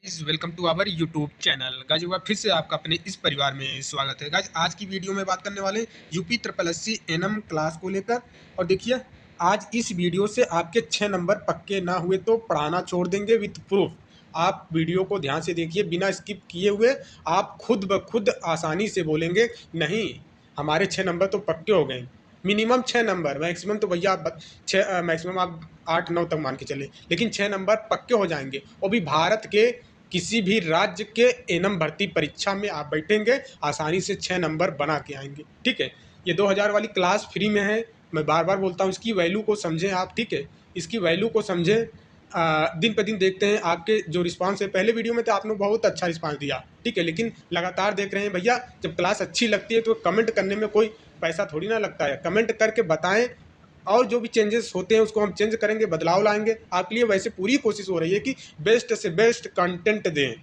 Welcome to our YouTube channel. Guys एक बार फिर से आपका अपने इस परिवार में स्वागत है। गाइज आज की वीडियो में बात करने वाले UP triple S C NM class को लेकर। और देखिए, आज इस वीडियो से आपके 6 नंबर पक्के ना हुए तो पढ़ाना छोड़ देंगे विथ प्रूफ। आप वीडियो को ध्यान से देखिए, बिना स्किप किए हुए आप खुद ब खुद आसानी से बोलेंगे नहीं हमारे 6 नंबर तो पक्के हो गए। मिनिमम 6 नंबर, मैक्सिमम तो भैया आप 6, मैक्सिमम आप 8-9 तक मान के चले, लेकिन 6 नंबर पक्के हो जाएंगे। वो भी भारत के किसी भी राज्य के एनएम भर्ती परीक्षा में आप बैठेंगे, आसानी से 6 नंबर बना के आएंगे। ठीक है, ये 2000 वाली क्लास फ्री में है। मैं बार बार बोलता हूँ, इसकी वैल्यू को समझें आप। ठीक है, इसकी वैल्यू को समझें। दिन पर दिन देखते हैं आपके जो रिस्पांस है। पहले वीडियो में तो आपने बहुत अच्छा रिस्पांस दिया, ठीक है, लेकिन लगातार देख रहे हैं भैया। जब क्लास अच्छी लगती है तो कमेंट करने में कोई पैसा थोड़ी ना लगता है। कमेंट करके बताएं, और जो भी चेंजेस होते हैं उसको हम चेंज करेंगे, बदलाव लाएंगे आपके लिए। वैसे पूरी कोशिश हो रही है कि बेस्ट से बेस्ट कंटेंट दें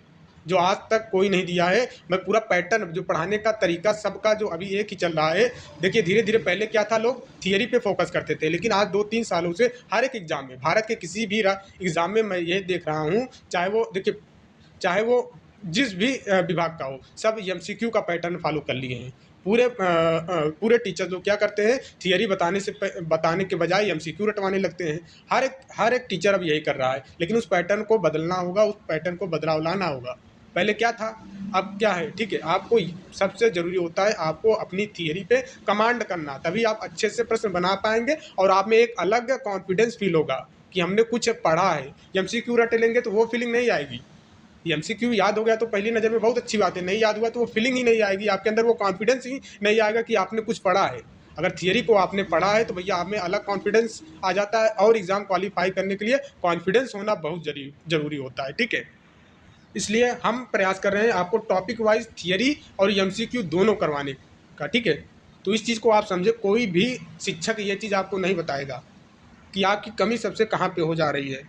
जो आज तक कोई नहीं दिया है। मैं पूरा पैटर्न, जो पढ़ाने का तरीका सबका जो अभी एक ही चल रहा है। देखिए, धीरे धीरे पहले क्या था, लोग थियरी पे फोकस करते थे, लेकिन आज 2-3 सालों से हर एक एग्जाम में, भारत के किसी भी एग्जाम में मैं ये देख रहा हूँ, चाहे वो जिस भी विभाग का हो, सब एमसीक्यू का पैटर्न फॉलो कर लिए हैं। पूरे टीचर लोग क्या करते हैं, थियरी बताने के बजाय एमसीक्यू रटवाने लगते हैं। हर एक टीचर अब यही कर रहा है, लेकिन उस पैटर्न को बदलना होगा, उस पैटर्न को बदलाव लाना होगा। पहले क्या था, अब क्या है। ठीक है, आपको सबसे ज़रूरी होता है आपको अपनी थियरी पे कमांड करना, तभी आप अच्छे से प्रश्न बना पाएंगे और आप में एक अलग कॉन्फिडेंस फील होगा कि हमने कुछ पढ़ा है। एमसीक्यू रट लेंगे तो वो फीलिंग नहीं आएगी। एमसीक्यू याद हो गया तो पहली नज़र में बहुत अच्छी बात है, नहीं याद हुआ तो वो फीलिंग ही नहीं आएगी आपके अंदर, वो कॉन्फिडेंस ही नहीं आएगा कि आपने कुछ पढ़ा है। अगर थियरी को आपने पढ़ा है तो भैया आप में अलग कॉन्फिडेंस आ जाता है, और एग्ज़ाम क्वालिफाई करने के लिए कॉन्फिडेंस होना बहुत ज़रूरी होता है। ठीक है, इसलिए हम प्रयास कर रहे हैं आपको टॉपिक वाइज थियरी और एमसीक्यू दोनों करवाने का। ठीक है, तो इस चीज़ को आप समझे। कोई भी शिक्षक ये चीज़ आपको नहीं बताएगा कि आपकी कमी सबसे कहाँ पे हो जा रही है,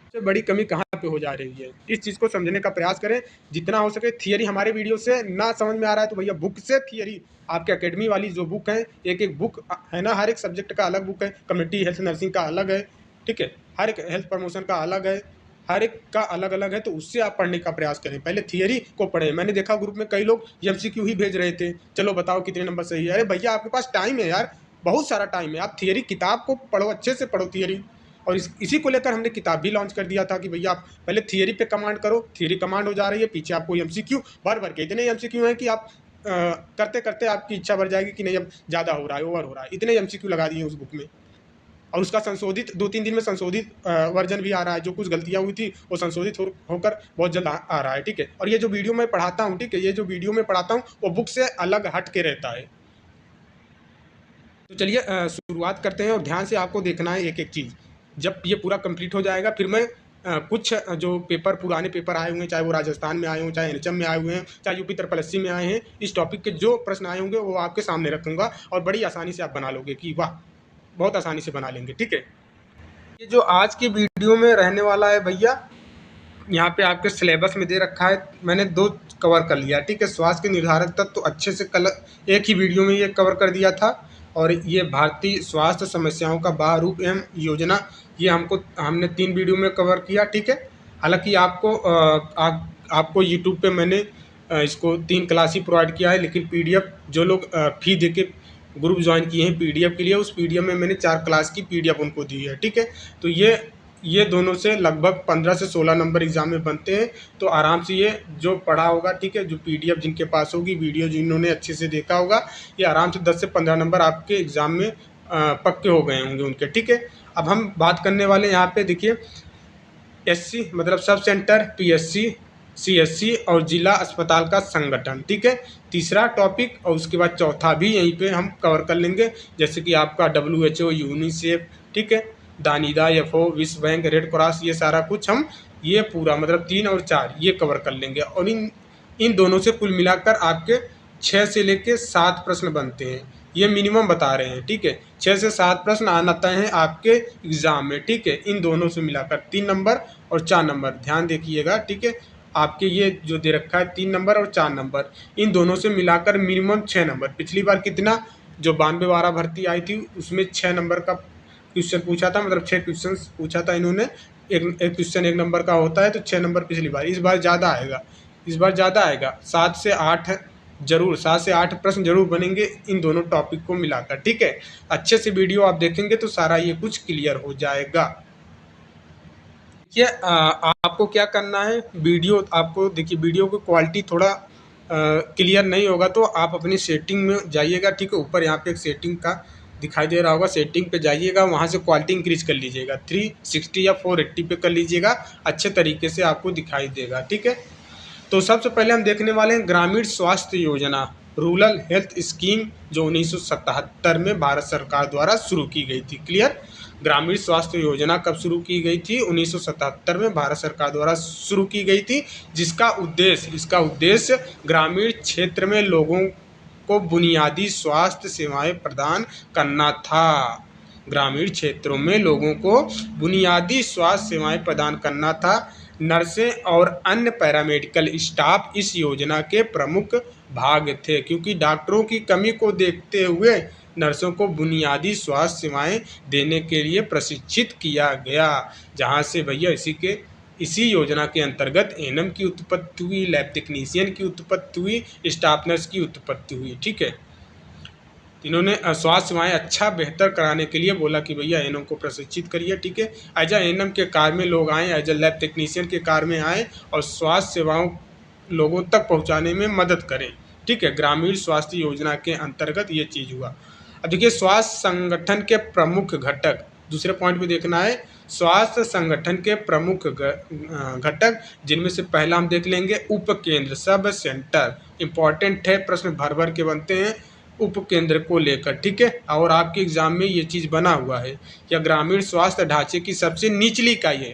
सबसे बड़ी कमी कहाँ पे हो जा रही है। इस चीज़ को समझने का प्रयास करें जितना हो सके। थियरी हमारे वीडियो से ना समझ में आ रहा है तो भैया बुक से थियरी, आपके एकेडमी वाली जो बुक है, एक बुक है ना, हर एक सब्जेक्ट का अलग बुक है। कम्युनिटी हेल्थ नर्सिंग का अलग है, ठीक है, हर एक हेल्थ प्रमोशन का अलग है, हर एक का अलग अलग है। तो उससे आप पढ़ने का प्रयास करें, पहले थियरी को पढ़ें। मैंने देखा ग्रुप में कई लोग एमसीक्यू ही भेज रहे थे, चलो बताओ कितने नंबर सही है। अरे भैया, आपके पास टाइम है यार, बहुत सारा टाइम है। आप थियरी किताब को पढ़ो, अच्छे से पढ़ो थियरी। और इसी को लेकर हमने किताब भी लॉन्च कर दिया था कि भैया आप पहले थियरी पे कमांड करो। थियरी कमांड हो जा रही है, पीछे आपको एमसीक्यू भर भर के, इतने एमसीक्यू हैं कि आप करते करते आपकी इच्छा भर जाएगी कि नहीं अब ज़्यादा हो रहा है, ओवर हो रहा है। इतने एमसीक्यू लगा दिए उस बुक में, और उसका संशोधित 2-3 दिन में संशोधित वर्जन भी आ रहा है। जो कुछ गलतियाँ हुई थी वो संशोधित होकर बहुत जल्द आ रहा है। ठीक है, और ये जो वीडियो मैं पढ़ाता हूँ, ठीक है, ये जो वीडियो में पढ़ाता हूँ वो बुक से अलग हट के रहता है। तो चलिए शुरुआत करते हैं, और ध्यान से आपको देखना है एक एक चीज़। जब ये पूरा कंप्लीट हो जाएगा फिर मैं कुछ जो पेपर, पुराने पेपर आए होंगे, चाहे वो राजस्थान में आए हों, चाहे एनएचएम में आए हुए हैं, चाहे यूपी ट्रिपल एससी में आए हैं, इस टॉपिक के जो प्रश्न आए होंगे वो आपके सामने रखूंगा, और बड़ी आसानी से आप बना लोगे कि वाह, बहुत आसानी से बना लेंगे। ठीक है, ये जो आज की वीडियो में रहने वाला है भैया, यहाँ पे आपके सिलेबस में दे रखा है, मैंने 2 कवर कर लिया। ठीक है, स्वास्थ्य के निर्धारक तत्व तो अच्छे से कल एक ही वीडियो में ये कवर कर दिया था। और ये भारतीय स्वास्थ्य समस्याओं का बारूप एवं योजना, ये हमने 3 वीडियो में कवर किया। ठीक है, हालांकि आपको यूट्यूब पे मैंने इसको 3 क्लास ही प्रोवाइड किया है, लेकिन पीडीएफ जो लोग फी दे के ग्रुप ज्वाइन किए हैं पीडीएफ के लिए, उस पीडीएफ में मैंने 4 क्लास की पीडीएफ उनको दी है। ठीक है, तो ये दोनों से लगभग 15 से 16 नंबर एग्जाम में बनते हैं। तो आराम से ये जो पढ़ा होगा, ठीक है, जो पीडीएफ जिनके पास होगी, वीडियो जिन्होंने अच्छे से देखा होगा, ये आराम से 10 से 15 नंबर आपके एग्ज़ाम में पक्के हो गए होंगे उनके। ठीक है, अब हम बात करने वाले यहाँ पे देखिए, एससी मतलब सब सेंटर, पीएससी, सीएससी और जिला अस्पताल का संगठन। ठीक है, तीसरा टॉपिक, और उसके बाद चौथा भी यहीं पे हम कवर कर लेंगे, जैसे कि आपका WHO, यूनिसेफ, ठीक है, दानिदा, एफओ, विश्व बैंक, रेड क्रॉस, ये सारा कुछ हम ये पूरा मतलब 3 और 4 ये कवर कर लेंगे। और इन दोनों से कुल मिलाकर आपके 6 से लेके 7 प्रश्न बनते हैं, ये मिनिमम बता रहे हैं। ठीक है, 6 से 7 प्रश्न आना तय है आपके एग्जाम में। ठीक है, इन दोनों से मिलाकर 3 नंबर और 4 नंबर, ध्यान देखिएगा। ठीक है, आपके ये जो दे रखा है 3 नंबर और 4 नंबर, इन दोनों से मिलाकर मिनिमम 6 नंबर। पिछली बार कितना, जो 92-12 भर्ती आई थी उसमें 6 नंबर का क्वेश्चन पूछा था, मतलब 6 क्वेश्चन पूछा था इन्होंने, एक एक क्वेश्चन 1 नंबर का होता है तो 6 नंबर पिछली बार, इस बार ज़्यादा आएगा, इस बार ज़्यादा आएगा। 7 से 8 जरूर, 7 से 8 प्रश्न जरूर बनेंगे इन दोनों टॉपिक को मिलाकर, ठीक है। अच्छे से वीडियो आप देखेंगे तो सारा ये कुछ क्लियर हो जाएगा। देखिए आपको क्या करना है, वीडियो आपको देखिए वीडियो की क्वालिटी थोड़ा क्लियर नहीं होगा तो आप अपनी सेटिंग में जाइएगा, ठीक है। ऊपर यहाँ पे एक सेटिंग का दिखाई दे रहा होगा, सेटिंग पे जाइएगा, वहाँ से क्वालिटी इंक्रीज कर लीजिएगा, 360 या 480 पे कर लीजिएगा, अच्छे तरीके से आपको दिखाई देगा, ठीक है। तो सबसे पहले हम देखने वाले हैं ग्रामीण स्वास्थ्य योजना, रूरल हेल्थ स्कीम, जो 1977 में भारत सरकार द्वारा शुरू की गई थी। क्लियर। ग्रामीण स्वास्थ्य योजना कब शुरू की गई थी? 1977 में भारत सरकार द्वारा शुरू की गई थी, इसका उद्देश्य ग्रामीण क्षेत्र में लोगों को बुनियादी स्वास्थ्य सेवाएं प्रदान करना था। ग्रामीण क्षेत्रों में लोगों को बुनियादी स्वास्थ्य सेवाएं प्रदान करना था। नर्सें और अन्य पैरामेडिकल स्टाफ इस योजना के प्रमुख भाग थे, क्योंकि डॉक्टरों की कमी को देखते हुए नर्सों को बुनियादी स्वास्थ्य सेवाएं देने के लिए प्रशिक्षित किया गया। जहां से भैया इसी योजना के अंतर्गत एएनएम की उत्पत्ति हुई, लैब टेक्नीशियन की उत्पत्ति हुई, स्टाफ नर्स की उत्पत्ति हुई, ठीक है। इन्होंने स्वास्थ्य सेवाएं अच्छा बेहतर कराने के लिए बोला कि भैया एएनएम को प्रशिक्षित करिए, ठीक है। एज एएनएम के कार्य में लोग आएँ, एज लैब टेक्नीशियन के कार्य में आएँ और स्वास्थ्य सेवाओं लोगों तक पहुंचाने में मदद करें, ठीक है। ग्रामीण स्वास्थ्य योजना के अंतर्गत ये चीज़ हुआ। अब देखिए स्वास्थ्य संगठन के प्रमुख घटक, दूसरे पॉइंट पे देखना है स्वास्थ्य संगठन के प्रमुख घटक, जिनमें से पहला हम देख लेंगे उप केंद्र, सब सेंटर। इंपॉर्टेंट है, प्रश्न भर भर के बनते हैं उप केंद्र को लेकर, ठीक है। और आपके एग्जाम में ये चीज़ बना हुआ है, या ग्रामीण स्वास्थ्य ढांचे की सबसे निचली इकाई है।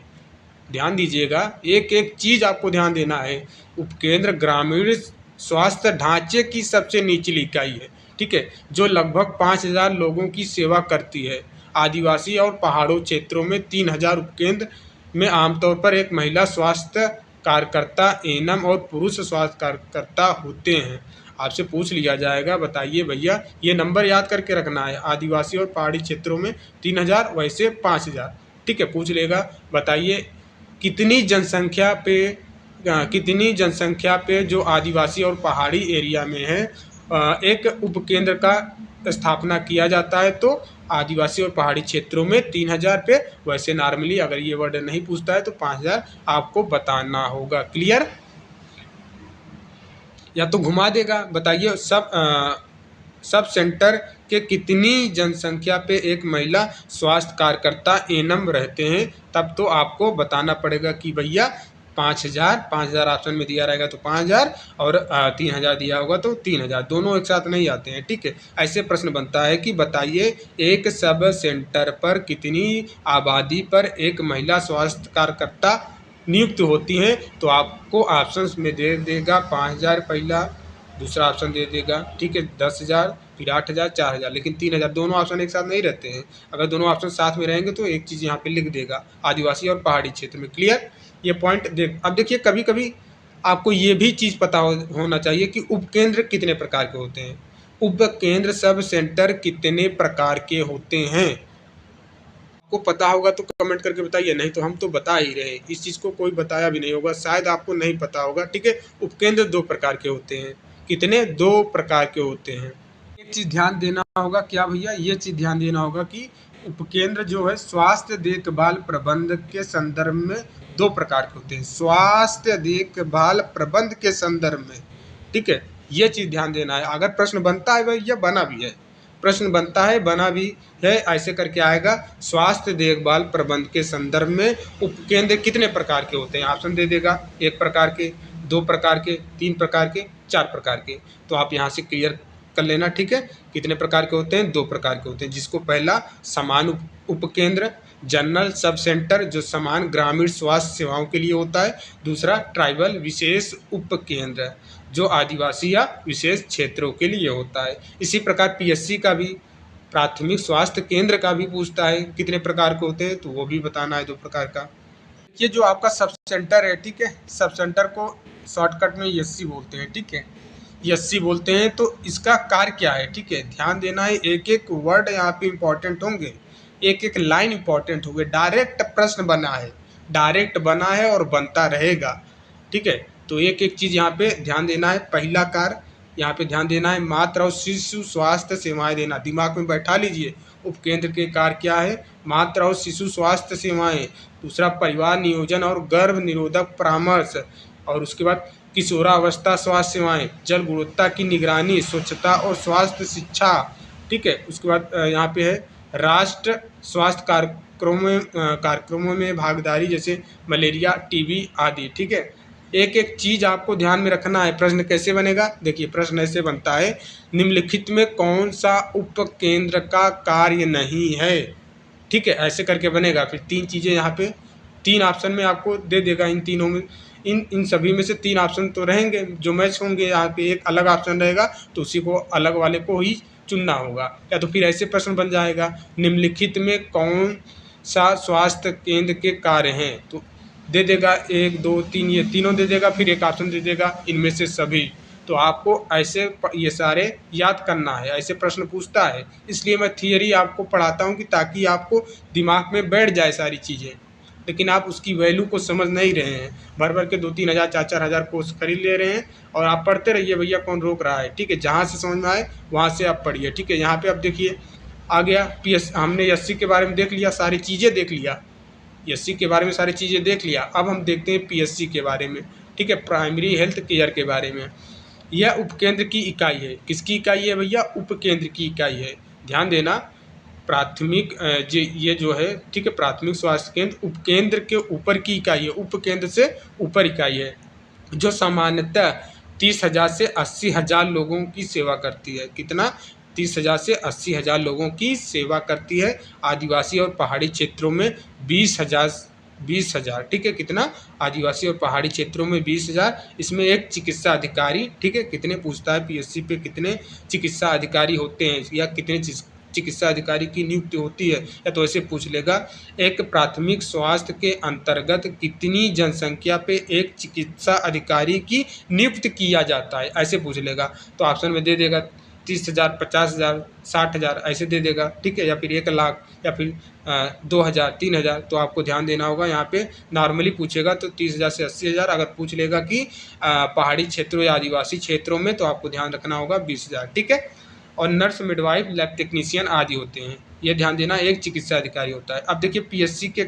ध्यान दीजिएगा, एक एक चीज़ आपको ध्यान देना है। उपकेंद्र ग्रामीण स्वास्थ्य ढांचे की सबसे निचली इकाई है, ठीक है, जो लगभग 5000 लोगों की सेवा करती है। आदिवासी और पहाड़ों क्षेत्रों में 3000 उपकेंद्र में आमतौर पर एक महिला स्वास्थ्य कार्यकर्ता, एएनएम और पुरुष स्वास्थ्य कार्यकर्ता होते हैं। आपसे पूछ लिया जाएगा, बताइए भैया, ये नंबर याद करके रखना है। आदिवासी और पहाड़ी क्षेत्रों में 3000, वैसे 5000, ठीक है। पूछ लेगा, बताइए कितनी जनसंख्या पे जो आदिवासी और पहाड़ी एरिया में है एक उपकेंद्र का स्थापना किया जाता है, तो आदिवासी और पहाड़ी क्षेत्रों में 3000 पे, वैसे नॉर्मली अगर ये वर्ड नहीं पूछता है तो 5000 आपको बताना होगा। क्लियर। या तो घुमा देगा, बताइए सब सेंटर के कितनी जनसंख्या पे एक महिला स्वास्थ्य कार्यकर्ता एएनएम रहते हैं, तब तो आपको बताना पड़ेगा कि भैया 5000 ऑप्शन में दिया रहेगा तो 5000 और 3000 दिया होगा तो 3000, दोनों एक साथ नहीं आते हैं, ठीक है। ऐसे प्रश्न बनता है कि बताइए एक सब सेंटर पर कितनी आबादी पर एक महिला स्वास्थ्य कार्यकर्ता नियुक्त होती हैं, तो आपको ऑप्शंस में दे देगा 5000 पहला, दूसरा ऑप्शन दे देगा, ठीक है, 10,000, फिर 8,000, 4,000, लेकिन 3,000, दोनों ऑप्शन एक साथ नहीं रहते हैं। अगर दोनों ऑप्शन साथ में रहेंगे तो एक चीज़ यहाँ पे लिख देगा, आदिवासी और पहाड़ी क्षेत्र में। क्लियर। ये पॉइंट अब देखिए कभी कभी आपको ये भी चीज़ पता होना चाहिए कि उपकेंद्र कितने प्रकार के होते हैं। उपकेंद्र सब सेंटर कितने प्रकार के होते हैं, आपको पता होगा तो कमेंट करके बताइए, नहीं तो हम तो बता ही रहे, इस चीज़ को कोई बताया भी नहीं होगा, शायद आपको नहीं पता होगा, ठीक है। उपकेंद्र 2 प्रकार के होते हैं। कितने? 2 प्रकार के होते हैं। एक चीज़ ध्यान देना होगा, क्या भैया, ये चीज़ ध्यान देना होगा कि उपकेंद्र जो है स्वास्थ्य देखभाल प्रबंध के संदर्भ में 2 प्रकार के होते हैं, स्वास्थ्य देखभाल प्रबंध के संदर्भ में, ठीक है। ये चीज़ ध्यान देना है। अगर प्रश्न बनता है भैया, बना भी है, प्रश्न बनता है बना भी है, ऐसे करके आएगा, स्वास्थ्य देखभाल प्रबंध के संदर्भ में उपकेंद्र कितने प्रकार के होते हैं, ऑप्शन दे देगा, 1 प्रकार के, 2 प्रकार के, 3 प्रकार के, 4 प्रकार के। तो आप यहाँ से क्लियर कर लेना, ठीक है। कितने प्रकार के होते हैं? 2 प्रकार के होते हैं, जिसको पहला समान उपकेंद्र, जनरल सब सेंटर, जो समान ग्रामीण स्वास्थ्य सेवाओं के लिए होता है। दूसरा ट्राइबल विशेष उपकेंद्र, जो आदिवासी या विशेष क्षेत्रों के लिए होता है। इसी प्रकार पीएससी का भी प्राथमिक स्वास्थ्य केंद्र का भी पूछता है कितने प्रकार के होते हैं, तो वो भी बताना है 2 प्रकार का। ये जो आपका सब सेंटर है, ठीक है, सब सेंटर को शॉर्टकट में एससी बोलते हैं, ठीक है, एससी बोलते हैं। तो इसका कार्य क्या है, ठीक है, ध्यान देना है, एक एक वर्ड यहाँ पे इंपॉर्टेंट होंगे, एक एक लाइन इंपॉर्टेंट होंगे। डायरेक्ट प्रश्न बना है, डायरेक्ट बना है और बनता रहेगा। ठीक है, तो एक एक चीज़ यहाँ पे ध्यान देना है। पहला कार्य यहाँ पे ध्यान देना है, मातृ और शिशु स्वास्थ्य सेवाएं देना। दिमाग में बैठा लीजिए, उपकेंद्र के कार्य क्या है? मातृ और शिशु स्वास्थ्य सेवाएं। दूसरा, परिवार नियोजन और गर्भ निरोधक परामर्श। और उसके बाद किशोरावस्था स्वास्थ्य सेवाएं, जल गुणवत्ता की निगरानी, स्वच्छता और स्वास्थ्य शिक्षा। ठीक है, उसके बाद यहाँ पे है राष्ट्र स्वास्थ्य कार्यक्रमों में भागीदारी, जैसे मलेरिया, टीबी आदि। ठीक है, एक एक चीज आपको ध्यान में रखना है। प्रश्न कैसे बनेगा? देखिए, प्रश्न ऐसे बनता है, निम्नलिखित में कौन सा उपकेंद्र का कार्य नहीं है? ठीक है, ऐसे करके बनेगा। फिर तीन चीजें यहाँ पे, तीन ऑप्शन में आपको दे देगा। इन तीनों में, इन सभी में से तीन ऑप्शन तो रहेंगे जो मैच होंगे। यहाँ पे एक अलग ऑप्शन रहेगा तो उसी को, अलग वाले को ही चुनना होगा। या तो फिर ऐसे प्रश्न बन जाएगा, निम्नलिखित में कौन सा स्वास्थ्य केंद्र के कार्य हैं? तो दे देगा 1 2 3, ये तीनों दे देगा, फिर एक ऑप्शन दे देगा इनमें से सभी। तो आपको ऐसे ये सारे याद करना है, ऐसे प्रश्न पूछता है। इसलिए मैं थियरी आपको पढ़ाता हूँ कि ताकि आपको दिमाग में बैठ जाए सारी चीज़ें। लेकिन आप उसकी वैल्यू को समझ नहीं रहे हैं, भर भर के 2-3 हज़ार 4-4 हज़ार कोर्स खरीद ले रहे हैं और आप पढ़ते रहिए, भैया कौन रोक रहा है। ठीक है, जहाँ से समझ में आए वहाँ से आप पढ़िए। ठीक है, यहाँ पे आप देखिए आ गया पीएस, हमने एससी के बारे में देख लिया, सारी चीज़ें देख लिया, एससी के बारे में सारी चीज़ें देख लिया। अब हम देखते हैं पीएससी के बारे में। ठीक है, प्राइमरी हेल्थ केयर के बारे में। यह उपकेंद्र की इकाई है। किसकी इकाई है भैया? उपकेंद्र की इकाई है। ध्यान देना, प्राथमिक ये जो है, ठीक है, प्राथमिक स्वास्थ्य केंद्र उपकेंद्र के ऊपर की इकाई है, उपकेंद्र से ऊपर इकाई है, जो सामान्यतः 30,000 से 80,000 लोगों की सेवा करती है। कितना? 30,000 से 80,000 लोगों की सेवा करती है। आदिवासी और पहाड़ी क्षेत्रों में 20,000। ठीक है, कितना? आदिवासी और पहाड़ी क्षेत्रों में 20,000। इसमें एक चिकित्सा अधिकारी, ठीक है, कितने पूछता है पीएससी पे, कितने चिकित्सा अधिकारी होते हैं या कितने चिकित्सा अधिकारी की नियुक्ति होती है, या तो ऐसे पूछ लेगा, एक प्राथमिक स्वास्थ्य के अंतर्गत कितनी जनसंख्या पे एक चिकित्सा अधिकारी की नियुक्त किया जाता है, ऐसे पूछ लेगा। तो ऑप्शन में दे देगा 30,000, 50,000, 60,000 ऐसे दे देगा। ठीक है, या फिर 1 लाख, या फिर 2,000, 3,000। तो आपको ध्यान देना होगा, यहाँ पे नॉर्मली पूछेगा तो 30,000 से 80,000। अगर पूछ लेगा कि पहाड़ी क्षेत्रों या आदिवासी क्षेत्रों में, तो आपको ध्यान रखना होगा 20,000। ठीक है, और नर्स, मिडवाइफ, लैब टेक्नीशियन आदि होते हैं। ये ध्यान देना, एक चिकित्सा अधिकारी होता है। अब देखिए पीएससी के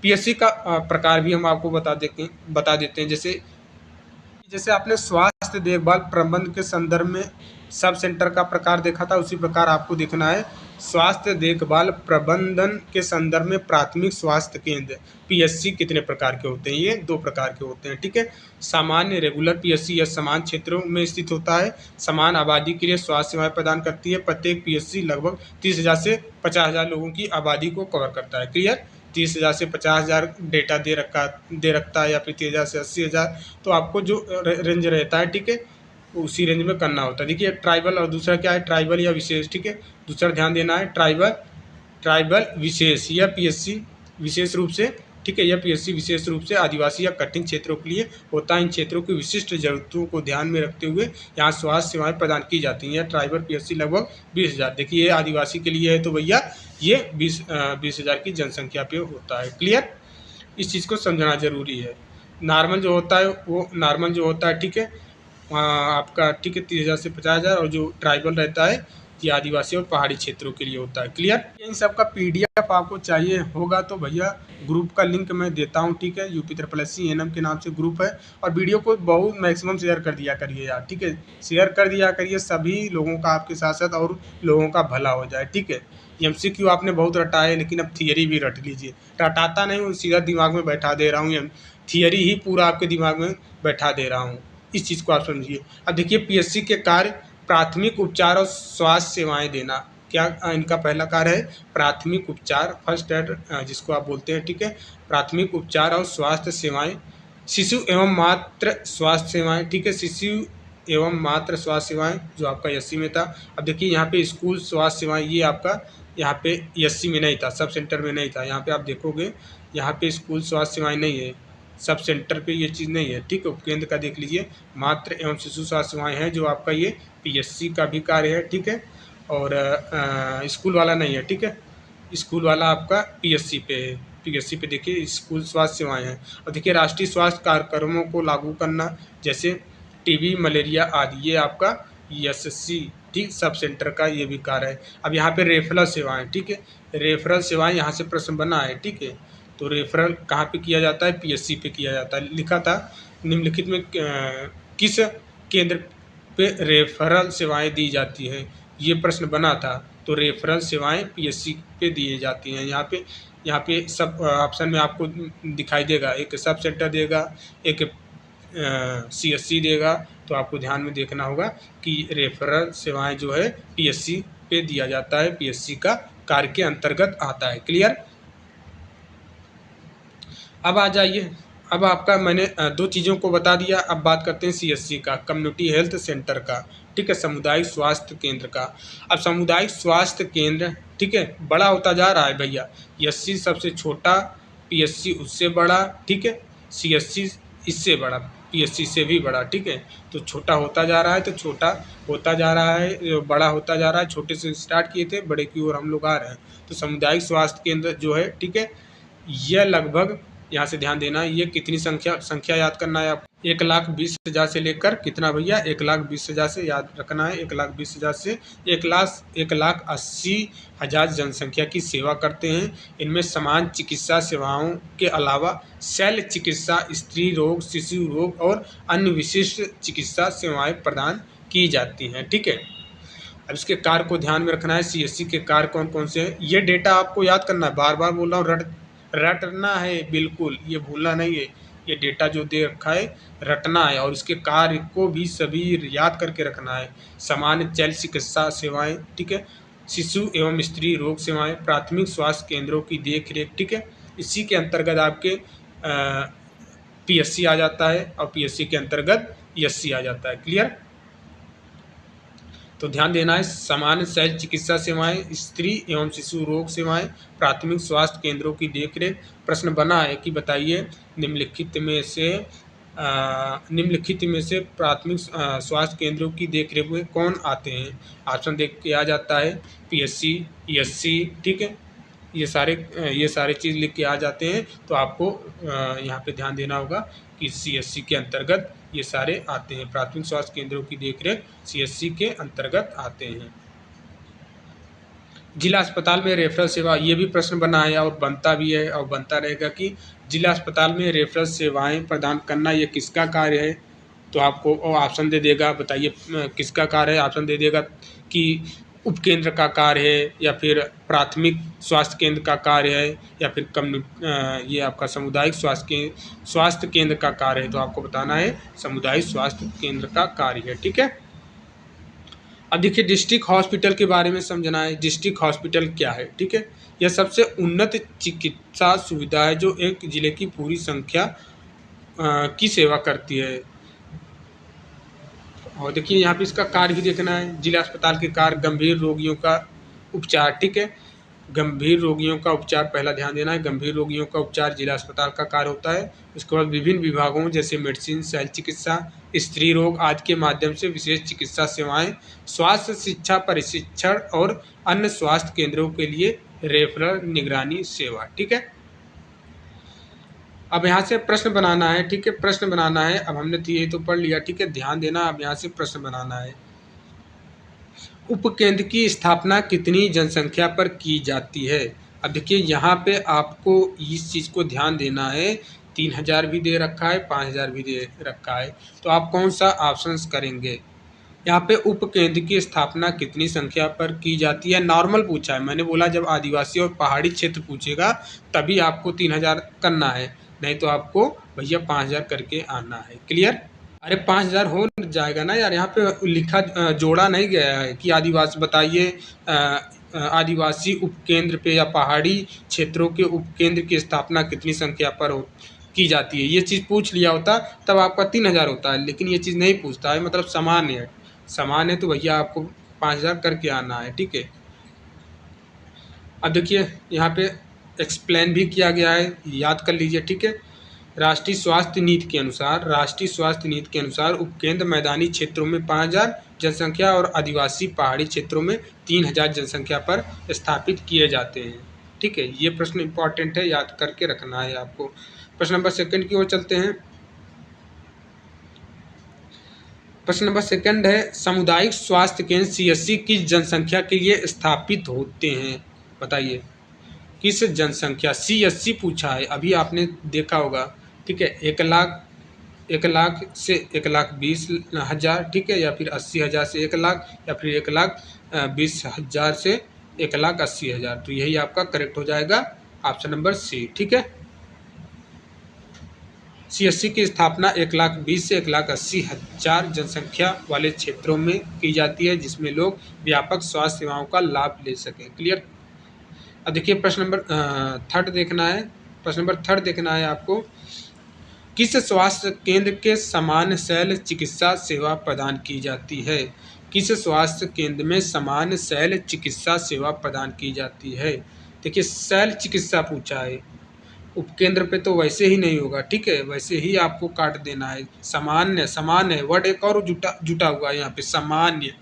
पीएससी का प्रकार भी हम आपको बता देते हैं। जैसे आपने स्वास्थ्य देखभाल प्रबंधन के संदर्भ में सब सेंटर का प्रकार देखा था, उसी प्रकार आपको देखना है स्वास्थ्य देखभाल प्रबंधन के संदर्भ में प्राथमिक स्वास्थ्य केंद्र पीएससी कितने प्रकार के होते हैं? ये 2 प्रकार के होते हैं। ठीक है, सामान्य रेगुलर पीएससी यह समान क्षेत्रों में स्थित होता है, समान आबादी के लिए स्वास्थ्य सेवाएं प्रदान करती है। प्रत्येक पीएससी लगभग 30,000 से 50,000 लोगों की आबादी को कवर करता है। क्लियर? 30,000 से 50,000 डेटा दे रखता है, या फिर 30,000 से 80,000। तो आपको जो रेंज रहता है, ठीक है, उसी रेंज में करना होता है। देखिए ट्राइबल, और दूसरा क्या है? ट्राइबल या विशेष। ठीक है, दूसरा ध्यान देना है ट्राइबल विशेष, या पीएससी विशेष रूप से, ठीक है, यह पीएससी विशेष रूप से आदिवासी या कठिन क्षेत्रों के लिए होता है। इन क्षेत्रों की विशिष्ट जरूरतों को ध्यान में रखते हुए यहाँ स्वास्थ्य सेवाएं प्रदान की जाती हैं। यह ट्राइबल पीएससी लगभग 20,000। देखिए ये आदिवासी के लिए है, तो भैया ये 20,000 की जनसंख्या पे होता है। क्लियर? इस चीज़ को समझना जरूरी है। नॉर्मल जो होता है वो नॉर्मल जो होता है, ठीक है, आपका, ठीक है, 30,000 से 50,000, और जो ट्राइबल रहता है ये आदिवासी और पहाड़ी क्षेत्रों के लिए होता है। क्लियर? इन सब का पीडीएफ आपको चाहिए होगा तो भैया ग्रुप का लिंक मैं देता हूँ। ठीक है, UP एनएम के नाम से ग्रुप है, और वीडियो को बहुत मैक्सिमम शेयर कर दिया करिए यार। ठीक है, शेयर कर दिया करिए, सभी लोगों का आपके साथ साथ और लोगों का भला हो जाए। ठीक है, MCQ आपने बहुत रटा है, लेकिन अब थियरी भी रट लीजिए। रटाता नहीं हूँ, सीधा दिमाग में बैठा दे रहा हूँ, थियरी ही पूरा आपके दिमाग में बैठा दे रहा हूँ। इस चीज़ को आप समझिए। अब देखिए पीएससी के कार्य प्राथमिक उपचार और स्वास्थ्य सेवाएं देना। क्या इनका पहला कार्य है? प्राथमिक उपचार, फर्स्ट एड जिसको आप बोलते हैं। ठीक है, प्राथमिक उपचार और स्वास्थ्य सेवाएं, शिशु एवं मातृ स्वास्थ्य सेवाएं। ठीक है, शिशु एवं मातृ स्वास्थ्य सेवाएं जो आपका एससी में था। अब देखिए यहाँ पे स्कूल स्वास्थ्य सेवाएं, ये आपका यहाँ पे एससी में नहीं था, सब सेंटर में नहीं था। यहाँ पे आप देखोगे यहाँ पे स्कूल स्वास्थ्य सेवाएं नहीं है, सब सेंटर पे ये चीज़ नहीं है। ठीक है, उपकेंद्र का देख लीजिए, मातृ एवं शिशु स्वास्थ्य सेवाएं हैं जो आपका ये पीएससी का भी कार्य है। ठीक है, और स्कूल वाला नहीं है। ठीक है, स्कूल वाला आपका पीएससी पे है, पीएससी पे देखिए स्कूल स्वास्थ्य सेवाएं हैं। और देखिए राष्ट्रीय स्वास्थ्य कार्यक्रमों को लागू करना, जैसे टीबी, मलेरिया आदि, ये आपका एसएससी ठीक सब सेंटर का ये भी कार्य है। अब यहाँ पे रेफरल सेवाएं, ठीक है, रेफरल सेवाएं यहाँ से प्रश्न बना है, ठीक है। तो रेफरल कहाँ पे किया जाता है? पीएससी पे किया जाता है। लिखा था निम्नलिखित में किस केंद्र पे रेफरल सेवाएं दी जाती है, ये प्रश्न बना था। तो रेफरल सेवाएं पीएससी पे दी जाती हैं। यहाँ पे सब ऑप्शन में आपको दिखाई देगा, एक सब सेंटर देगा, एक सीएससी देगा। तो आपको ध्यान में देखना होगा कि रेफरल सेवाएं जो है पीएससी पे दिया जाता है, पीएससी का कार्य के अंतर्गत आता है। क्लियर? अब आ जाइए, अब आपका मैंने दो चीज़ों को बता दिया। अब बात करते हैं सीएससी का, कम्युनिटी हेल्थ सेंटर का, ठीक है, सामुदायिक स्वास्थ्य केंद्र का। अब सामुदायिक स्वास्थ्य केंद्र, ठीक है, बड़ा होता जा रहा है भैया। एससी सबसे छोटा, पीएससी उससे बड़ा, ठीक है, सीएससी इससे बड़ा, पीएससी से भी बड़ा, ठीक है। तो छोटा होता जा रहा है, तो छोटा होता जा रहा है, बड़ा होता जा रहा है। छोटे से स्टार्ट किए थे, बड़े की ओर हम लोग आ रहे हैं। तो सामुदायिक स्वास्थ्य केंद्र जो है, ठीक है, यह लगभग, यहाँ से ध्यान देना है, ये कितनी संख्या याद करना है आपको, 1,20,000 से लेकर कितना भैया, 1,20,000 से याद रखना है। 1,20,000 से 1,80,000 जनसंख्या की सेवा करते हैं। इनमें समान चिकित्सा सेवाओं के अलावा शल्य चिकित्सा, स्त्री रोग, शिशु रोग और अन्य विशिष्ट चिकित्सा सेवाएं प्रदान की जाती हैं, ठीक है। अब इसके कार्य को ध्यान में रखना है। सीएससी के कार्य कौन कौन से हैं, ये डेटा आपको याद करना है। बार बार बोल रहा हूँ, रटना है, बिल्कुल ये भूलना नहीं है। ये डेटा जो दे रखा है रटना है, और इसके कार्य को भी सभी याद करके रखना है। सामान्य शल्य चिकित्सा सेवाएं, ठीक है, शिशु एवं स्त्री रोग सेवाएं, प्राथमिक स्वास्थ्य केंद्रों की देख रेख, ठीक है। इसी के अंतर्गत आपके पीएससी आ जाता है, और पीएससी के अंतर्गत एससी आ जाता है। क्लियर? तो ध्यान देना है, सामान्य शल्य चिकित्सा सेवाएं, स्त्री एवं शिशु रोग सेवाएं, प्राथमिक स्वास्थ्य केंद्रों की देखरेख। प्रश्न बना है कि बताइए निम्नलिखित में से प्राथमिक स्वास्थ्य केंद्रों की देखरेख में कौन आते हैं? ऑप्शन देख के आ जाता है, पीएससी, एससी, ठीक है, ये सारे चीज़ लिख के आ जाते हैं। तो आपको यहाँ पे ध्यान देना होगा कि सीएससी के अंतर्गत ये सारे आते हैं। प्राथमिक स्वास्थ्य केंद्रों की देखरेख सीएससी के अंतर्गत आते हैं। जिला अस्पताल में रेफरल सेवा, ये भी प्रश्न बना है और बनता भी है और बनता रहेगा कि जिला अस्पताल में रेफरल सेवाएं प्रदान करना ये किसका कार्य है? तो आपको ऑप्शन दे देगा, बताइए किसका कार्य है। ऑप्शन दे देगा कि उपकेंद्र का कार्य है, या फिर प्राथमिक स्वास्थ्य केंद्र का कार्य है, या फिर ये आपका सामुदायिक स्वास्थ्य केंद्र का कार्य है। तो आपको बताना है सामुदायिक स्वास्थ्य केंद्र का कार्य है, ठीक है। अब देखिए डिस्ट्रिक्ट हॉस्पिटल के बारे में समझना है। डिस्ट्रिक्ट हॉस्पिटल क्या है, ठीक है, यह सबसे उन्नत चिकित्सा सुविधा है जो एक जिले की पूरी संख्या की सेवा करती है। और देखिए यहाँ पे इसका कार्य भी देखना है। जिला अस्पताल के कार्य, गंभीर रोगियों का उपचार, ठीक है, गंभीर रोगियों का उपचार, पहला ध्यान देना है, गंभीर रोगियों का उपचार जिला अस्पताल का कार्य होता है। उसके बाद विभिन्न विभागों जैसे मेडिसिन, शल्य चिकित्सा, स्त्री रोग आदि के माध्यम से विशेष चिकित्सा सेवाएं, स्वास्थ्य शिक्षा प्रशिक्षण और अन्य स्वास्थ्य केंद्रों के लिए रेफरल निगरानी सेवा, ठीक है। अब यहाँ से प्रश्न बनाना है, ठीक है, प्रश्न बनाना है। अब हमने ये तो पढ़ लिया, ठीक है, ध्यान देना। अब यहाँ से प्रश्न बनाना है, उपकेंद्र की स्थापना कितनी जनसंख्या पर की जाती है? अब देखिए यहाँ पे आपको इस चीज़ को ध्यान देना है। 3,000 भी दे रखा है, 5,000 भी दे रखा है, तो आप कौन सा ऑप्शंस करेंगे? यहाँ पे उपकेंद्र की स्थापना कितनी संख्या पर की जाती है, नॉर्मल पूछा है। मैंने बोला जब आदिवासी और पहाड़ी क्षेत्र पूछेगा तभी आपको 3,000 करना है, नहीं तो आपको भैया 5,000 करके आना है। क्लियर? अरे 5,000 हो जाएगा ना यार, यहाँ पे लिखा जोड़ा नहीं गया है कि आदिवासी, बताइए आदिवासी उपकेंद्र पे या पहाड़ी क्षेत्रों के उपकेंद्र की स्थापना कितनी संख्या पर की जाती है। ये चीज़ पूछ लिया होता तब आपका 3,000 होता है, लेकिन ये चीज़ नहीं पूछता है, मतलब समान है। समान है तो भैया आपको 5,000 करके आना है, ठीक है। अब देखिए यहाँ पे एक्सप्लेन भी किया गया है, याद कर लीजिए, ठीक है। राष्ट्रीय स्वास्थ्य नीति के अनुसार उपकेंद्र मैदानी क्षेत्रों में 5,000 जनसंख्या और आदिवासी पहाड़ी क्षेत्रों में 3,000 जनसंख्या पर स्थापित किए जाते हैं। ठीक है, ये प्रश्न इंपॉर्टेंट है, याद करके रखना है आपको। प्रश्न नंबर सेकंड की ओर चलते हैं। प्रश्न नंबर सेकंड है, सामुदायिक स्वास्थ्य केंद्र सीएससी किस जनसंख्या के लिए स्थापित होते हैं? बताइए किस जनसंख्या, सीएससी पूछा है, अभी आपने देखा होगा। ठीक है, 1 लाख से 1,20,000, ठीक है, या फिर 80,000 से 1 लाख, या फिर 1,20,000 से 1,80,000। तो यही आपका करेक्ट हो जाएगा, ऑप्शन नंबर सी। ठीक है, सीएससी की स्थापना 1,20,000 से 1,80,000 जनसंख्या वाले क्षेत्रों में की जाती है, जिसमें लोग व्यापक स्वास्थ्य सेवाओं का लाभ ले सकें। क्लियर। अब देखिए प्रश्न नंबर थर्ड देखना है। प्रश्न नंबर थर्ड देखना है आपको, किस स्वास्थ्य केंद्र के समान शैल चिकित्सा सेवा प्रदान की जाती है? किस स्वास्थ्य केंद्र में समान शैल चिकित्सा सेवा प्रदान की जाती है? देखिए शैल चिकित्सा पूछा है, उपकेंद्र पे तो वैसे ही नहीं होगा। ठीक है, वैसे ही आपको काट देना है। सामान्य, सामान्य वर्ड एक और जुटा हुआ है यहाँ पे, सामान्य।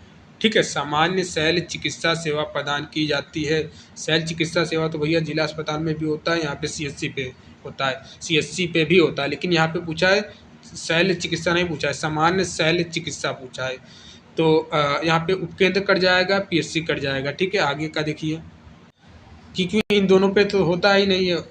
ठीक है, सामान्य शैल चिकित्सा सेवा प्रदान की जाती है। शैल चिकित्सा सेवा तो भैया जिला अस्पताल में भी होता है, यहाँ पे सीएससी पे होता है, सीएससी पे भी होता है, लेकिन यहाँ पे पूछा है शैल चिकित्सा नहीं पूछा है, सामान्य शैल चिकित्सा पूछा है। तो यहाँ पे उपकेंद्र कट जाएगा, पीएससी कट जाएगा। ठीक है, आगे का देखिए, क्योंकि इन दोनों पे तो होता ही नहीं है।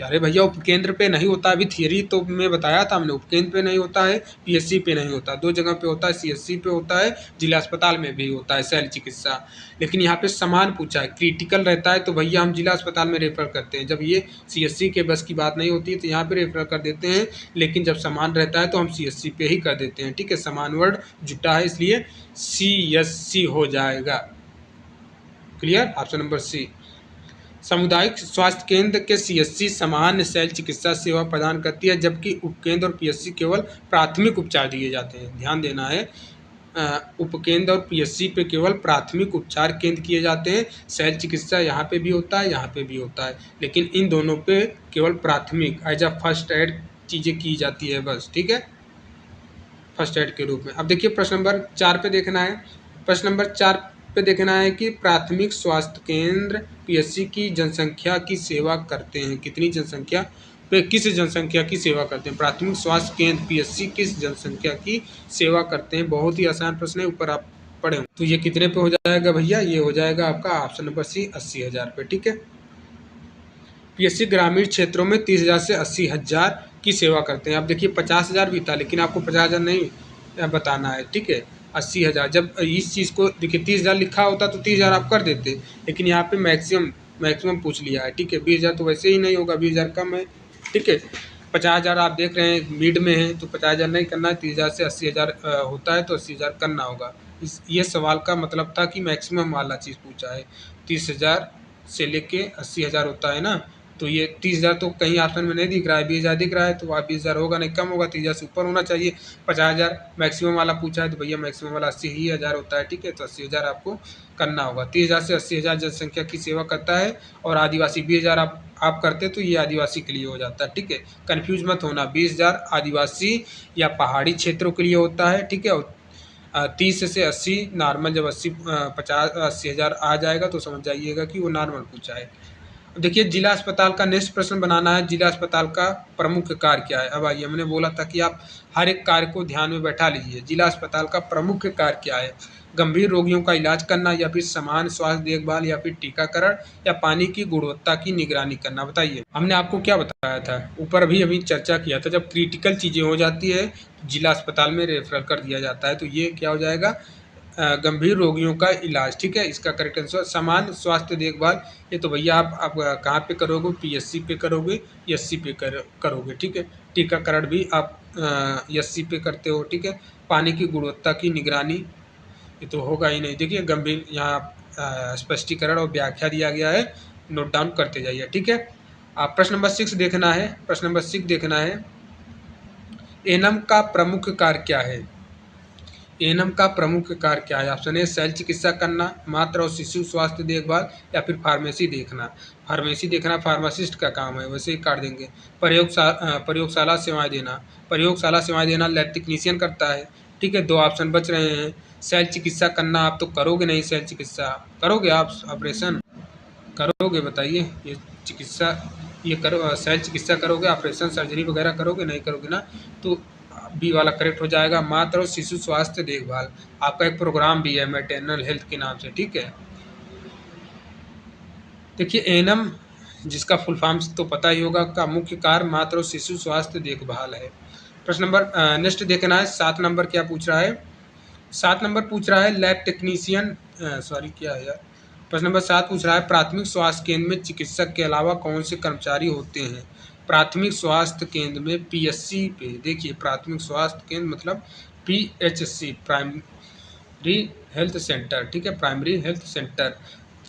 अरे भैया उपकेंद्र पे नहीं होता, अभी थियरी तो मैं बताया था हमने, उपकेंद्र पे नहीं होता है, पीएससी पे नहीं होता, दो जगह पे होता है, सीएससी पे होता है, जिला अस्पताल में भी होता है शैल चिकित्सा। लेकिन यहाँ पे समान पूछा है, क्रिटिकल रहता है तो भैया हम जिला अस्पताल में रेफर करते हैं। जब ये सीएससी के बस की बात नहीं होती है तो यहाँ पे रेफर कर देते हैं, लेकिन जब समान रहता है तो हम सीएससी पे ही कर देते हैं। ठीक है, समान वर्ड जुटा है इसलिए सीएससी हो जाएगा। Clear, option number C. सामुदायिक स्वास्थ्य केंद्र के सीएससी सामान्य शैल चिकित्सा सेवा प्रदान करती है, जबकि उपकेंद्र और पीएससी केवल प्राथमिक उपचार दिए जाते हैं। ध्यान देना है, उपकेंद्र और पीएससी पे केवल प्राथमिक उपचार केंद्र किए जाते हैं। शैल चिकित्सा यहाँ पे भी होता है, यहाँ पे भी होता है, लेकिन इन दोनों पे केवल प्राथमिक एज अ फर्स्ट एड चीज़ें की जाती है बस। ठीक है, फर्स्ट एड के रूप में। अब देखिए प्रश्न नंबर 4 पे देखना है। प्रश्न नंबर 4 पे देखना है कि प्राथमिक स्वास्थ्य केंद्र पीएससी की जनसंख्या की सेवा करते हैं। कितनी जनसंख्या पे किस जनसंख्या की सेवा करते हैं? प्राथमिक स्वास्थ्य केंद्र पीएससी किस जनसंख्या की सेवा करते हैं? बहुत ही आसान प्रश्न है, ऊपर आप पढ़े हो। तो ये कितने पे हो जाएगा भैया? ये हो जाएगा आपका ऑप्शन नंबर सी, 80,000 पे। ठीक है, पीएससी ग्रामीण क्षेत्रों में 30,000 से 80,000 की सेवा करते हैं। अब देखिए 50,000 भी था, लेकिन आपको 50,000 नहीं बताना है। ठीक है, 80,000। जब इस चीज़ को देखिए 30,000 लिखा होता तो 30,000 आप कर देते, लेकिन यहाँ पे मैक्सिमम पूछ लिया है। ठीक है, 20,000 तो वैसे ही नहीं होगा, 20,000 कम है। ठीक है, 50,000 आप देख रहे हैं मिड में है, तो 50,000 नहीं करना है, 30,000 से 80,000 होता है तो 80,000 करना होगा। ये सवाल का मतलब था कि मैक्सिमम वाला चीज़ पूछा है। 30,000 से लेके 80,000 होता है ना, तो ये 30,000 तो कहीं ऑप्शन में नहीं दिख रहा है, 20,000 दिख रहा है, तो आप 20,000 होगा नहीं, कम होगा, 30,000 से ऊपर होना चाहिए। 50,000 मैक्सिमम वाला पूछा है तो भैया मैक्सिमम वाला 80,000 होता है। ठीक है, तो 80,000 आपको करना होगा। 30,000 से 80,000 जनसंख्या की सेवा करता है, और आदिवासी 20,000 आप करते तो ये आदिवासी के लिए हो जाता है। ठीक है, कन्फ्यूज मत होना, 20,000 आदिवासी या पहाड़ी क्षेत्रों के लिए होता है। ठीक है, और 30 से 80 नॉर्मल, जब 80,000 आ जाएगा तो समझ जाइएगा कि वो नॉर्मल पूछा है। देखिए जिला अस्पताल का नेक्स्ट प्रश्न बनाना है, जिला अस्पताल का प्रमुख कार्य क्या है? अब आइए, हमने बोला था कि आप हर एक कार्य को ध्यान में बैठा लीजिए। जिला अस्पताल का प्रमुख कार्य क्या है? गंभीर रोगियों का इलाज करना, या फिर समान स्वास्थ्य देखभाल, या फिर टीकाकरण, या पानी की गुणवत्ता की निगरानी करना? बताइए, हमने आपको क्या बताया था, ऊपर भी अभी चर्चा किया था। जब क्रिटिकल चीज़ें हो जाती है तो जिला अस्पताल में रेफर कर दिया जाता है, तो ये क्या हो जाएगा? गंभीर रोगियों का इलाज। ठीक है, इसका करेक्ट आंसर समान स्वास्थ्य देखभाल। ये तो भैया आप कहाँ पे करोगे? पीएससी पे करोगे, एससी पे करोगे। ठीक है, टीकाकरण भी आप एससी पे करते हो। ठीक है, पानी की गुणवत्ता की निगरानी ये तो होगा ही नहीं। देखिए गंभीर, यहाँ स्पष्टीकरण और व्याख्या दिया गया है, नोट डाउन करते जाइए। ठीक है, आप प्रश्न नंबर 6 देखना है। प्रश्न नंबर 6 देखना है, एनम का प्रमुख कार्य क्या है? एएनएम का प्रमुख कार्य क्या है? ऑप्शन ए शैल चिकित्सा करना, मातृ और शिशु स्वास्थ्य देखभाल, या फिर फार्मेसी देखना। फार्मेसी देखना फार्मासिस्ट का काम है, वैसे ही काट देंगे। प्रयोगशाला सेवाएं देना, प्रयोगशाला सेवाएं देना लैब टेक्नीशियन करता है। ठीक है, 2 ऑप्शन बच रहे हैं। शैल चिकित्सा करना आप तो करोगे नहीं, शैल चिकित्सा करोगे आप ऑपरेशन करोगे बताइए? ये चिकित्सा ये करो, शल्य चिकित्सा करोगे, ऑपरेशन सर्जरी वगैरह करोगे? नहीं करोगे ना, तो बी वाला करेक्ट हो जाएगा। मातृ और शिशु स्वास्थ्य देखभाल आपका एक प्रोग्राम भी है मैटरनल हेल्थ के नाम से, ठीक है। देखिए एनम, जिसका फुल फॉर्म तो पता ही होगा, का मुख्य कार्य मातृ और शिशु स्वास्थ्य देखभाल है। प्रश्न नंबर नेक्स्ट देखना है 7 नंबर क्या पूछ रहा है। 7 नंबर पूछ रहा है लैब टेक्नीशियन, सॉरी क्या है यार। प्रश्न नंबर 7 पूछ रहा है प्राथमिक स्वास्थ्य केंद्र में चिकित्सक के अलावा कौन से कर्मचारी होते हैं। प्राथमिक स्वास्थ्य केंद्र में पीएचसी पे, देखिए प्राथमिक स्वास्थ्य केंद्र मतलब पीएचसी, प्राइमरी हेल्थ सेंटर, ठीक है, प्राइमरी हेल्थ सेंटर।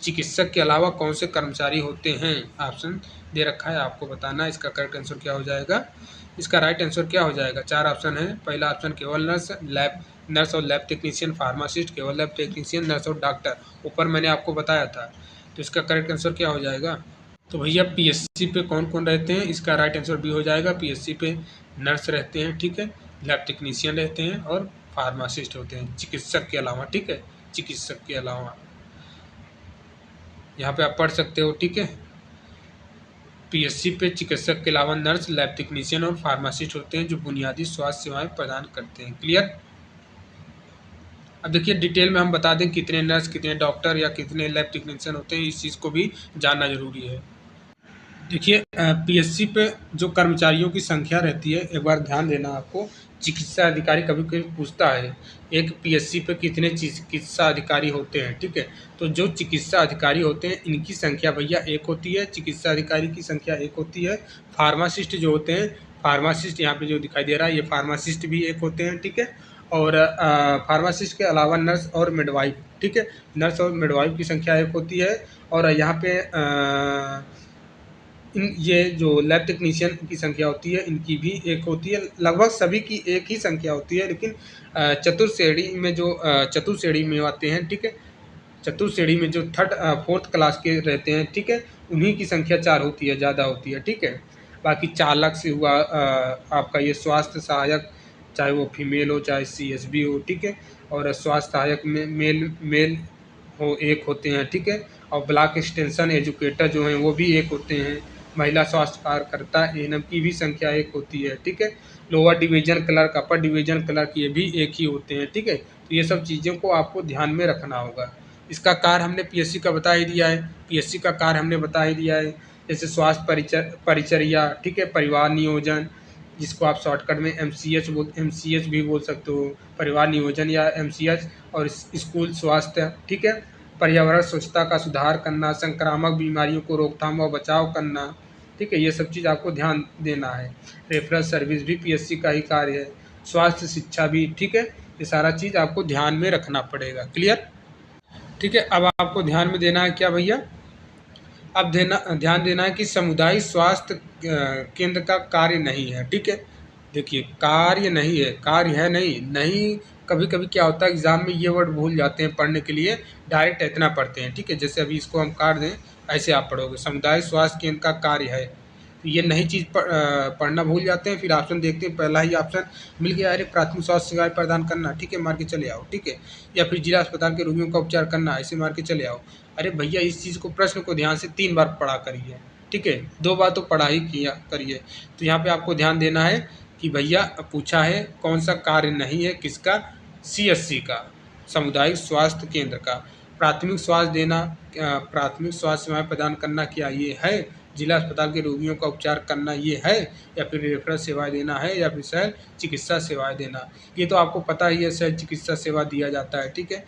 चिकित्सक के अलावा कौन से कर्मचारी होते हैं, ऑप्शन दे रखा है, आपको बताना है इसका करेक्ट आंसर क्या हो जाएगा। इसका राइट आंसर क्या हो जाएगा, 4 ऑप्शन है। पहला ऑप्शन केवल नर्स और लैब टेक्नीशियन, फार्मासिस्ट, केवल लैब टेक्नीशियन, नर्स और डॉक्टर, ऊपर मैंने आपको बताया था। तो इसका करेक्ट आंसर क्या हो जाएगा। तो भैया पीएचसी पे कौन कौन रहते हैं, इसका राइट आंसर बी हो जाएगा। पीएचसी पे नर्स रहते हैं, ठीक है, लैब टेक्नीशियन रहते हैं और फार्मासिस्ट होते हैं, चिकित्सक के अलावा, ठीक है, चिकित्सक के अलावा। यहाँ पे आप पढ़ सकते हो, ठीक है। पीएचसी पे चिकित्सक के अलावा नर्स, लैब टेक्नीशियन और फार्मासिस्ट होते हैं जो बुनियादी स्वास्थ्य सेवाएं प्रदान करते हैं। क्लियर। अब देखिए डिटेल में हम बता दें कितने नर्स, कितने डॉक्टर या कितने लैब टेक्नीशियन होते हैं, इस चीज़ को भी जानना जरूरी है। देखिए पीएचसी पे जो कर्मचारियों की संख्या रहती है, एक बार ध्यान देना आपको। चिकित्सा अधिकारी कभी कभी पूछता है एक पीएचसी पे कितने चिकित्सा अधिकारी होते हैं, ठीक है। तो जो चिकित्सा अधिकारी होते हैं इनकी संख्या भैया एक होती है, चिकित्सा अधिकारी की संख्या एक होती है। फार्मासिस्ट जो होते हैं, फार्मासिस्ट यहाँ पे जो दिखाई दे रहा है ये फार्मासिस्ट भी एक होते हैं, ठीक है। और फार्मासिस्ट के अलावा नर्स और मिडवाइफ, ठीक है, नर्स और मिडवाइफ की संख्या एक होती है। और यहाँ पे इन ये जो लैब टेक्नीशियन की संख्या होती है इनकी भी एक होती है। लगभग सभी की एक ही संख्या होती है, लेकिन चतुर्श्रेणी में जो चतुर्श्रेणी में आते हैं, ठीक है, चतुर्श्रेणी में जो फोर्थ क्लास के रहते हैं, ठीक है, उन्हीं की संख्या 4 होती है, ज़्यादा होती है, ठीक है। बाकी चालक से हुआ आपका ये स्वास्थ्य सहायक, चाहे वो फीमेल हो चाहे सीएसबी हो, ठीक है। और स्वास्थ्य सहायक में मेल मेल हो एक होते हैं, ठीक है। और ब्लॉक एक्सटेंशन एजुकेटर जो हैं वो भी एक होते हैं। महिला स्वास्थ्य कार्यकर्ता एएनएम की भी संख्या एक होती है, ठीक है। Lower division clerk, upper division clerk ये भी एक ही होते हैं, ठीक है। तो ये सब चीज़ों को आपको ध्यान में रखना होगा। इसका कार्य हमने पीएससी का बता ही दिया है, पीएससी का कार्य हमने बता ही दिया है। जैसे स्वास्थ्य परिचर्या, ठीक है, परिवार नियोजन, जिसको आप शॉर्टकट में एमसीएच भी बोल सकते हो, परिवार नियोजन या एमसीएच। और स्कूल स्वास्थ्य, ठीक है, पर्यावरण स्वच्छता का सुधार करना, संक्रामक बीमारियों को रोकथाम और बचाव करना, ठीक है, ये सब चीज़ आपको ध्यान देना है। रेफरल सर्विस भी पीएससी का ही कार्य है, स्वास्थ्य शिक्षा भी, ठीक है। ये सारा चीज़ आपको ध्यान में रखना पड़ेगा। क्लियर, ठीक है। अब आपको ध्यान में देना है क्या भैया, अब ध्यान देना है कि सामुदायिक स्वास्थ्य केंद्र का कार्य नहीं है, ठीक है। देखिए कार्य नहीं है, कार्य है नहीं, नहीं। कभी कभी क्या होता है एग्जाम में ये वर्ड भूल जाते हैं पढ़ने के लिए, डायरेक्ट इतना पढ़ते हैं, ठीक है। जैसे अभी इसको हम काट दें, ऐसे आप पढ़ोगे सामुदायिक स्वास्थ्य केंद्र का कार्य है, तो ये नई चीज़ पढ़ना भूल जाते हैं। फिर ऑप्शन देखते हैं, पहला ही ऑप्शन मिल गया, अरे प्राथमिक स्वास्थ्य सेवाएं प्रदान करना, ठीक है, मार के चले आओ, ठीक है। या फिर जिला अस्पताल के रोगियों का उपचार करना, ऐसे मार के चले आओ। अरे भैया इस चीज़ को, प्रश्न को ध्यान से 3 बार पढ़ा करिए, ठीक है, 2 बार तो पढ़ा ही किया करिए। तो यहाँ पे आपको ध्यान देना है कि भैया पूछा है कौन सा कार्य नहीं है, किसका, सीएससी का, सामुदायिक स्वास्थ्य केंद्र का। प्राथमिक स्वास्थ्य देना, प्राथमिक स्वास्थ्य सेवाएं प्रदान करना, क्या ये है। जिला अस्पताल के रोगियों का उपचार करना ये है, या फिर रेफरल सेवाएं देना है, या फिर शल्य चिकित्सा सेवाएं देना। ये तो आपको पता ही है, शल्य चिकित्सा सेवा दिया जाता है, ठीक है।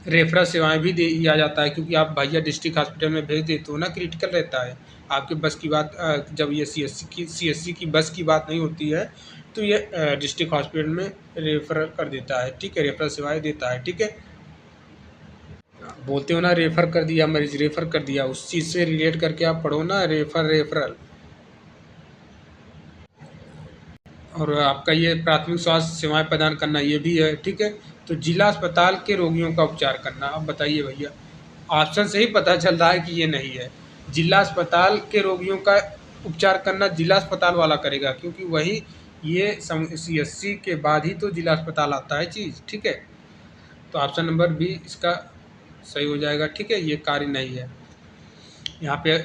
रेफरल सेवाएं भी दिया जाता है, क्योंकि आप भैया डिस्ट्रिक्ट हॉस्पिटल में भेज देते हो ना, क्रिटिकल रहता है आपके बस की बात। जब ये सीएससी की बस की बात नहीं होती है, तो ये डिस्ट्रिक्ट हॉस्पिटल में रेफर कर देता है, ठीक है, रेफरल सेवाएं देता है, ठीक है। बोलते हो ना रेफर कर दिया मरीज, रेफर कर दिया, उस चीज़ से रिलेट करके आप पढ़ो ना, रेफरल। और आपका ये प्राथमिक स्वास्थ्य सेवाएं प्रदान करना ये भी है, ठीक है। तो जिला अस्पताल के रोगियों का उपचार करना, अब बताइए भैया, ऑप्शन से ही पता चल रहा है कि ये नहीं है। जिला अस्पताल के रोगियों का उपचार करना जिला अस्पताल वाला करेगा, क्योंकि वही ये सीएससी के बाद ही तो जिला अस्पताल आता है चीज़, ठीक है। तो ऑप्शन नंबर बी इसका सही हो जाएगा। ठीक है, ये कार्य नहीं है। यहाँ पे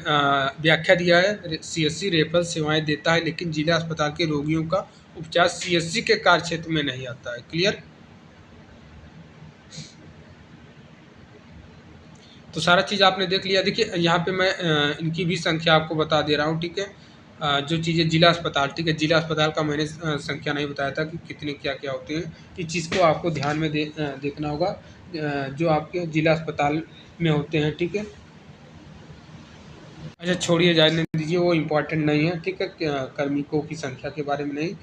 व्याख्या दिया है, सीएससी रेफरल सेवाएं देता है लेकिन जिला अस्पताल के रोगियों का उपचार सीएससी के कार्य क्षेत्र में नहीं आता है। क्लियर। तो सारा चीज़ आपने देख लिया। देखिए यहाँ पे मैं इनकी भी संख्या आपको बता दे रहा हूँ। ठीक है, जो चीज़ें जिला अस्पताल, ठीक है, जिला अस्पताल का मैंने संख्या नहीं बताया था कि कितने क्या क्या होते हैं। इस चीज़ को आपको ध्यान में देखना होगा, जो आपके जिला अस्पताल में होते हैं। ठीक है, अच्छा छोड़िए, जाने दीजिए, वो इम्पोर्टेंट नहीं है। ठीक है, कार्मिकों की संख्या के बारे में नहीं।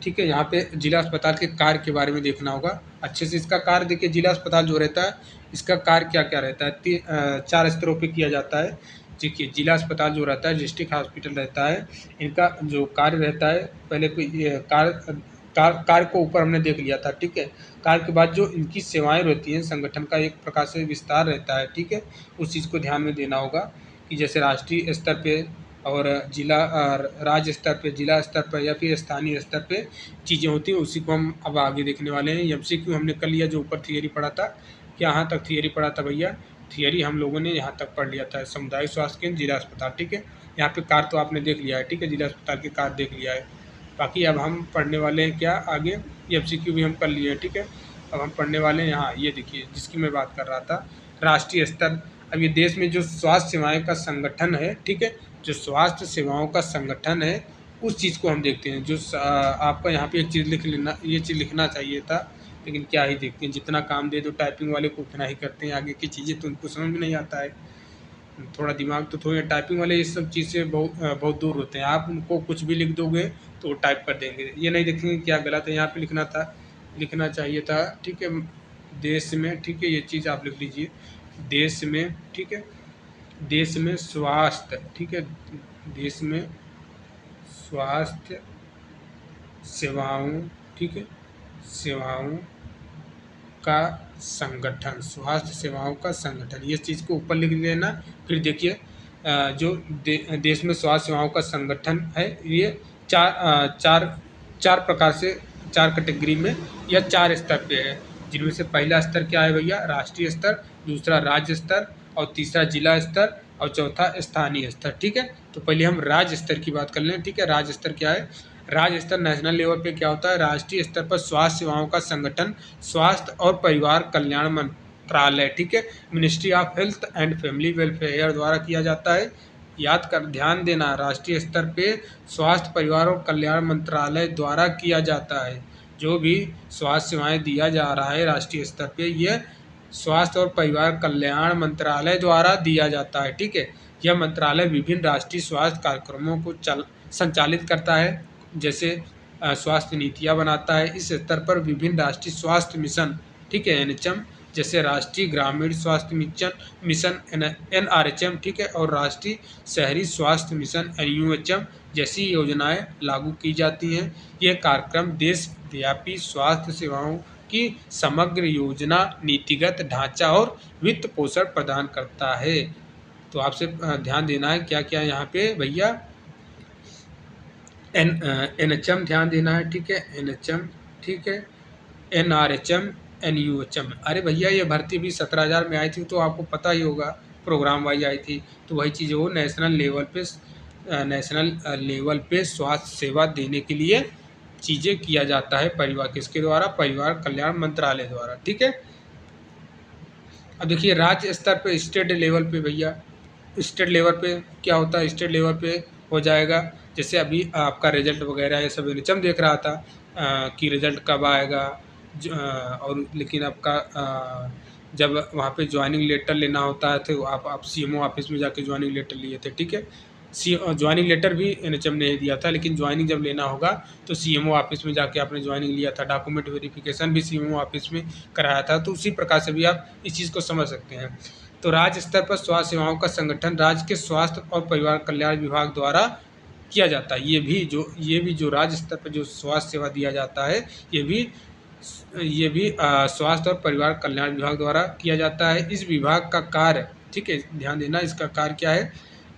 ठीक है, यहाँ पे जिला अस्पताल के कार्य के बारे में देखना होगा अच्छे से। इसका कार्य देखिए, जिला अस्पताल जो रहता है इसका कार्य क्या क्या रहता है। 4 स्तरों पे किया जाता है। देखिए जिला अस्पताल जो रहता है, डिस्ट्रिक्ट हॉस्पिटल रहता है, इनका जो कार्य रहता है, पहले कार्य को ऊपर हमने देख लिया था। ठीक है, कार्य के बाद जो इनकी सेवाएं रहती हैं, संगठन का एक प्रकार से विस्तार रहता है। ठीक है, उस चीज़ को ध्यान में देना होगा कि जैसे राष्ट्रीय स्तर पे और राज्य स्तर पे, जिला स्तर पर या फिर स्थानीय स्तर पे चीज़ें होती हैं, उसी को हम अब आगे देखने वाले हैं। एमसीक्यू हमने कर लिया, जो ऊपर थियरी पढ़ा था। यहाँ तक थियरी पढ़ा था भैया, थियरी हम लोगों ने यहाँ तक पढ़ लिया था, सामुदायिक स्वास्थ्य केंद्र, जिला अस्पताल। ठीक है, यहाँ पे कार्य तो आपने देख लिया है। ठीक है, जिला अस्पताल के कार्य देख लिया है। बाकी अब हम पढ़ने वाले हैं क्या आगे, एमसीक्यू भी हम कर लिए हैं। ठीक है, अब हम पढ़ने वाले हैं यहाँ, ये देखिए जिसकी मैं बात कर रहा था, राष्ट्रीय स्तर। अब ये देश में जो स्वास्थ्य सेवाएं का संगठन है, ठीक है, जो स्वास्थ्य सेवाओं का संगठन है, उस चीज़ को हम देखते हैं। जो आपका यहाँ पे एक चीज़ लिख लेना, ये चीज़ लिखना चाहिए था, लेकिन क्या ही देखते हैं, जितना काम दे दो टाइपिंग वाले को उतना ही करते हैं, आगे की चीज़ें तो उनको समझ में नहीं आता है। थोड़ा दिमाग तो थोड़ा, टाइपिंग वाले इस सब चीज़ से बहुत दूर होते हैं। आप उनको कुछ भी लिख दोगे तो वो टाइप कर देंगे, ये नहीं देखेंगे क्या गलत है। यहाँ पे लिखना चाहिए था। ठीक है, देश में, ठीक है, ये चीज़ आप लिख लीजिए, देश में। ठीक है, देश में स्वास्थ्य, ठीक है, देश में स्वास्थ्य सेवाओं, ठीक है, सेवाओं का संगठन, स्वास्थ्य सेवाओं का संगठन, ये चीज़ को ऊपर लिख लेना। फिर देखिए जो देश में स्वास्थ्य सेवाओं का संगठन है, ये चार प्रकार से, 4 कैटेगरी में या 4 स्तर पे है, जिनमें से पहला स्तर क्या है भैया, राष्ट्रीय स्तर, दूसरा राज्य स्तर, और तीसरा जिला स्तर, और चौथा स्थानीय स्तर। ठीक है, तो पहले हम राज्य स्तर की बात कर लें। ठीक है, राज्य स्तर क्या है, राज्य स्तर नेशनल लेवल पे क्या होता है, राष्ट्रीय स्तर पर स्वास्थ्य सेवाओं का संगठन स्वास्थ्य और परिवार कल्याण मंत्रालय, ठीक है, ministry of health and family welfare द्वारा किया जाता है। याद कर, ध्यान देना, राष्ट्रीय स्तर पे स्वास्थ्य परिवार और कल्याण मंत्रालय द्वारा किया जाता है। जो भी स्वास्थ्य सेवाएं दिया जा रहा है राष्ट्रीय स्तर पे, यह स्वास्थ्य और परिवार कल्याण मंत्रालय द्वारा दिया जाता है। ठीक है, यह मंत्रालय विभिन्न राष्ट्रीय स्वास्थ्य कार्यक्रमों को संचालित करता है, जैसे स्वास्थ्य नीतियाँ बनाता है। इस स्तर पर विभिन्न राष्ट्रीय स्वास्थ्य मिशन, ठीक है, एनएचएम, जैसे राष्ट्रीय ग्रामीण स्वास्थ्य मिशन एनआरएचएम, ठीक है, और राष्ट्रीय शहरी स्वास्थ्य मिशन एनयूएचएम जैसी योजनाएं लागू की जाती हैं। ये कार्यक्रम देशव्यापी स्वास्थ्य सेवाओं की समग्र योजना, नीतिगत ढांचा और वित्त पोषण प्रदान करता है। तो आपसे ध्यान देना है क्या क्या यहाँ पे भैया, एनएचएम ध्यान देना है। ठीक है, एनएचएम, ठीक है, एनआरएचएम, एनयूएचएम। अरे भैया ये भर्ती भी 17,000 में आई थी, तो आपको पता ही होगा, प्रोग्राम वाइज आई थी। तो वही चीज़ हो, नेशनल लेवल पे स्वास्थ्य सेवा देने के लिए चीज़ें किया जाता है, परिवार किसके द्वारा, परिवार कल्याण मंत्रालय द्वारा। ठीक है, अब देखिए राज्य स्तर पे, स्टेट लेवल पे भैया, स्टेट लेवल पे क्या होता है, स्टेट लेवल पे हो जाएगा, जैसे अभी आपका रिजल्ट वगैरह ये सब एनएचएम देख रहा था कि रिजल्ट कब आएगा, और लेकिन आपका जब वहाँ पे ज्वाइनिंग लेटर लेना होता है तो आप सीएमओ ऑफिस में जाके ज्वाइनिंग लेटर लिए थे। ठीक है, ज्वाइनिंग लेटर भी एनएचएम ने दिया था, लेकिन ज्वाइनिंग जब लेना होगा तो सीएमओ ऑफिस में जाके आपने ज्वाइनिंग लिया था, डॉक्यूमेंट वेरिफिकेशन भी सीएमओ ऑफिस में कराया था। तो उसी प्रकार से भी आप इस चीज़ को समझ सकते हैं। तो राज्य स्तर पर स्वास्थ्य सेवाओं का संगठन राज्य के स्वास्थ्य और परिवार कल्याण विभाग द्वारा किया जाता है। ये भी जो राज्य स्तर पर जो स्वास्थ्य सेवा दिया जाता है, ये भी स्वास्थ्य और परिवार कल्याण विभाग द्वारा किया जाता है। इस विभाग का कार्य, ठीक है, ध्यान देना, इसका कार्य क्या है,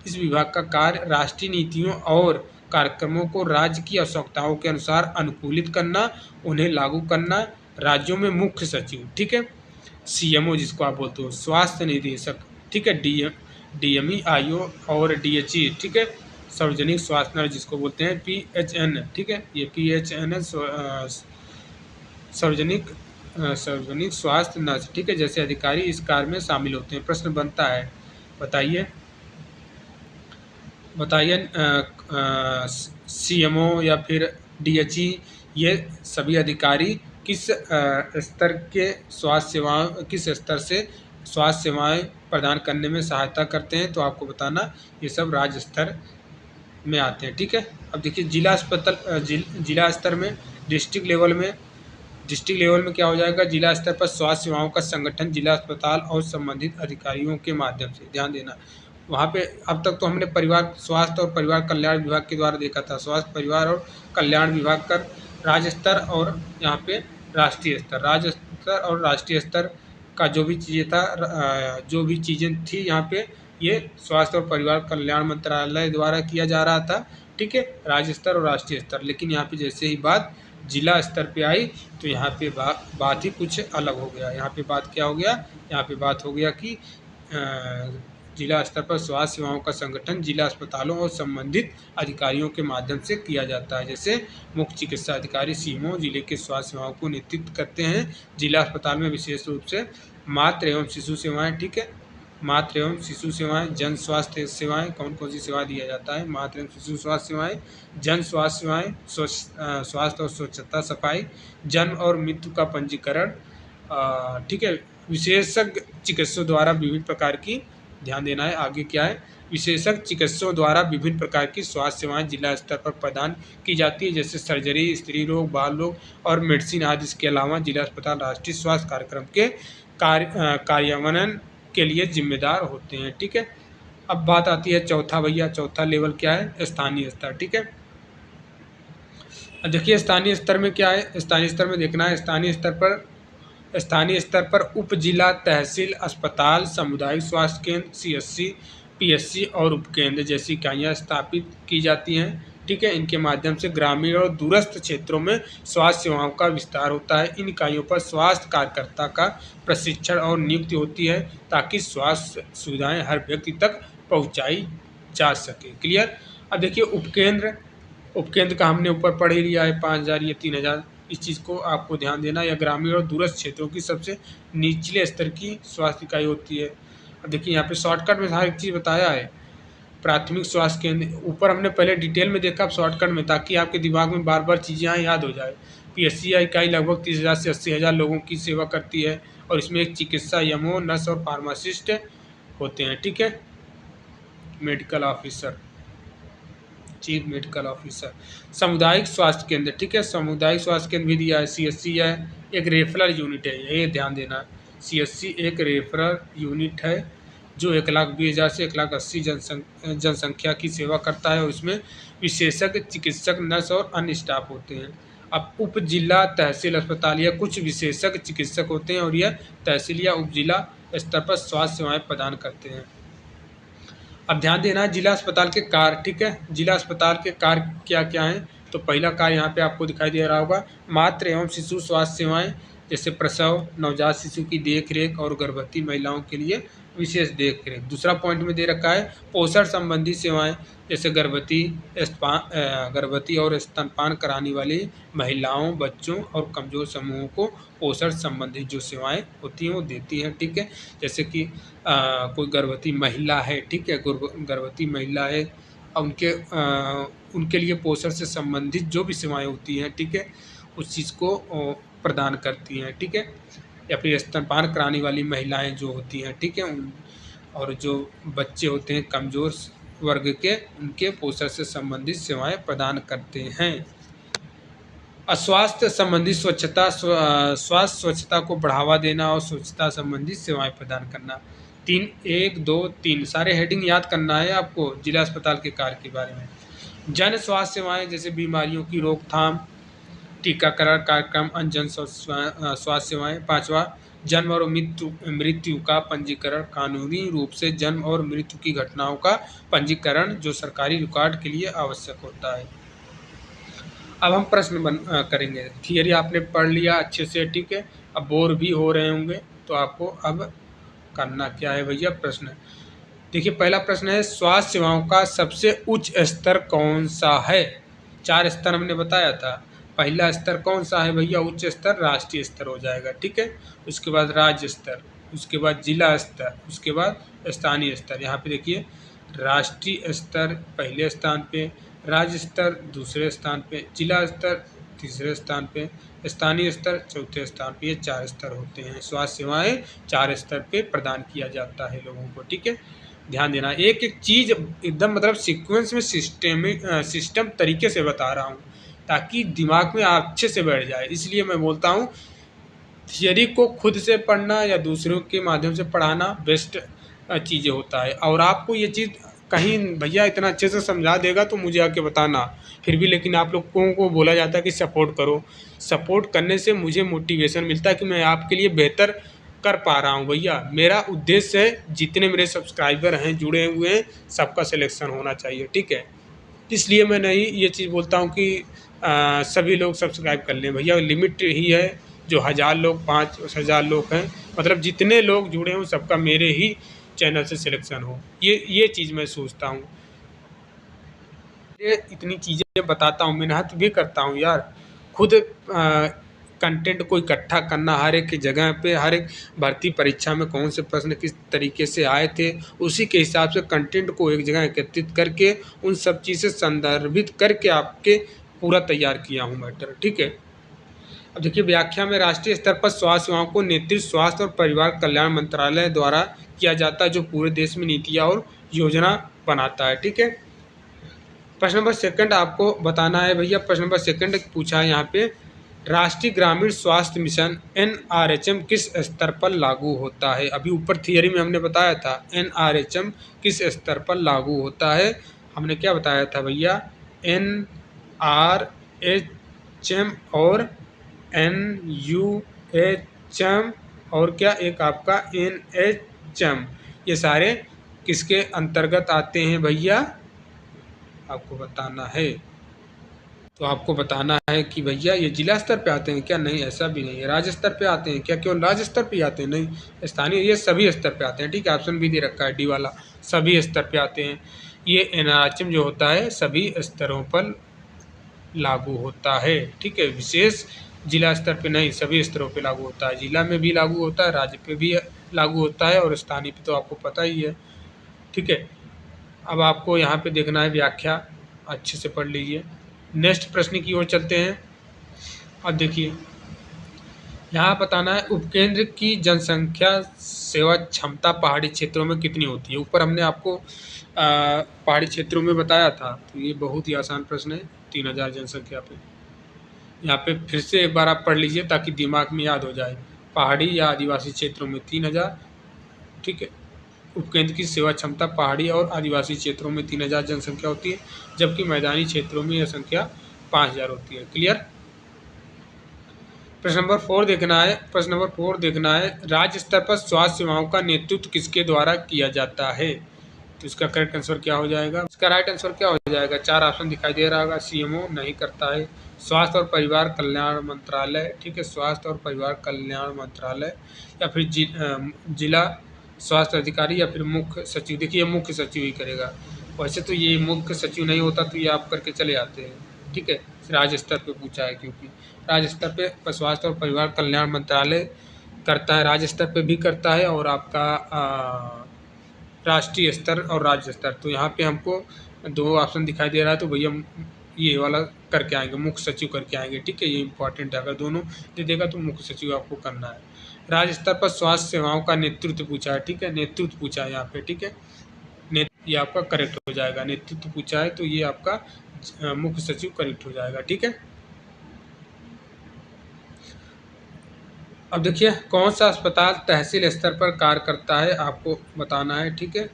इस विभाग का कार्य राष्ट्रीय नीतियों और कार्यक्रमों को राज्य की आवश्यकताओं के अनुसार अनुकूलित करना, उन्हें लागू करना। राज्यों में मुख्य सचिव, ठीक है, सीएमओ जिसको आप बोलते हो, स्वास्थ्य निदेशक, ठीक है, डीएमई, आईओ और डीएचई, ठीक है, सार्वजनिक स्वास्थ्य नर्स जिसको बोलते हैं, पीएचएन, ठीक है, ये पीएचएन है, सार्वजनिक स्वास्थ्य नर्स, ठीक है, जैसे अधिकारी इस कार्य में शामिल होते हैं। प्रश्न बनता है, बताइए बताइए सीएमओ या फिर डीएचई, ये सभी अधिकारी किस स्तर के स्वास्थ्य सेवाओं, किस स्तर से स्वास्थ्य सेवाएं प्रदान करने में सहायता करते हैं, तो आपको बताना ये सब राज्य स्तर में आते हैं, ठीक है। अब देखिए जिला अस्पताल, जिला स्तर में, डिस्ट्रिक्ट लेवल में क्या हो जाएगा, जिला स्तर पर स्वास्थ्य सेवाओं का संगठन जिला अस्पताल और संबंधित अधिकारियों के माध्यम से, ध्यान देना वहाँ पे। अब तक तो हमने परिवार स्वास्थ्य और परिवार कल्याण विभाग के द्वारा देखा था, स्वास्थ्य परिवार और कल्याण विभाग का राज्य स्तर और यहाँ पे राष्ट्रीय स्तर, राज्य स्तर और राष्ट्रीय स्तर का जो भी चीज़ें था, जो भी चीज़ें थी यहाँ पे, ये स्वास्थ्य और परिवार कल्याण मंत्रालय द्वारा किया जा रहा था, ठीक है, राज्य स्तर और राष्ट्रीय स्तर। लेकिन यहाँ पे जैसे ही बात जिला स्तर पे आई तो यहाँ पे बात ही कुछ अलग हो गया। यहाँ पे बात क्या हो गया, यहाँ पे बात हो गया कि जिला स्तर पर स्वास्थ्य सेवाओं का संगठन जिला अस्पतालों और संबंधित अधिकारियों के माध्यम से किया जाता है। जैसे मुख्य चिकित्सा अधिकारी सीएमओ जिले के स्वास्थ्य सेवाओं को नेतृत्व करते हैं। जिला अस्पताल में विशेष रूप से मातृ एवं शिशु सेवाएं, ठीक है, मातृ एवं शिशु सेवाएं, जन स्वास्थ्य सेवाएं, कौन कौन सी सेवा दिया जाता है, मातृ एवं शिशु स्वास्थ्य सेवाएं, जन स्वास्थ्य सेवाएं, स्वास्थ्य और स्वच्छता सफाई, जन्म और मृत्यु का पंजीकरण, ठीक है, विशेषज्ञ चिकित्सकों द्वारा विभिन्न प्रकार की, ध्यान देना है आगे क्या है, विशेषज्ञ चिकित्सकों द्वारा विभिन्न प्रकार की स्वास्थ्य सेवाएं जिला स्तर पर प्रदान की जाती है, जैसे सर्जरी, स्त्री रोग, बाल रोग और मेडिसिन आदि। इसके अलावा जिला अस्पताल राष्ट्रीय स्वास्थ्य कार्यक्रम के कार्यान्वयन के लिए जिम्मेदार होते हैं, ठीक है। अब बात आती है चौथा, भैया चौथा लेवल क्या है, स्थानीय स्तर, ठीक है। देखिए स्थानीय स्तर में क्या है, स्थानीय स्तर में देखना है, स्थानीय स्तर पर उप जिला, तहसील, अस्पताल, सामुदायिक स्वास्थ्य केंद्र, सीएससी, पीएससी और उपकेंद्र जैसी इकाइयाँ स्थापित की जाती हैं, ठीक है। इनके माध्यम से ग्रामीण और दूरस्थ क्षेत्रों में स्वास्थ्य सेवाओं का विस्तार होता है। इन इकाइयों पर स्वास्थ्य कार्यकर्ता का प्रशिक्षण और नियुक्ति होती है ताकि स्वास्थ्य सुविधाएं हर व्यक्ति तक पहुंचाई जा सके। क्लियर। अब देखिए उपकेंद्र का हमने ऊपर पढ़ ही लिया है, 5000 या 3000, इस चीज़ को आपको ध्यान देना। या ग्रामीण और दूरस्थ क्षेत्रों की सबसे निचले स्तर की स्वास्थ्य इकाई होती है। अब देखिए यहाँ पे शॉर्टकट में हर एक चीज़ बताया है। प्राथमिक स्वास्थ्य केंद्र ऊपर हमने पहले डिटेल में देखा, अब शॉर्टकट में, ताकि आपके दिमाग में बार बार चीज़ें यहाँ याद हो जाए। पीएससी इकाई लगभग 30,000 से 80,000 लोगों की सेवा करती है और इसमें एक चिकित्सा यमो, नर्स और फार्मासिस्ट होते हैं, ठीक है, medical officer, chief medical officer. सामुदायिक स्वास्थ्य केंद्र, ठीक है, सामुदायिक स्वास्थ्य केंद्र भी दिया है। सीएससी है, एक रेफरल यूनिट है, ये ध्यान देना। सीएससी एक रेफरल यूनिट है जो 1,20,000 से 1,80,000 जनसंख्या की सेवा करता है और इसमें विशेषज्ञ चिकित्सक, नर्स और अन्य स्टाफ होते हैं। अब उप जिला, तहसील, अस्पताल, यह कुछ विशेषज्ञ चिकित्सक होते हैं और यह तहसील या उप जिला स्तर पर स्वास्थ्य सेवाएं प्रदान करते हैं। अब ध्यान देना जिला अस्पताल के कार्य, ठीक है, जिला अस्पताल के कार्य क्या क्या हैं। तो पहला कार्य यहाँ पे आपको दिखाई दे रहा होगा, मातृ एवं शिशु स्वास्थ्य सेवाएं, जैसे प्रसव, नवजात शिशु की देखरेख और गर्भवती महिलाओं के लिए विशेष देखरेख। दूसरा पॉइंट में दे रखा है पोषण संबंधी सेवाएं, जैसे गर्भवती और स्तनपान कराने वाली महिलाओं, बच्चों और कमजोर समूहों को पोषण संबंधी जो सेवाएं होती हैं वो देती हैं, ठीक है। जैसे कि कोई गर्भवती महिला है, ठीक है, गर्भवती महिला है, उनके लिए पोषण से संबंधित जो भी सेवाएं होती हैं, ठीक है, उस चीज़ को प्रदान करती हैं, ठीक है। या फिर स्तनपान कराने वाली महिलाएं जो होती हैं, ठीक है, और जो बच्चे होते हैं कमज़ोर वर्ग के, उनके पोषण से संबंधित सेवाएं प्रदान करते हैं। स्वास्थ्य संबंधी स्वास्थ्य स्वच्छता को बढ़ावा देना और स्वच्छता संबंधी सेवाएं प्रदान करना। 1, 2, 3 सारे हेडिंग याद करना है आपको जिला अस्पताल के कार्य के बारे में। जन स्वास्थ्य सेवाएं, जैसे बीमारियों की रोकथाम, टीकाकरण कार्यक्रम, अन्य जन स्वास्थ्य सेवाएं। 5वां, जन्म और मृत्यु का पंजीकरण, कानूनी रूप से जन्म और मृत्यु की घटनाओं का पंजीकरण जो सरकारी रिकॉर्ड के लिए आवश्यक होता है। अब हम प्रश्न करेंगे। थियरी आपने पढ़ लिया अच्छे से, ठीक है, अब बोर भी हो रहे होंगे, तो आपको अब करना क्या है भैया, प्रश्न देखिए। पहला प्रश्न है, स्वास्थ्य सेवाओं का सबसे उच्च स्तर कौन सा है? 4 स्तर हमने बताया था। पहला स्तर कौन सा है भैया? उच्च स्तर राष्ट्रीय स्तर हो जाएगा, ठीक है। उसके बाद राज्य स्तर, उसके बाद जिला स्तर, उसके बाद स्थानीय स्तर। यहाँ पे देखिए, राष्ट्रीय स्तर पहले स्थान पे, राज्य स्तर दूसरे स्थान पे, जिला स्तर तीसरे स्थान पे, स्थानीय स्तर चौथे स्थान पे। ये 4 स्तर होते हैं। स्वास्थ्य सेवाएं 4 स्तर पे प्रदान किया जाता है लोगों को, ठीक है। ध्यान देना, एक एक चीज़ एकदम मतलब सीक्वेंस में सिस्टम तरीके से बता रहा हूँ, ताकि दिमाग में अच्छे से बैठ जाए। इसलिए मैं बोलता हूँ, थियरी को खुद से पढ़ना या दूसरों के माध्यम से पढ़ाना बेस्ट चीज़ें होता है। और आपको ये चीज़ कहीं भैया इतना अच्छे से समझा देगा तो मुझे आके बताना। फिर भी लेकिन आप लोगों को बोला जाता है कि सपोर्ट करो। सपोर्ट करने से मुझे मोटिवेशन मिलता है कि मैं आपके लिए बेहतर कर पा रहा हूँ भैया। मेरा उद्देश्य है जितने मेरे सब्सक्राइबर हैं जुड़े हुए हैं सबका सिलेक्शन होना चाहिए, ठीक है। इसलिए मैं नहीं ये चीज़ बोलता हूँ कि सभी लोग सब्सक्राइब कर लें भैया। लिमिट ही है, जो 1000 लोग 5000 लोग हैं, मतलब जितने लोग जुड़े हों सबका मेरे ही चैनल से सिलेक्शन हो। ये चीज़ मैं सोचता हूँ। ये इतनी चीज़ें बताता हूँ, मेहनत भी करता हूँ यार। खुद कंटेंट को इकट्ठा करना, हर एक जगह पे, हर एक भर्ती परीक्षा में कौन से प्रश्न किस तरीके से आए थे, उसी के हिसाब से कंटेंट को एक जगह एकत्रित करके उन सब चीज़ से संदर्भित करके आपके पूरा तैयार किया हूँ मैटर, ठीक है। अब देखिए, व्याख्या में राष्ट्रीय स्तर पर स्वास्थ्य सेवाओं को नेतृत्व स्वास्थ्य और परिवार कल्याण मंत्रालय द्वारा किया जाता है, जो पूरे देश में नीतियाँ और योजना बनाता है, ठीक है। प्रश्न नंबर सेकंड आपको बताना है भैया। प्रश्न नंबर सेकंड पूछा है यहाँ पे, राष्ट्रीय ग्रामीण स्वास्थ्य मिशन NRHM किस स्तर पर लागू होता है? अभी ऊपर थियरी में हमने बताया था NRHM किस स्तर पर लागू होता है। हमने क्या बताया था भैया? NRHM और NUHM और क्या एक आपका NHM, ये सारे किसके अंतर्गत आते हैं भैया? आपको बताना है। तो आपको बताना है कि भैया ये जिला स्तर पे आते हैं क्या? नहीं, ऐसा भी नहीं है। राज्य स्तर पे आते हैं क्या? केवल राज्य स्तर पे आते हैं? नहीं, स्थानीय, ये सभी स्तर पे आते हैं, ठीक है। ऑप्शन भी दे रखा है डी वाला, सभी स्तर पे आते हैं। ये NRHM जो होता है सभी स्तरों पर लागू होता है, ठीक है। विशेष जिला स्तर पे नहीं, सभी स्तरों पे लागू होता है। जिला में भी लागू होता है, राज्य पे भी लागू होता है और स्थानीय पे तो आपको पता ही है, ठीक है। अब आपको यहाँ पे देखना है व्याख्या, अच्छे से पढ़ लीजिए। नेक्स्ट प्रश्न की ओर चलते हैं। अब देखिए, यहाँ बताना है उपकेंद्र की जनसंख्या सेवा क्षमता पहाड़ी क्षेत्रों में कितनी होती है? ऊपर हमने आपको पहाड़ी क्षेत्रों में बताया था, तो ये बहुत ही आसान प्रश्न है। 3000 जनसंख्या पे, यहाँ पे फिर से एक बार आप पढ़ लीजिए ताकि दिमाग में याद हो जाए। पहाड़ी या आदिवासी क्षेत्रों में 3000, ठीक है। उपकेंद्र की सेवा क्षमता पहाड़ी और आदिवासी क्षेत्रों में 3000 जनसंख्या होती है, जबकि मैदानी क्षेत्रों में यह संख्या 5000 होती है। क्लियर? प्रश्न नंबर 4 देखना है। प्रश्न नंबर 4 देखना है, राज्य स्तर पर स्वास्थ्य सेवाओं का नेतृत्व किसके द्वारा किया जाता है? तो इसका करेक्ट आंसर क्या हो जाएगा? इसका राइट आंसर क्या हो जाएगा? 4 ऑप्शन दिखाई दे रहा होगा। CMO नहीं करता है, स्वास्थ्य और परिवार कल्याण मंत्रालय, ठीक है, स्वास्थ्य और परिवार कल्याण मंत्रालय, या फिर जिला स्वास्थ्य अधिकारी, या फिर मुख्य सचिव। देखिए, मुख्य सचिव ही करेगा। वैसे तो ये मुख्य सचिव नहीं होता तो ये आप करके चले आते हैं, ठीक है। राज्य स्तर पे पूछा है, क्योंकि राज्य स्तर पे स्वास्थ्य और परिवार कल्याण मंत्रालय करता है, राज्य स्तर पे भी करता है, और आपका राष्ट्रीय स्तर और राज्य स्तर। तो यहाँ पे हमको 2 ऑप्शन दिखाई दे रहा है, तो भैया ये वाला करके आएंगे, मुख्य सचिव करके आएंगे, ठीक है। ये इंपॉर्टेंट है, अगर दोनों दे देगा तो मुख्य सचिव आपको करना है। राज्य स्तर पर स्वास्थ्य सेवाओं का नेतृत्व पूछा है, ठीक है, नेतृत्व पूछा है यहाँ पे, ठीक है। ये आपका करेक्ट हो जाएगा। नेतृत्व पूछा है तो ये आपका मुख्य सचिव करेक्ट हो जाएगा, ठीक है। अब देखिए, कौन सा अस्पताल तहसील स्तर पर कार्य करता है, आपको बताना है, ठीक है।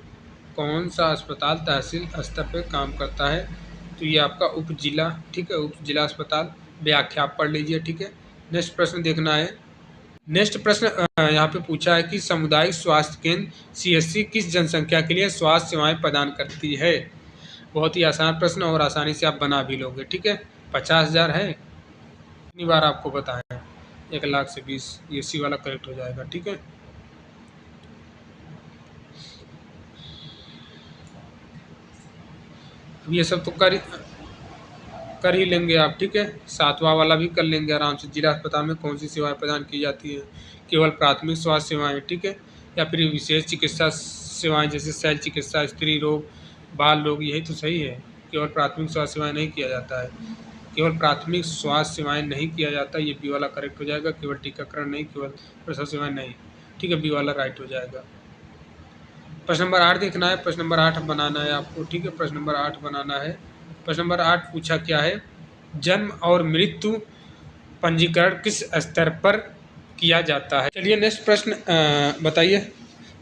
कौन सा अस्पताल तहसील स्तर पर काम करता है? तो ये आपका उप जिला, ठीक है, उप जिला अस्पताल। व्याख्या आप पढ़ लीजिए, ठीक है। नेक्स्ट प्रश्न देखना है। नेक्स्ट प्रश्न यहाँ पे पूछा है कि सामुदायिक स्वास्थ्य केंद्र CSC किस जनसंख्या के लिए स्वास्थ्य सेवाएं प्रदान करती है? बहुत ही आसान प्रश्न और आसानी से आप बना भी लोगे, ठीक है। 50,000 है, कितनी बार आपको बताया है? 1 लाख से 20, ये सी वाला करेक्ट हो जाएगा, ठीक है। अब ये सब तो कर ही लेंगे आप, ठीक है। सातवां वाला भी कर लेंगे आराम से। जिला अस्पताल में कौन सी सेवाएं प्रदान की जाती हैं? केवल प्राथमिक स्वास्थ्य सेवाएं, ठीक है, या फिर विशेष चिकित्सा सेवाएं जैसे शल्य चिकित्सा, स्त्री रोग, बाल रोग, यही तो सही है। केवल प्राथमिक स्वास्थ्य सेवाएं नहीं किया जाता है। केवल प्राथमिक स्वास्थ्य सेवाएं नहीं किया जाता, ये बी वाला करेक्ट हो जाएगा। केवल टीकाकरण नहीं, केवल प्रसव सेवाएं नहीं, ठीक है, बी वाला राइट हो जाएगा। प्रश्न नंबर 8 देखना है। प्रश्न नंबर 8 बनाना है आपको, ठीक है। प्रश्न नंबर 8 बनाना है। प्रश्न नंबर 8 पूछा क्या है? जन्म और मृत्यु पंजीकरण किस स्तर पर किया जाता है? चलिए नेक्स्ट प्रश्न बताइए।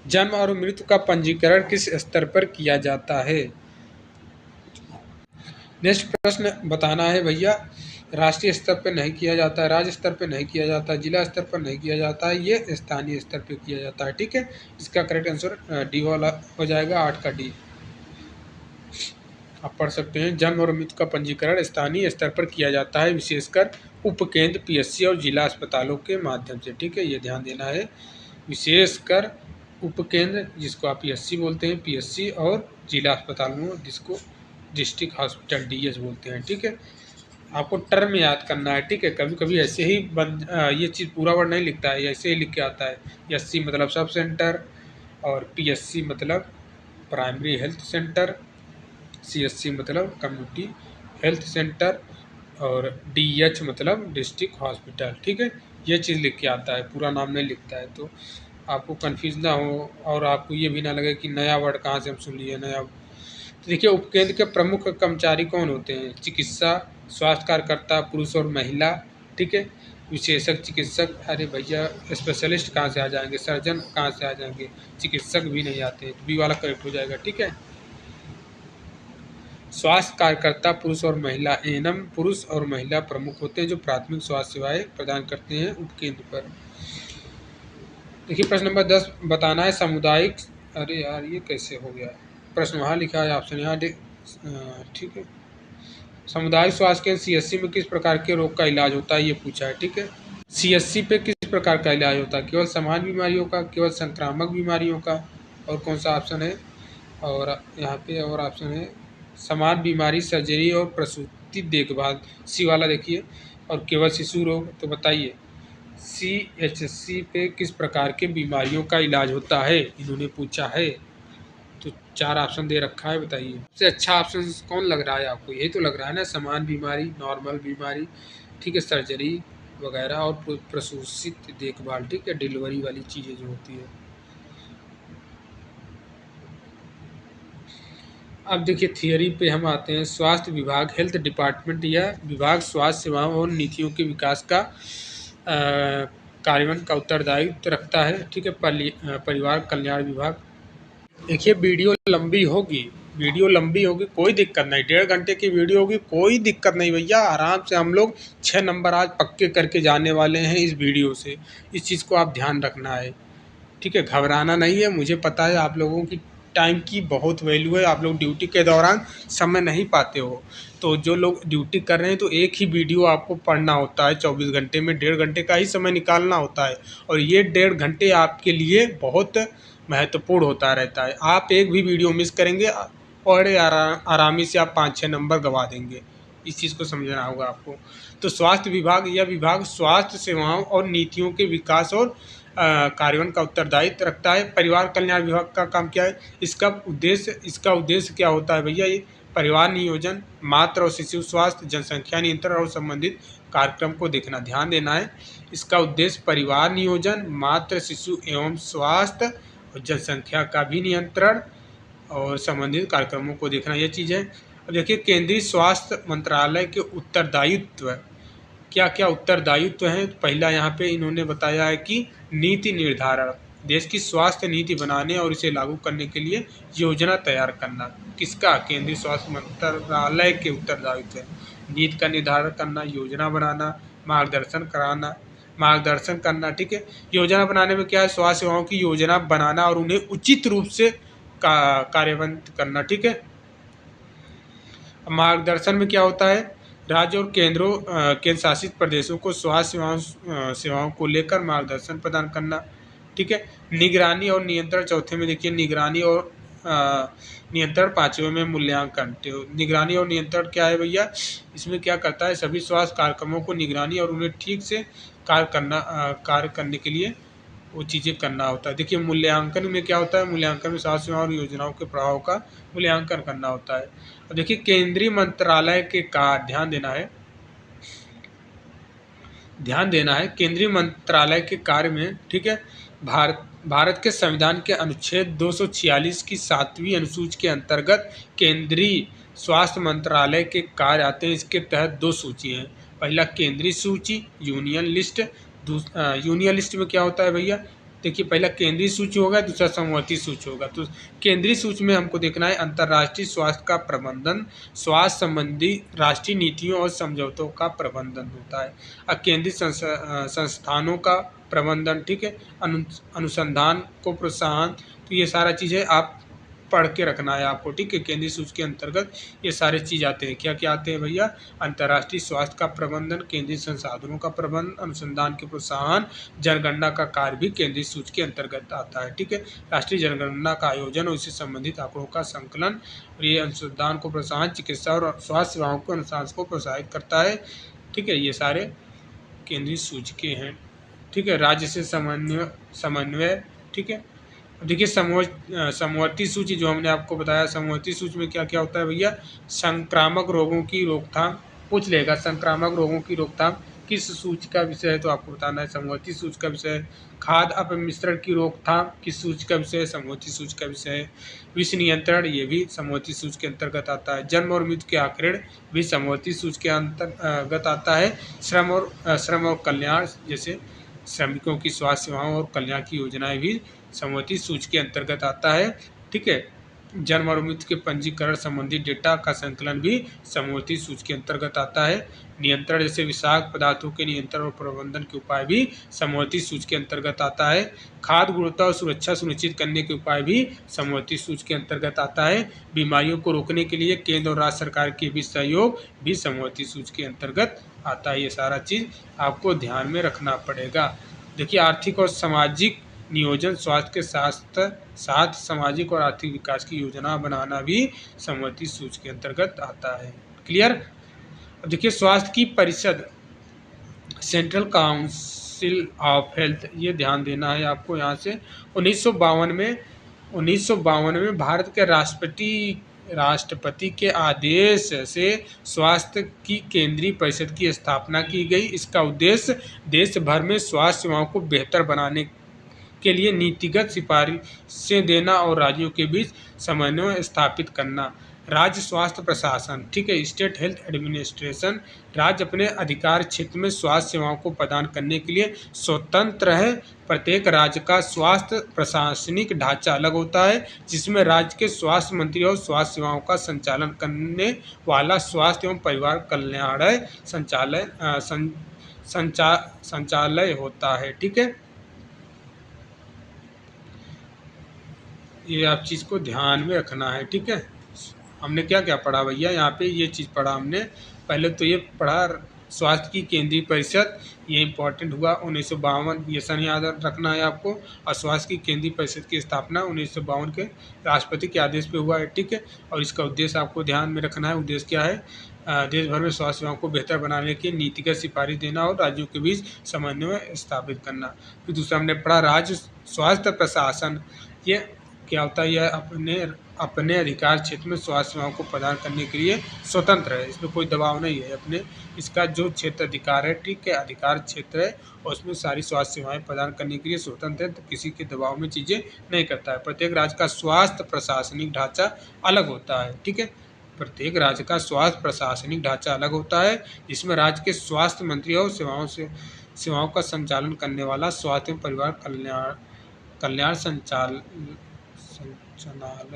जन्म और मृत्यु का पंजीकरण किस स्तर पर किया जाता है? नेक्स्ट प्रश्न बताना है भैया। राष्ट्रीय स्तर पर नहीं किया जाता है, राज्य स्तर पर नहीं किया जाता है, जिला स्तर पर नहीं किया जाता है, ये स्थानीय स्तर पर किया जाता है, ठीक है। इसका करेक्ट आंसर डी वाला हो जाएगा, 8 का डी। आप पढ़ सकते हैं। जन्म और मृत्यु का पंजीकरण स्थानीय स्तर पर किया जाता है, विशेषकर उपकेंद्र, पीएचसी और जिला अस्पतालों के माध्यम से, ठीक है, ये ध्यान देना है। विशेषकर उपकेंद्र जिसको आप पीएचसी बोलते हैं, पीएचसी, और जिला अस्पतालों जिसको डिस्ट्रिक्ट हॉस्पिटल डीएच बोलते हैं, ठीक है। आपको टर्म याद करना है, ठीक है। कभी कभी ऐसे ही ये चीज़ पूरा वर्ड नहीं लिखता है, ऐसे ही लिख के आता है। एससी मतलब सब सेंटर, और पीएचसी मतलब प्राइमरी हेल्थ सेंटर, सीएचसी मतलब कम्युनिटी हेल्थ सेंटर, और डीएच मतलब डिस्ट्रिक्ट हॉस्पिटल, ठीक है। ये चीज़ लिख के आता है, पूरा नाम नहीं लिखता है, तो आपको कन्फ्यूज ना हो और आपको ये भी ना लगे कि नया वर्ड कहाँ से हम सुन लिए नया। तो देखिए, उपकेंद्र के प्रमुख कर्मचारी कौन होते हैं? चिकित्सा, स्वास्थ्य कार्यकर्ता पुरुष और महिला, ठीक है। विशेषज्ञ चिकित्सक, अरे भैया स्पेशलिस्ट कहाँ से आ जाएंगे, सर्जन कहाँ से आ जाएंगे, चिकित्सक भी नहीं आते, बी वाला करेक्ट हो जाएगा, ठीक है। स्वास्थ्य कार्यकर्ता पुरुष और महिला, एएनएम पुरुष और महिला प्रमुख होते हैं जो प्राथमिक स्वास्थ्य सेवाएं प्रदान करते हैं उपकेंद्र पर। देखिए प्रश्न नंबर 10 बताना है सामुदायिक, अरे यार ये कैसे हो गया, प्रश्न वहाँ लिखा है, ऑप्शन यहाँ, ठीक है। सामुदायिक स्वास्थ्य केंद्र सीएचसी में किस प्रकार के रोग का इलाज होता है, ये पूछा है, ठीक है। सीएचसी पे किस प्रकार का इलाज होता है? केवल सामान्य बीमारियों का, केवल संक्रामक बीमारियों का, और कौन सा ऑप्शन है? और यहाँ पे और ऑप्शन है समान बीमारी, सर्जरी और प्रसूति देखभाल, सी वाला देखिए, और केवल शिशु रोग। तो बताइए सीएचसी पे किस प्रकार के बीमारियों का इलाज होता है, इन्होंने पूछा है। तो 4 ऑप्शन दे रखा है, बताइए सबसे अच्छा ऑप्शन कौन लग रहा है आपको? यही तो लग रहा है ना, समान बीमारी, नॉर्मल बीमारी, ठीक है, सर्जरी वगैरह, और प्रसूति देखभाल, ठीक है, डिलीवरी वाली चीज़ें जो होती है। अब देखिए थियरी पे हम आते हैं। स्वास्थ्य विभाग, हेल्थ डिपार्टमेंट, यह विभाग स्वास्थ्य सेवाओं और नीतियों के विकास का कार्यान्वयन का उत्तरदायित्व रखता है, ठीक है। परिवार कल्याण विभाग। देखिए वीडियो लंबी होगी, वीडियो लंबी होगी, कोई दिक्कत नहीं, 1.5 घंटे की वीडियो होगी, कोई दिक्कत नहीं भैया, आराम से हम लोग 6 नंबर आज पक्के करके जाने वाले हैं इस वीडियो से। इस चीज़ को आप ध्यान रखना है, ठीक है, घबराना नहीं है। मुझे पता है आप लोगों की टाइम की बहुत वैल्यू है, आप लोग ड्यूटी के दौरान समय नहीं पाते हो, तो जो लोग ड्यूटी कर रहे हैं तो एक ही वीडियो आपको पढ़ना होता है 24 घंटे में, 1.5 घंटे का ही समय निकालना होता है, और ये 1.5 घंटे आपके लिए बहुत महत्वपूर्ण होता रहता है। आप एक भी वीडियो मिस करेंगे और आरामी से आप 5-6 नंबर गंवा देंगे, इस चीज़ को समझना होगा आपको। तो स्वास्थ्य विभाग, यह विभाग स्वास्थ्य सेवाओं और नीतियों के विकास और कार्यान्वयन का उत्तरदायित्व रखता है। परिवार कल्याण विभाग का काम क्या है? इसका उद्देश्य क्या होता है भैया? ये परिवार नियोजन, मातृ और शिशु स्वास्थ्य, जनसंख्या नियंत्रण और संबंधित कार्यक्रम को देखना, ध्यान देना है। इसका उद्देश्य परिवार नियोजन, मातृ शिशु एवं स्वास्थ्य और जनसंख्या का भी नियंत्रण और संबंधित कार्यक्रमों को देखना, ये चीज़ है। अब देखिए केंद्रीय स्वास्थ्य मंत्रालय के उत्तरदायित्व, क्या क्या उत्तरदायित्व हैं? पहला यहाँ पे इन्होंने बताया है कि नीति निर्धारण, देश की स्वास्थ्य नीति बनाने और इसे लागू करने के लिए योजना तैयार करना, किसका? केंद्रीय स्वास्थ्य मंत्रालय के उत्तरदायित्व है। नीति का निर्धारण करना, योजना बनाना, मार्गदर्शन करना, ठीक है। योजना बनाने में क्या है? स्वास्थ्य सेवाओं की योजना बनाना और उन्हें उचित रूप से कार्यान्वित करना, ठीक है। मार्गदर्शन में क्या होता है? राज्य और केंद्र शासित प्रदेशों को स्वास्थ्य सेवाओं को लेकर मार्गदर्शन प्रदान करना, ठीक है। निगरानी और नियंत्रण, चौथे में देखिए निगरानी और नियंत्रण, पाँचवें में मूल्यांकन। तो निगरानी और नियंत्रण क्या है भैया, इसमें क्या करता है, सभी स्वास्थ्य कार्यक्रमों को निगरानी और उन्हें ठीक से कार्य करने के लिए वो चीज़ें करना होता है। देखिए मूल्यांकन में क्या होता है, मूल्यांकन में स्वास्थ्य सेवाओं और योजनाओं के प्रभाव का मूल्यांकन करना होता है। और देखिए केंद्रीय मंत्रालय के कार्य ध्यान देना है केंद्रीय मंत्रालय के कार्य में, ठीक है। भारत के संविधान के अनुच्छेद 246 की 7वीं अनुसूची के अंतर्गत केंद्रीय स्वास्थ्य मंत्रालय के कार्य आते हैं। इसके तहत 2 सूची हैं। पहला केंद्रीय सूची यूनियन लिस्ट। यूनियन लिस्ट में क्या होता है भैया, देखिए पहला केंद्रीय सूची होगा, दूसरा समवर्ती सूची होगा। तो केंद्रीय सूची में हमको देखना है अंतर्राष्ट्रीय स्वास्थ्य का प्रबंधन, स्वास्थ्य संबंधी राष्ट्रीय नीतियों और समझौतों का प्रबंधन होता है। और केंद्रीय संस्थानों का प्रबंधन, ठीक है, अनुसंधान को प्रोत्साहन। तो ये सारा चीज़ें आप पढ़ के रखना है आपको, ठीक है। केंद्रीय सूची के अंतर्गत ये सारे चीज़ आते हैं। क्या क्या आते हैं भैया, अंतर्राष्ट्रीय स्वास्थ्य का प्रबंधन, केंद्रीय संसाधनों का प्रबंधन, अनुसंधान के प्रोत्साहन, जनगणना का कार्य भी केंद्रीय सूची के अंतर्गत आता है, ठीक है। राष्ट्रीय जनगणना का आयोजन और इससे संबंधित आंकड़ों का संकलन, और ये अनुसंधान को प्रोत्साहन, चिकित्सा और स्वास्थ्य सेवाओं को अनुसंधान को प्रोत्साहित करता है, ठीक है। ये सारे केंद्रीय सूची के हैं, ठीक है। राज्य से समन्वय, ठीक है। देखिए समवर्ती सूची जो हमने आपको बताया, समवर्ती सूची में क्या क्या होता है भैया, संक्रामक रोगों की रोकथाम पूछ लेगा। संक्रामक रोगों की रोकथाम किस सूची का विषय है, तो आपको बताना है समवर्ती सूची का विषय है। खाद्य अपमिश्रण की रोकथाम किस सूची का विषय है, समवर्ती सूची का विषय है। विष नियंत्रण, ये भी समवर्ती सूची के अंतर्गत आता है। जन्म और मृत्यु के आंकड़े भी समवर्ती सूची के अंतर्गत आता है। श्रम और कल्याण, जैसे श्रमिकों की स्वास्थ्य सेवाओं और कल्याण की योजनाएं भी समवर्ती सूची के अंतर्गत आता है, ठीक है। जन्म और मृत्यु के पंजीकरण संबंधी डेटा का संकलन भी समवर्ती सूची के अंतर्गत आता है। नियंत्रण, जैसे विषाक्त पदार्थों के नियंत्रण और प्रबंधन के उपाय भी समवर्ती सूची के अंतर्गत आता है। खाद्य गुणवत्ता और सुरक्षा सुनिश्चित करने के उपाय भी समवर्ती सूची के अंतर्गत आता है। बीमारियों को रोकने के लिए केंद्र और राज्य सरकार के बीच सहयोग भी समवर्ती सूची के अंतर्गत आता है। ये सारा चीज़ आपको ध्यान में रखना पड़ेगा। देखिए आर्थिक और सामाजिक नियोजन, स्वास्थ्य के साथ साथ सामाजिक और आर्थिक विकास की योजना बनाना भी समवर्ती सूची के अंतर्गत आता है। क्लियर। अब देखिए स्वास्थ्य की परिषद, सेंट्रल काउंसिल ऑफ हेल्थ, ये ध्यान देना है आपको। यहाँ से 1952 में भारत के राष्ट्रपति के आदेश से स्वास्थ्य की केंद्रीय परिषद की स्थापना की गई। इसका उद्देश्य देश भर में स्वास्थ्य सेवाओं को बेहतर बनाने के लिए नीतिगत सिफारिशें देना और राज्यों के बीच समन्वय स्थापित करना। राज्य स्वास्थ्य प्रशासन, ठीक है, स्टेट हेल्थ एडमिनिस्ट्रेशन, राज्य अपने अधिकार क्षेत्र में स्वास्थ्य सेवाओं को प्रदान करने के लिए स्वतंत्र है। प्रत्येक राज्य का स्वास्थ्य प्रशासनिक ढांचा अलग होता है, जिसमें राज्य के स्वास्थ्य मंत्री और स्वास्थ्य सेवाओं का संचालन करने वाला स्वास्थ्य एवं परिवार कल्याण संचालय होता है, ठीक है। ये आप चीज़ को ध्यान में रखना है, ठीक है। हमने क्या क्या पढ़ा भैया, यहाँ पे ये चीज़ पढ़ा हमने। पहले तो ये पढ़ा स्वास्थ्य की केंद्रीय परिषद, ये इंपॉर्टेंट हुआ 1952, ये सन याद रखना है आपको। और स्वास्थ्य की केंद्रीय परिषद की स्थापना 1952 के राष्ट्रपति के आदेश पे हुआ है, ठीक है। और इसका उद्देश्य आपको ध्यान में रखना है। उद्देश्य क्या है, देश भर में स्वास्थ्य सेवाओं को बेहतर बनाने के नीतिगत सिफारिश देना और राज्यों के बीच समन्वय स्थापित करना। फिर दूसरा हमने पढ़ा राज्य स्वास्थ्य प्रशासन, ये क्या होता है, यह अपने अधिकार क्षेत्र में स्वास्थ्य सेवाओं को प्रदान करने के लिए स्वतंत्र है। इसमें कोई दबाव नहीं है, अपने इसका जो क्षेत्र अधिकार है, ठीक है, अधिकार क्षेत्र है, और उसमें सारी स्वास्थ्य सेवाएं प्रदान करने के लिए स्वतंत्र है, तो किसी के दबाव में चीज़ें नहीं करता है। प्रत्येक राज्य का स्वास्थ्य प्रशासनिक ढांचा अलग होता है, ठीक है। प्रत्येक राज्य का स्वास्थ्य प्रशासनिक ढांचा अलग होता है, जिसमें राज्य के स्वास्थ्य मंत्री और सेवाओं का संचालन करने वाला स्वास्थ्य एवं परिवार कल्याण संचालय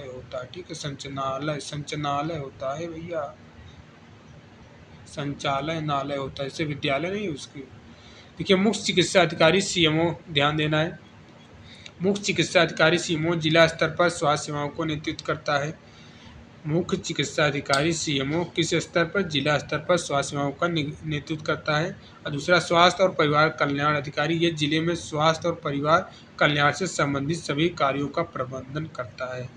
होता है, ठीक है। संचालय होता है भैया, संचालनालय होता है, जैसे विद्यालय नहीं है उसकी। देखिए मुख्य चिकित्सा अधिकारी सीएमओ, ध्यान देना है। मुख्य चिकित्सा अधिकारी सीएमओ जिला स्तर पर स्वास्थ्य सेवाओं को नेतृत्व करता है। मुख्य चिकित्सा अधिकारी सीएमओ किस स्तर पर, जिला स्तर पर स्वास्थ्य सेवाओं का नेतृत्व करता है। और दूसरा स्वास्थ्य और परिवार कल्याण अधिकारी, ये जिले में स्वास्थ्य और परिवार कल्याण से संबंधित सभी कार्यों का प्रबंधन करता है।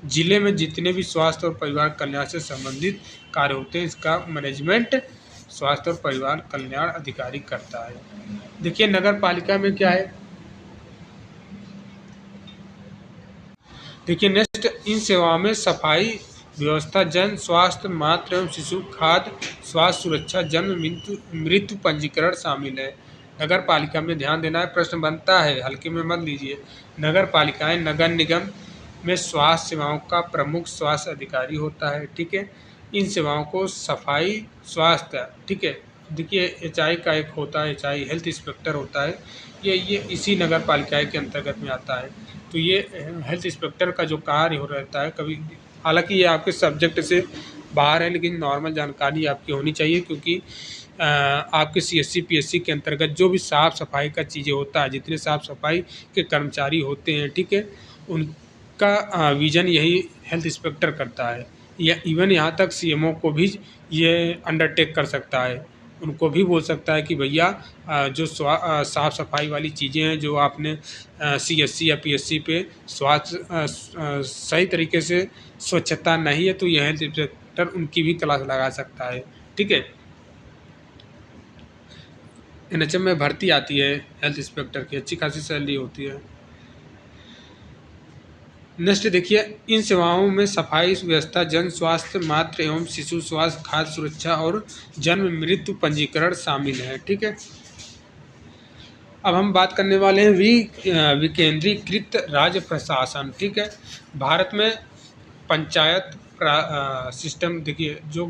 जिले में जितने भी स्वास्थ्य और परिवार कल्याण से संबंधित कार्य होते हैं, इसका मैनेजमेंट स्वास्थ्य और परिवार कल्याण अधिकारी करता है। देखिए नगर पालिका में क्या है, देखिए नेक्स्ट, इन सेवाओं में सफाई व्यवस्था, जन स्वास्थ्य, मातृ एवं शिशु खाद्य, स्वास्थ्य सुरक्षा, जन्म मृत्यु पंजीकरण शामिल है। नगर पालिका में ध्यान देना है, प्रश्न बनता है, हल्के में मत लीजिए। नगर पालिकाएं नगर निगम में स्वास्थ्य सेवाओं का प्रमुख स्वास्थ्य अधिकारी होता है, ठीक है। इन सेवाओं को सफाई स्वास्थ्य, ठीक है, देखिए एचआई का एक होता है, एचआई हेल्थ इंस्पेक्टर होता है, ये इसी नगर पालिका के अंतर्गत में आता है। तो ये हेल्थ इंस्पेक्टर का जो कार्य हो रहता है, कभी हालांकि ये आपके सब्जेक्ट से बाहर है, लेकिन नॉर्मल जानकारी आपकी होनी चाहिए, क्योंकि आपके सीएससी पीएससी के अंतर्गत जो भी साफ़ सफाई का चीज़ें होता है, जितने साफ़ सफाई के कर्मचारी होते हैं, ठीक है, उनका विजन यही हेल्थ इंस्पेक्टर करता है। या इवन यहाँ तक सीएमओ को भी ये अंडरटेक कर सकता है, उनको भी बोल सकता है कि भैया जो साफ़ सफाई वाली चीज़ें हैं, जो आपने सीएससी या पीएससी पे स्वास्थ्य सही तरीके से स्वच्छता नहीं है, तो यह हेल्थ इंस्पेक्टर उनकी भी क्लास लगा सकता है, ठीक है। एनएचएम में भर्ती आती है हेल्थ इंस्पेक्टर की, अच्छी खासी सैलरी होती है। नेक्स्ट देखिए, इन सेवाओं में सफाई व्यवस्था, जन स्वास्थ्य, मातृ एवं शिशु स्वास्थ्य, खाद्य सुरक्षा और जन्म मृत्यु पंजीकरण शामिल है, ठीक है। अब हम बात करने वाले हैं विकेंद्रीकृत राज्य प्रशासन, ठीक है। भारत में पंचायत सिस्टम, देखिए जो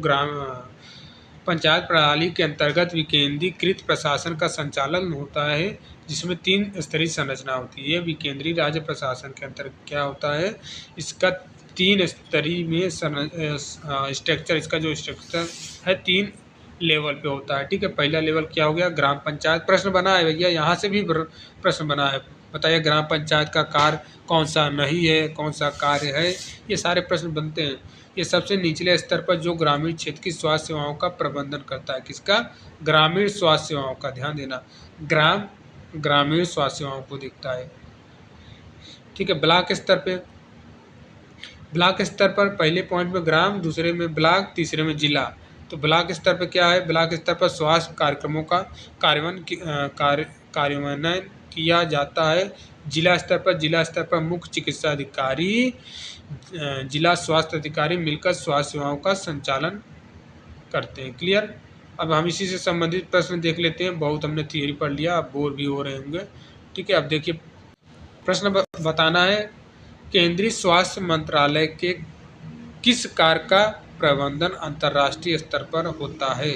पंचायत प्रणाली के अंतर्गत विकेंद्रीकृत प्रशासन का संचालन होता है, जिसमें 3 स्तरीय संरचना होती है। विकेंद्रीय राज्य प्रशासन के अंतर्गत क्या होता है, इसका 3 स्तरीय में स्ट्रक्चर, इसका जो स्ट्रक्चर है 3 लेवल पे होता है, ठीक है। पहला लेवल क्या हो गया, ग्राम पंचायत। प्रश्न बना है भैया, यहाँ से भी प्रश्न बना है, बताइए ग्राम पंचायत का कार्य कौन सा नहीं है, कौन सा कार्य है, ये सारे प्रश्न बनते हैं। ये सबसे निचले स्तर पर जो ग्रामीण क्षेत्र की स्वास्थ्य सेवाओं का प्रबंधन करता है, किसका, ग्रामीण स्वास्थ्य सेवाओं का, ध्यान देना, ग्रामीण स्वास्थ्य सेवाओं को देखता है, ठीक है। ब्लॉक स्तर पर पहले पॉइंट में ग्राम, दूसरे में ब्लॉक, तीसरे में जिला। तो ब्लॉक स्तर पर क्या है, ब्लॉक स्तर पर स्वास्थ्य कार्यक्रमों का कार्यान्वयन किया जाता है। जिला स्तर पर मुख्य चिकित्सा अधिकारी, जिला स्वास्थ्य अधिकारी मिलकर स्वास्थ्य सेवाओं का संचालन करते हैं। क्लियर। अब हम इसी से संबंधित प्रश्न देख लेते हैं, बहुत हमने थियरी पढ़ लिया, आप बोर भी हो रहे होंगे, ठीक है। अब देखिए प्रश्न बताना है, केंद्रीय स्वास्थ्य मंत्रालय के किस कार्य का प्रबंधन अंतर्राष्ट्रीय स्तर पर होता है।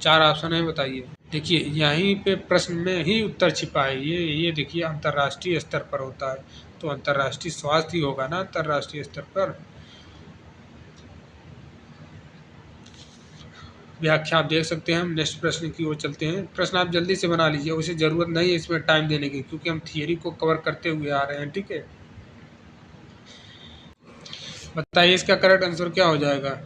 4 ऑप्शन है, बताइए। देखिए यहीं पे प्रश्न में ही उत्तर छिपा है, ये देखिए अंतर्राष्ट्रीय स्तर पर होता है, तो अंतर्राष्ट्रीय स्वास्थ्य ही होगा ना अंतर्राष्ट्रीय स्तर पर। व्याख्या आप देख सकते हैं। हम नेक्स्ट प्रश्न की ओर चलते हैं। प्रश्न आप जल्दी से बना लीजिए, उसे ज़रूरत नहीं है इसमें टाइम देने की, क्योंकि हम थियरी को कवर करते हुए आ रहे हैं, ठीक है। बताइए इसका करेक्ट आंसर क्या हो जाएगा।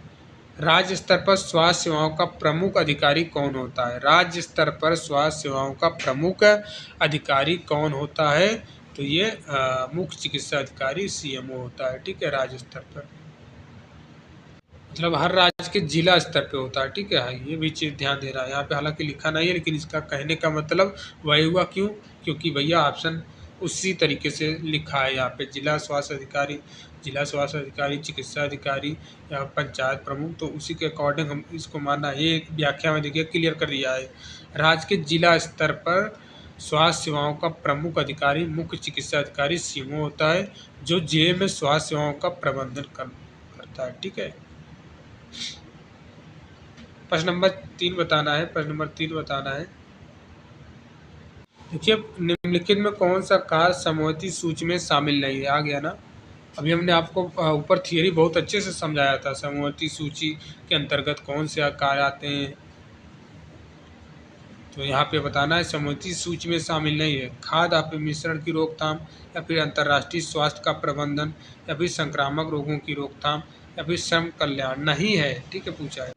राज्य स्तर पर स्वास्थ्य सेवाओं का प्रमुख अधिकारी कौन होता है, राज्य स्तर पर स्वास्थ्य सेवाओं का प्रमुख अधिकारी कौन होता है, तो ये मुख्य चिकित्सा अधिकारी सीएमओ होता है, ठीक है, राज्य स्तर पर। मतलब हर राज्य के जिला स्तर पे होता है, ठीक है। ये भी चीज़ ध्यान देना है, यहाँ पे हालांकि लिखा नहीं है, लेकिन इसका कहने का मतलब वही हुआ। क्यों, क्योंकि भैया ऑप्शन उसी तरीके से लिखा है यहाँ पे, जिला स्वास्थ्य अधिकारी, चिकित्सा अधिकारी या पंचायत प्रमुख, तो उसी के अकॉर्डिंग हम इसको मानना है। ये व्याख्या में देखिए क्लियर कर दिया है। राज्य के जिला स्तर पर स्वास्थ्य सेवाओं का प्रमुख अधिकारी मुख्य चिकित्सा अधिकारी सीएमओ होता है, जो जिले में स्वास्थ्य सेवाओं का प्रबंधन करता है, ठीक है। प्रश्न नंबर 3 बताना है। देखिए निम्नलिखित में कौन सा कार्य समवर्ती सूची में शामिल नहीं है, आ गया ना। अभी हमने आपको ऊपर थियरी बहुत अच्छे से समझाया था, समवर्ती सूची के अंतर्गत कौन से कार्य आते हैं, तो यहाँ पे बताना है समवर्ती सूची में शामिल नहीं है खाद्य अपमिश्रण की रोकथाम, या फिर अंतर्राष्ट्रीय स्वास्थ्य का प्रबंधन, या फिर संक्रामक रोगों की रोकथाम, या फिर श्रम कल्याण नहीं है, ठीक है, पूछा है।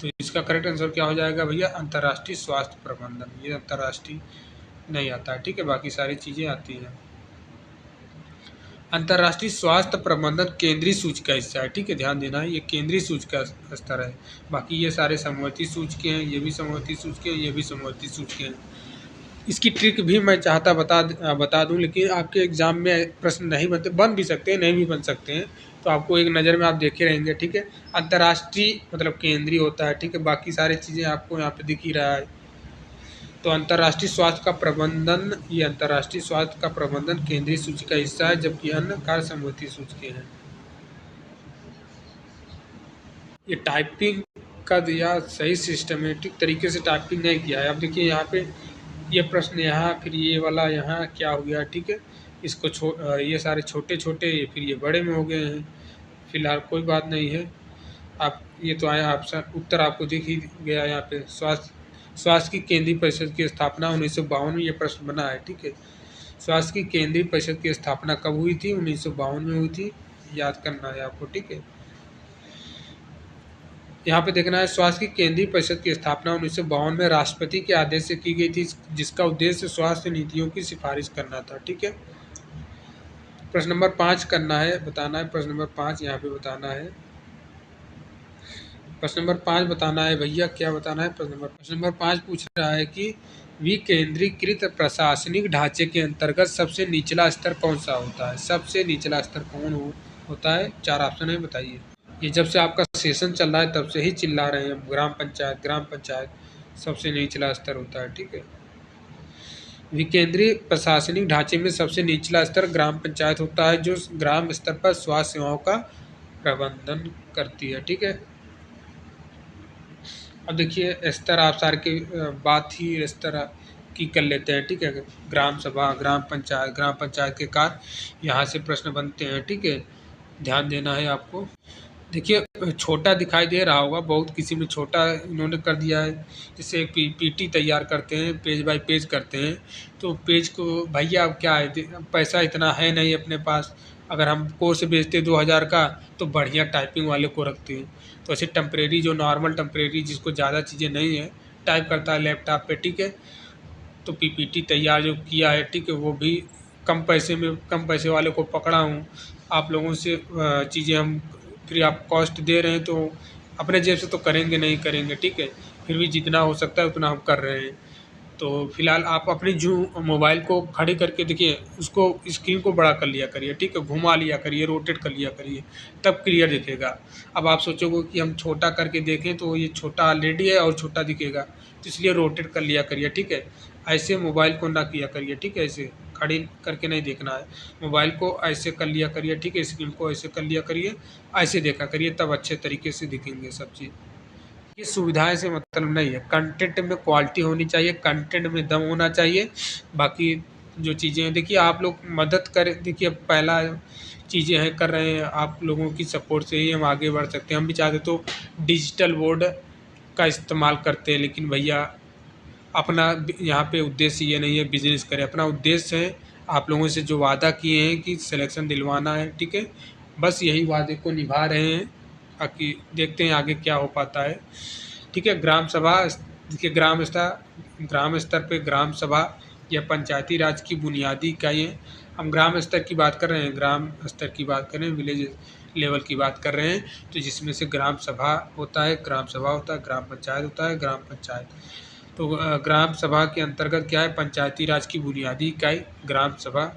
तो इसका करेक्ट आंसर क्या हो जाएगा भैया, अंतर्राष्ट्रीय स्वास्थ्य प्रबंधन, ये अंतर्राष्ट्रीय नहीं आता है, ठीक है, बाकी सारी चीज़ें आती हैं। अंतर्राष्ट्रीय स्वास्थ्य प्रबंधन केंद्रीय सूची का हिस्सा है। ठीक है, ध्यान देना है, ये केंद्रीय सूची का स्तर है। बाकी ये सारे समवर्ती सूचके हैं, ये भी समवर्ती सूचके हैं, ये भी समवर्ती सूचके हैं। इसकी ट्रिक भी मैं चाहता बता दूं, लेकिन आपके एग्जाम में प्रश्न नहीं बनते, बन भी सकते हैं, नहीं भी बन सकते हैं, तो आपको एक नज़र में आप देखे रहेंगे। ठीक है, अंतर्राष्ट्रीय मतलब केंद्रीय होता है। ठीक है, बाकी सारी चीज़ें आपको यहाँ पे दिख ही रहा है। तो अंतर्राष्ट्रीय स्वास्थ्य का प्रबंधन, ये अंतर्राष्ट्रीय स्वास्थ्य का प्रबंधन केंद्रीय सूची का हिस्सा है, जबकि अन्य कार्य समवर्ती सूचके हैं। ये टाइपिंग का दिया सही सिस्टमेटिक तरीके से टाइपिंग नहीं किया है। अब देखिए यहाँ पे ये प्रश्न यहाँ, फिर ये वाला यहाँ क्या हो गया। ठीक है, इसको ये सारे छोटे छोटे, फिर ये बड़े में हो गए हैं। फिलहाल कोई बात नहीं है। आप ये तो आया ऑप्शन, उत्तर आपको दिख ही गया यहाँ पे। स्वास्थ्य की केंद्रीय परिषद की स्थापना 1952 में, ये प्रश्न बना है। ठीक है, स्वास्थ्य की केंद्रीय परिषद की स्थापना कब हुई थी? 1952 में हुई थी, याद करना है आपको। ठीक है, यहाँ पे देखना है, स्वास्थ्य की केंद्रीय परिषद की स्थापना 1952 में राष्ट्रपति के आदेश से की गई थी, जिसका उद्देश्य स्वास्थ्य नीतियों की सिफारिश करना था। ठीक है, प्रश्न नंबर 5 करना है, बताना है। प्रश्न नंबर 5 यहाँ पे बताना है। प्रश्न नंबर 5 बताना है भैया, क्या बताना है? प्रश्न नंबर 5 पूछ रहा है कि विकेंद्रीकृत प्रशासनिक ढांचे के अंतर्गत सबसे निचला स्तर कौन सा होता है? सबसे निचला स्तर कौन होता है? 4 ऑप्शन है, बताइए। ये जब से आपका सेशन चल रहा है तब से ही चिल्ला रहे हैं, ग्राम पंचायत सबसे निचला स्तर होता है। ठीक है, विकेंद्रीय प्रशासनिक ढांचे में सबसे निचला स्तर ग्राम पंचायत होता है, जो ग्राम स्तर पर स्वास्थ्य सेवाओं का प्रबंधन करती है। ठीक है, अब देखिए स्तर आप सारे की बात ही स्तर की कर लेते हैं। ठीक है, ग्राम सभा, ग्राम पंचायत के कार्य यहाँ से प्रश्न बनते हैं। ठीक है, ध्यान देना है आपको। देखिए छोटा दिखाई दे रहा होगा, बहुत किसी में छोटा इन्होंने कर दिया है। जैसे पीपीटी तैयार करते हैं, पेज बाय पेज करते हैं, तो पेज को भैया अब क्या है, पैसा इतना है नहीं अपने पास। अगर हम कोर्स बेचते 2000 का, तो बढ़िया टाइपिंग वाले को रखते हैं। तो ऐसे टेम्परेरी, जो नॉर्मल टेम्परेरी, जिसको ज़्यादा चीज़ें नहीं है, टाइप करता है लैपटॉप पे। ठीक है, तो पीपीटी तैयार जो किया है, ठीक है, वो भी कम पैसे वाले को पकड़ा हूँ। आप लोगों से चीज़ें हम फ्री ऑफ कॉस्ट दे रहे हैं, तो अपने जेब से तो करेंगे नहीं करेंगे। ठीक है, फिर भी जितना हो सकता है उतना हम कर रहे हैं। तो फिलहाल आप अपनी जो मोबाइल को खड़े करके देखिए, उसको स्क्रीन को बड़ा कर लिया करिए। ठीक है, घुमा लिया करिए, रोटेट कर लिया करिए, तब क्लियर दिखेगा। अब आप सोचोगे कि हम छोटा करके देखें, तो ये छोटा ऑलरेडी है और छोटा दिखेगा, तो इसलिए रोटेट कर लिया करिए। ठीक है, ऐसे मोबाइल को ना किया करिए। ठीक है, ऐसे खड़ी करके नहीं देखना है, मोबाइल को ऐसे कर लिया करिए। ठीक है, स्क्रीन को ऐसे कर लिया करिए, ऐसे देखा करिए, तब अच्छे तरीके से दिखेंगे सब चीज़। ये सुविधाएं से मतलब नहीं है, कंटेंट में क्वालिटी होनी चाहिए, कंटेंट में दम होना चाहिए। बाकी जो चीज़ें हैं, देखिए आप लोग मदद करें। देखिए पहला चीज़ें हैं कर रहे हैं, आप लोगों की सपोर्ट से ही हम आगे बढ़ सकते हैं। हम भी चाहते तो डिजिटल बोर्ड का इस्तेमाल करते हैं, लेकिन भैया अपना यहाँ पे उद्देश्य ये नहीं है बिजनेस करें, अपना उद्देश्य है आप लोगों से जो वादा किए हैं कि सिलेक्शन दिलवाना है। ठीक है, बस यही वादे को निभा रहे हैं, बाकी देखते हैं आगे क्या हो पाता है। ठीक है, ग्राम सभा, देखिए ग्राम स्तर पे ग्राम सभा या पंचायती राज की बुनियादी इकाइयाँ, हम ग्राम स्तर की बात कर रहे हैं, ग्राम स्तर की बात कर रहे हैं, विलेज लेवल की बात कर रहे हैं, तो जिसमें से ग्राम सभा होता है, ग्राम पंचायत होता है, ग्राम पंचायत। तो ग्राम सभा के अंतर्गत क्या है, पंचायती राज की बुनियादी इकाई। ग्राम सभा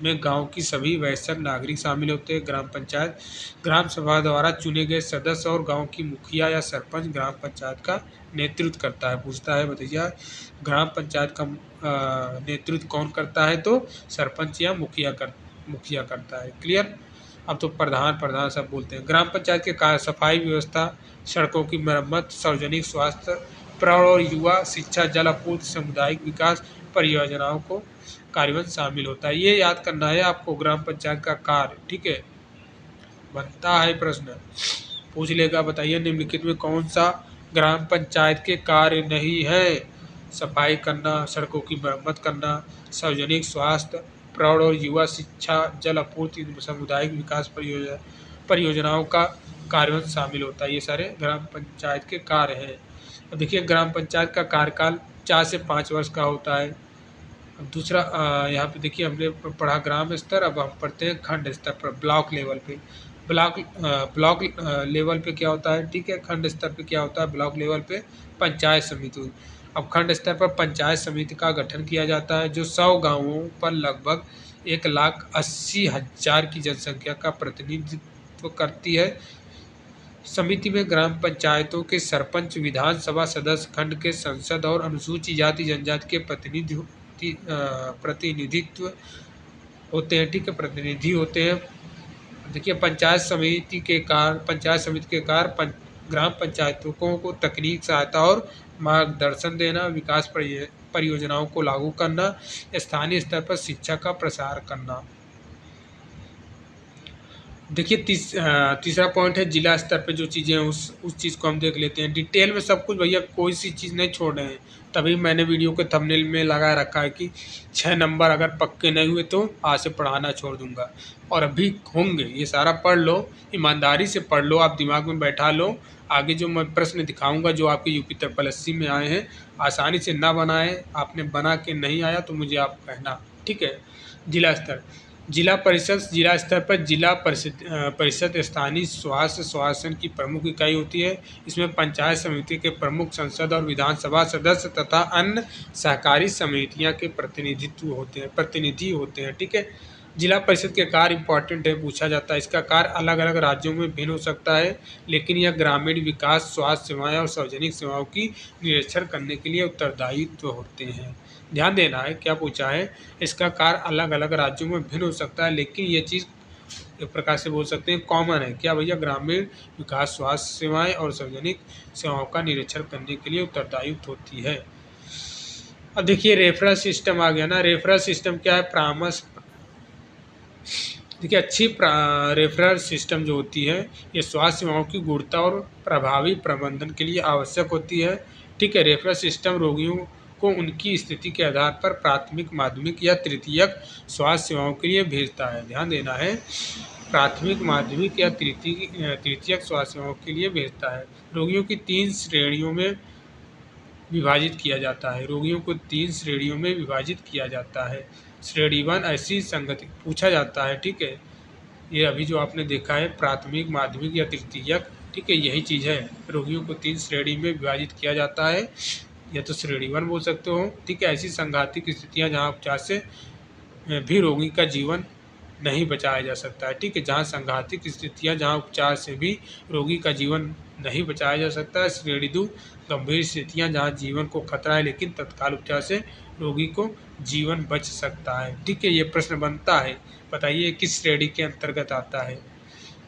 में गांव की सभी वयस्क नागरिक शामिल होते हैं। ग्राम सभा द्वारा चुने गए सदस्य और गांव की मुखिया या सरपंच ग्राम पंचायत का नेतृत्व करता है। पूछता है बताइए, ग्राम पंचायत का नेतृत्व कौन करता है? तो सरपंच या मुखिया करता है। क्लियर? अब तो प्रधान सब बोलते हैं। ग्राम पंचायत के कार्य सफाई व्यवस्था, सड़कों की मरम्मत, सार्वजनिक स्वास्थ्य, प्रौढ़ और युवा शिक्षा, जल आपूर्ति, सामुदायिक विकास परियोजनाओं को कार्यान्वयन शामिल होता है। ये याद करना है आपको, ग्राम पंचायत का कार्य। ठीक है, बनता है प्रश्न, पूछ लेगा। बताइए निम्नलिखित में कौन सा ग्राम पंचायत के कार्य नहीं है? सफाई करना, सड़कों की मरम्मत करना, सार्वजनिक स्वास्थ्य, प्रौढ़ और युवा शिक्षा, जल आपूर्ति, सामुदायिक विकास परियोजनाओं का कार्यान्वयन शामिल होता है। ये सारे ग्राम पंचायत के कार्य हैं। अब देखिए ग्राम पंचायत का कार्यकाल 4 से 5 वर्ष का होता है। अब दूसरा यहाँ पे देखिए हमने पढ़ा ग्राम स्तर, अब हम पढ़ते हैं खंड स्तर पर, ब्लॉक लेवल पे। ब्लॉक लेवल पे क्या होता है, ठीक है। खंड स्तर पे क्या होता है, ब्लॉक लेवल पे पंचायत समिति। अब खंड स्तर पर पंचायत समिति का गठन किया जाता है जो 100 गांवों पर लगभग 1,80,000 की जनसंख्या का प्रतिनिधित्व करती है। समिति में ग्राम पंचायतों के सरपंच, विधानसभा सदस्य, खंड के संसद और अनुसूचित जाति जनजाति के प्रतिनिधित्व होते हैं, ठीक है, प्रतिनिधि होते हैं। देखिए पंचायत समिति के कार्य ग्राम पंचायतों को तकनीक सहायता और मार्गदर्शन देना, विकास परियोजनाओं को लागू करना, स्थानीय स्तर पर शिक्षा का प्रसार करना। देखिए तीसरा पॉइंट है जिला स्तर पे जो चीज़ें हैं उस चीज़ को हम देख लेते हैं डिटेल में सब कुछ। भैया कोई सी चीज़ नहीं छोड़ रहे हैं, तभी मैंने वीडियो के थंबनेल में लगा रखा है कि 6 नंबर अगर पक्के नहीं हुए तो आज से पढ़ाना छोड़ दूंगा, और अभी होंगे। ये सारा पढ़ लो, ईमानदारी से पढ़ लो, आप दिमाग में बैठा लो। आगे जो मैं प्रश्न दिखाऊंगा जो आपके यूपी 83 में आए हैं, आसानी से ना बनाएं। आपने बना के नहीं आया तो मुझे आप कहना, ठीक है। जिला स्तर, जिला परिषद जिला स्तर पर जिला परिषद स्थानीय स्वास्थ्य शासन की प्रमुख इकाई होती है। इसमें पंचायत समिति के प्रमुख, संसद और विधानसभा सदस्य तथा अन्य सहकारी समितियां के प्रतिनिधि होते हैं, ठीक है। जिला परिषद के कार्य इंपॉर्टेंट है, पूछा जाता है। इसका कार्य अलग अलग राज्यों में भिन्न हो सकता है, लेकिन यह ग्रामीण विकास, स्वास्थ्य सेवाएं और सार्वजनिक सेवाओं की निरीक्षण करने के लिए उत्तरदायित्व होते हैं। ध्यान देना है क्या पूछा है, इसका कार्य अलग अलग राज्यों में भिन्न हो सकता है, लेकिन ये चीज़ एक प्रकार से बोल सकते हैं कॉमन है। क्या भैया, ग्रामीण विकास, स्वास्थ्य सेवाएं और सार्वजनिक सेवाओं का निरीक्षण करने के लिए उत्तरदायित्व होती है। अब देखिए रेफरल सिस्टम आ गया ना। रेफरल सिस्टम क्या है, परामर्श। देखिए अच्छी रेफरल सिस्टम जो होती है ये स्वास्थ्य सेवाओं की गुणवत्ता और प्रभावी प्रबंधन के लिए आवश्यक होती है, ठीक है। रेफरल सिस्टम रोगियों को उनकी स्थिति के आधार पर प्राथमिक, माध्यमिक या तृतीयक स्वास्थ्य सेवाओं के लिए भेजता है। ध्यान देना है, प्राथमिक, माध्यमिक या तृतीयक स्वास्थ्य सेवाओं के लिए भेजता है। रोगियों की 3 श्रेणियों में विभाजित किया जाता है। रोगियों को 3 श्रेणियों में विभाजित किया जाता है। श्रेणी 1 ऐसी संगति पूछा जाता है, ठीक है। ये अभी जो आपने देखा है प्राथमिक, माध्यमिक या तृतीयक, ठीक है, यही चीज़ है। रोगियों को 3 श्रेणी में विभाजित किया जाता है, या तो श्रेणी 1 बोल सकते हो, ठीक है। ऐसी संघातिक स्थितियाँ जहाँ उपचार से भी रोगी का जीवन नहीं बचाया जा सकता है, ठीक है। जहाँ संघातिक स्थितियाँ जहाँ उपचार से भी रोगी का जीवन नहीं बचाया जा सकता है। श्रेणी 2 गंभीर स्थितियाँ जहाँ जीवन को खतरा है लेकिन तत्काल उपचार से रोगी को जीवन बच सकता है, ठीक है। ये प्रश्न बनता है, बताइए किस श्रेणी के अंतर्गत आता है,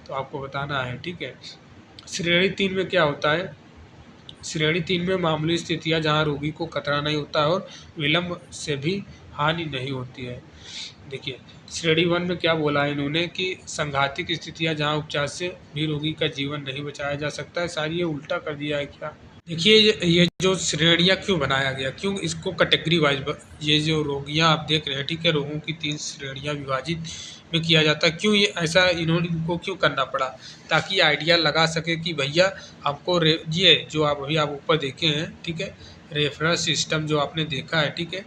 तो आपको बताना है, ठीक है। श्रेणी 3 में क्या होता है, श्रेणी 3 में मामूली स्थितियाँ जहाँ रोगी को खतरा नहीं होता है और विलम्ब से भी हानि नहीं होती है। देखिए श्रेणी 1 में क्या बोला है इन्होंने कि संघातिक स्थितियाँ जहाँ उपचार से भी रोगी का जीवन नहीं बचाया जा सकता है। सारी ये उल्टा कर दिया है क्या। देखिए ये जो श्रेणियाँ क्यों बनाया गया, क्यों इसको कैटेगरी वाइज, ये जो रोगियाँ आप देख रहे हैं, ठीक है, रोगों की 3 श्रेणियाँ विभाजित में किया जाता है। क्यों ये ऐसा इनको क्यों करना पड़ा, ताकि आइडिया लगा सके कि भैया हमको ये जो आप ऊपर देखे हैं, ठीक है, रेफरल सिस्टम जो आपने देखा है, ठीक है,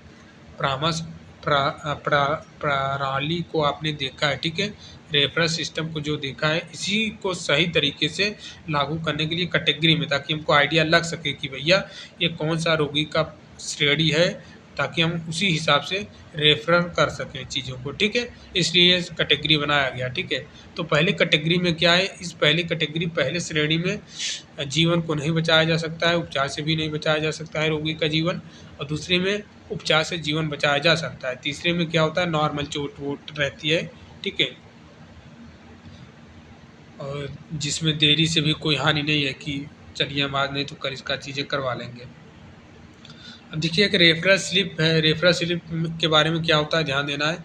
परामर्श प्रणाली को आपने देखा है, ठीक है, रेफरल सिस्टम को जो देखा है, इसी को सही तरीके से लागू करने के लिए कैटेगरी में, ताकि हमको आइडिया लग सके कि भैया ये कौन सा रोगी का श्रेणी है, ताकि हम उसी हिसाब से रेफर कर सकें चीज़ों को, ठीक है। इसलिए कैटेगरी बनाया गया, ठीक है। तो पहले कैटेगरी में क्या है, इस पहले श्रेणी में जीवन को नहीं बचाया जा सकता है, उपचार से भी नहीं बचाया जा सकता है रोगी का जीवन, और दूसरे में उपचार से जीवन बचाया जा सकता है। तीसरे में क्या होता है, नॉर्मल चोट वोट रहती है, ठीक है, और जिसमें देरी से भी कोई हानि नहीं है कि चलिए हम आज नहीं तो कल इसका चीज़ें करवा लेंगे। अब देखिए एक रेफरल स्लिप है। रेफरल स्लिप के बारे में क्या होता है, ध्यान देना है।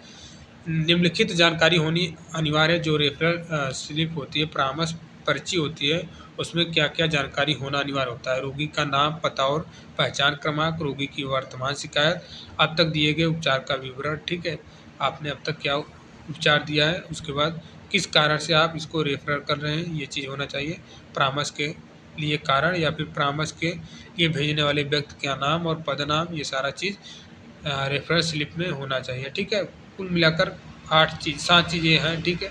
निम्नलिखित जानकारी होनी अनिवार्य है। जो रेफरल स्लिप होती है, परामर्श पर्ची होती है, उसमें क्या क्या जानकारी होना अनिवार्य होता है। रोगी का नाम, पता और पहचान क्रमांक, रोगी की वर्तमान शिकायत, अब तक दिए गए उपचार का विवरण, ठीक है, आपने अब तक क्या उपचार दिया है, उसके बाद किस कारण से आप इसको रेफर कर रहे हैं, ये चीज़ होना चाहिए। परामर्श के लिए कारण या फिर परामर्श के लिए भेजने वाले व्यक्ति का नाम और पदनाम, ये सारा चीज़ रेफरल स्लिप में होना चाहिए। ठीक है, कुल मिलाकर 7 चीज़ें हैं। ठीक है,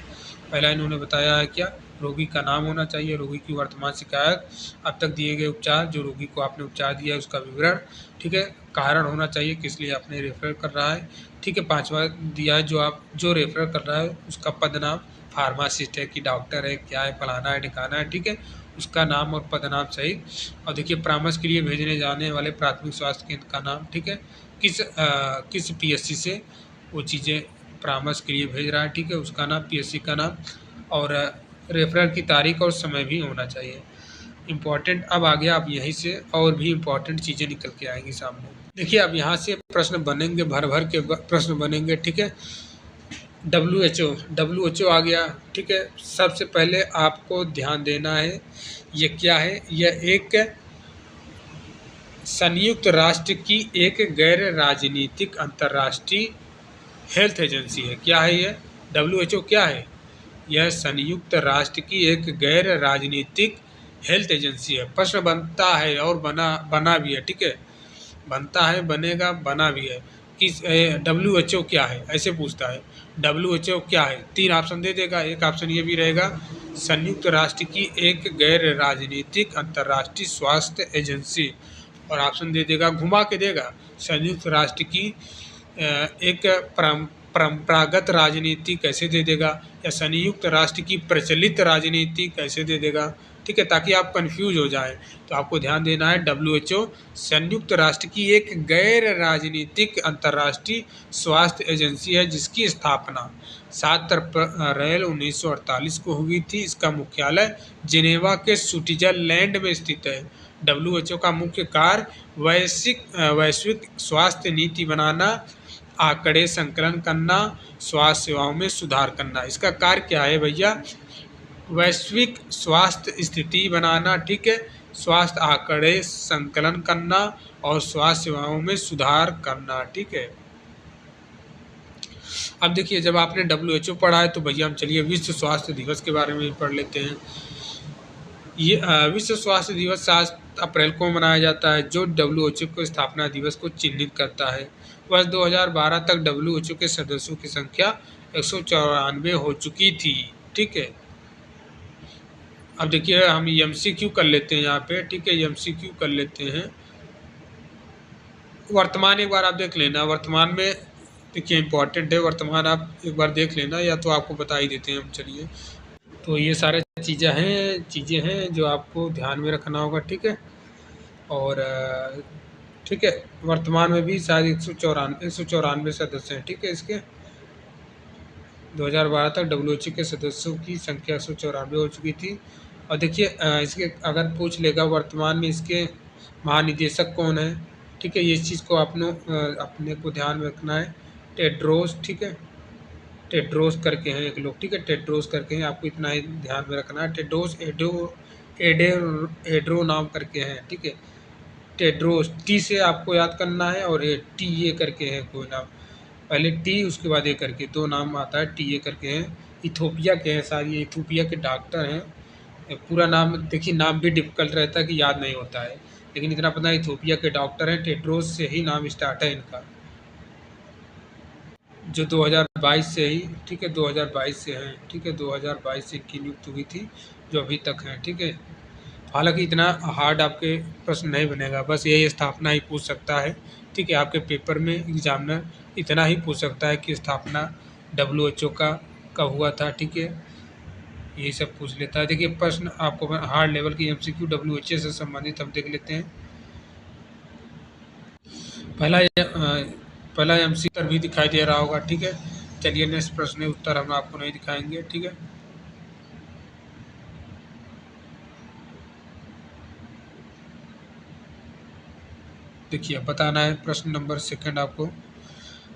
पहला इन्होंने बताया है क्या, रोगी का नाम होना चाहिए, रोगी की वर्तमान शिकायत, अब तक दिए गए उपचार, जो रोगी को आपने उपचार दिया है उसका विवरण। ठीक है, कारण होना चाहिए किस लिए आपने रेफर कर रहा है। ठीक है, 5वां दिया है जो रेफर कर रहा है उसका पद नाम, फार्मासिस्ट है कि डॉक्टर है, क्या है, फलाना है ढिकाना है। ठीक है, उसका नाम और पद नाम सही। और देखिए, परामर्श के लिए भेजने जाने वाले प्राथमिक स्वास्थ्य केंद्र का नाम। ठीक है, किस पीएससी से वो चीज़ें परामर्श के लिए भेज रहा है। ठीक है, उसका नाम, पीएससी का नाम, और रेफरल की तारीख और समय भी होना चाहिए। इम्पॉर्टेंट अब आ गया, अब यहीं से और भी इम्पॉर्टेंट चीज़ें निकल के आएंगी सामने। देखिए, अब यहाँ से प्रश्न बनेंगे, भर भर के प्रश्न बनेंगे। ठीक है, WHO आ गया। ठीक है, सबसे पहले आपको ध्यान देना है, ये क्या है, यह एक संयुक्त राष्ट्र की एक गैर राजनीतिक अंतर्राष्ट्रीय हेल्थ एजेंसी है। क्या है ये, WHO क्या है, यह संयुक्त राष्ट्र की एक गैर राजनीतिक हेल्थ एजेंसी है। प्रश्न बनता है और बना भी है। ठीक है, बनता है, बनेगा, बना भी है कि WHO क्या है, ऐसे पूछता है। WHO क्या है, 3 ऑप्शन दे देगा। एक ऑप्शन ये भी रहेगा, संयुक्त राष्ट्र की एक गैर राजनीतिक अंतर्राष्ट्रीय स्वास्थ्य एजेंसी, और ऑप्शन दे देगा, घुमा के देगा, संयुक्त राष्ट्र की एक परंपरागत राजनीति कैसे दे देगा, या संयुक्त राष्ट्र की प्रचलित राजनीति कैसे दे देगा। ठीक है, ताकि आप कंफ्यूज हो जाएं, तो आपको ध्यान देना है, WHO संयुक्त राष्ट्र की एक गैर राजनीतिक अंतर्राष्ट्रीय स्वास्थ्य एजेंसी है, जिसकी स्थापना 7 अप्रैल 1948 को हुई थी। इसका मुख्यालय जिनेवा के स्विट्जरलैंड में स्थित है। WHO का मुख्य कार्य वैश्विक स्वास्थ्य नीति बनाना, आंकड़े संकलन करना, स्वास्थ्य सेवाओं में सुधार करना। इसका कार्य क्या है भैया, वैश्विक स्वास्थ्य स्थिति बनाना। ठीक है, स्वास्थ्य आंकड़े संकलन करना और स्वास्थ्य सेवाओं में सुधार करना। ठीक है, अब देखिए, जब आपने WHO पढ़ा है तो भैया हम चलिए विश्व स्वास्थ्य दिवस के बारे में भी पढ़ लेते हैं। ये विश्व स्वास्थ्य दिवस 7 अप्रैल को मनाया जाता है, जो WHO को स्थापना दिवस को चिन्हित करता है। वर्ष 2012 तक WHO के सदस्यों की संख्या 194 हो चुकी थी। ठीक है, अब देखिए, हम MCQ कर लेते हैं यहाँ पे। ठीक है, MCQ कर लेते हैं। वर्तमान एक बार आप देख लेना, वर्तमान में देखिए इम्पोर्टेंट है, वर्तमान आप एक बार देख लेना, या तो आपको बता ही देते हैं हम। चलिए, तो ये सारे चीज़ें हैं जो आपको ध्यान में रखना होगा। ठीक है, और ठीक है, वर्तमान में भी शायद 194 सदस्य हैं। ठीक है, इसके 2012 तक WHO के सदस्यों की संख्या 194 हो चुकी थी। और देखिए, इसके अगर पूछ लेगा वर्तमान में इसके महानिदेशक कौन है। ठीक है, ये चीज़ को अपने को ध्यान में रखना है। टेड्रोस, ठीक है, टेड्रोस करके हैं एक लोग। ठीक है, टेड्रोस करके हैं, आपको इतना ही ध्यान में रखना है। टेड्रोस एड्रो नाम करके हैं। ठीक है, टेड्रोस, टी से आपको याद करना है, और TA करके है कोई नाम, पहले टी उसके बाद ए करके 2 नाम आता है, TA करके हैं। इथोपिया के हैं सारी, ये इथोपिया के डॉक्टर हैं। पूरा नाम देखिए, नाम भी डिफिकल्ट रहता है कि याद नहीं होता है, लेकिन इतना पता है इथोपिया के डॉक्टर हैं। टेड्रोस से ही नाम स्टार्ट है इनका, जो 2022 से ही, ठीक है, 2022 से हैं। ठीक है, 2022 से इनकी नियुक्त हुई थी, जो अभी तक हैं। ठीक है, हालांकि इतना हार्ड आपके प्रश्न नहीं बनेगा, बस यही स्थापना ही पूछ सकता है। ठीक है, आपके पेपर में एग्जामिनर इतना ही पूछ सकता है कि स्थापना WHO का कब हुआ था। ठीक है, यही सब पूछ लेता है। देखिए, प्रश्न आपको हार्ड लेवल की MCQ WHO से संबंधित हम देख लेते हैं। पहला MCQ भी दिखाई दे रहा होगा। ठीक है, चलिए नेक्स्ट प्रश्न उत्तर हम आपको नहीं दिखाएंगे। ठीक है, देखिए बताना है प्रश्न नंबर 2 आपको।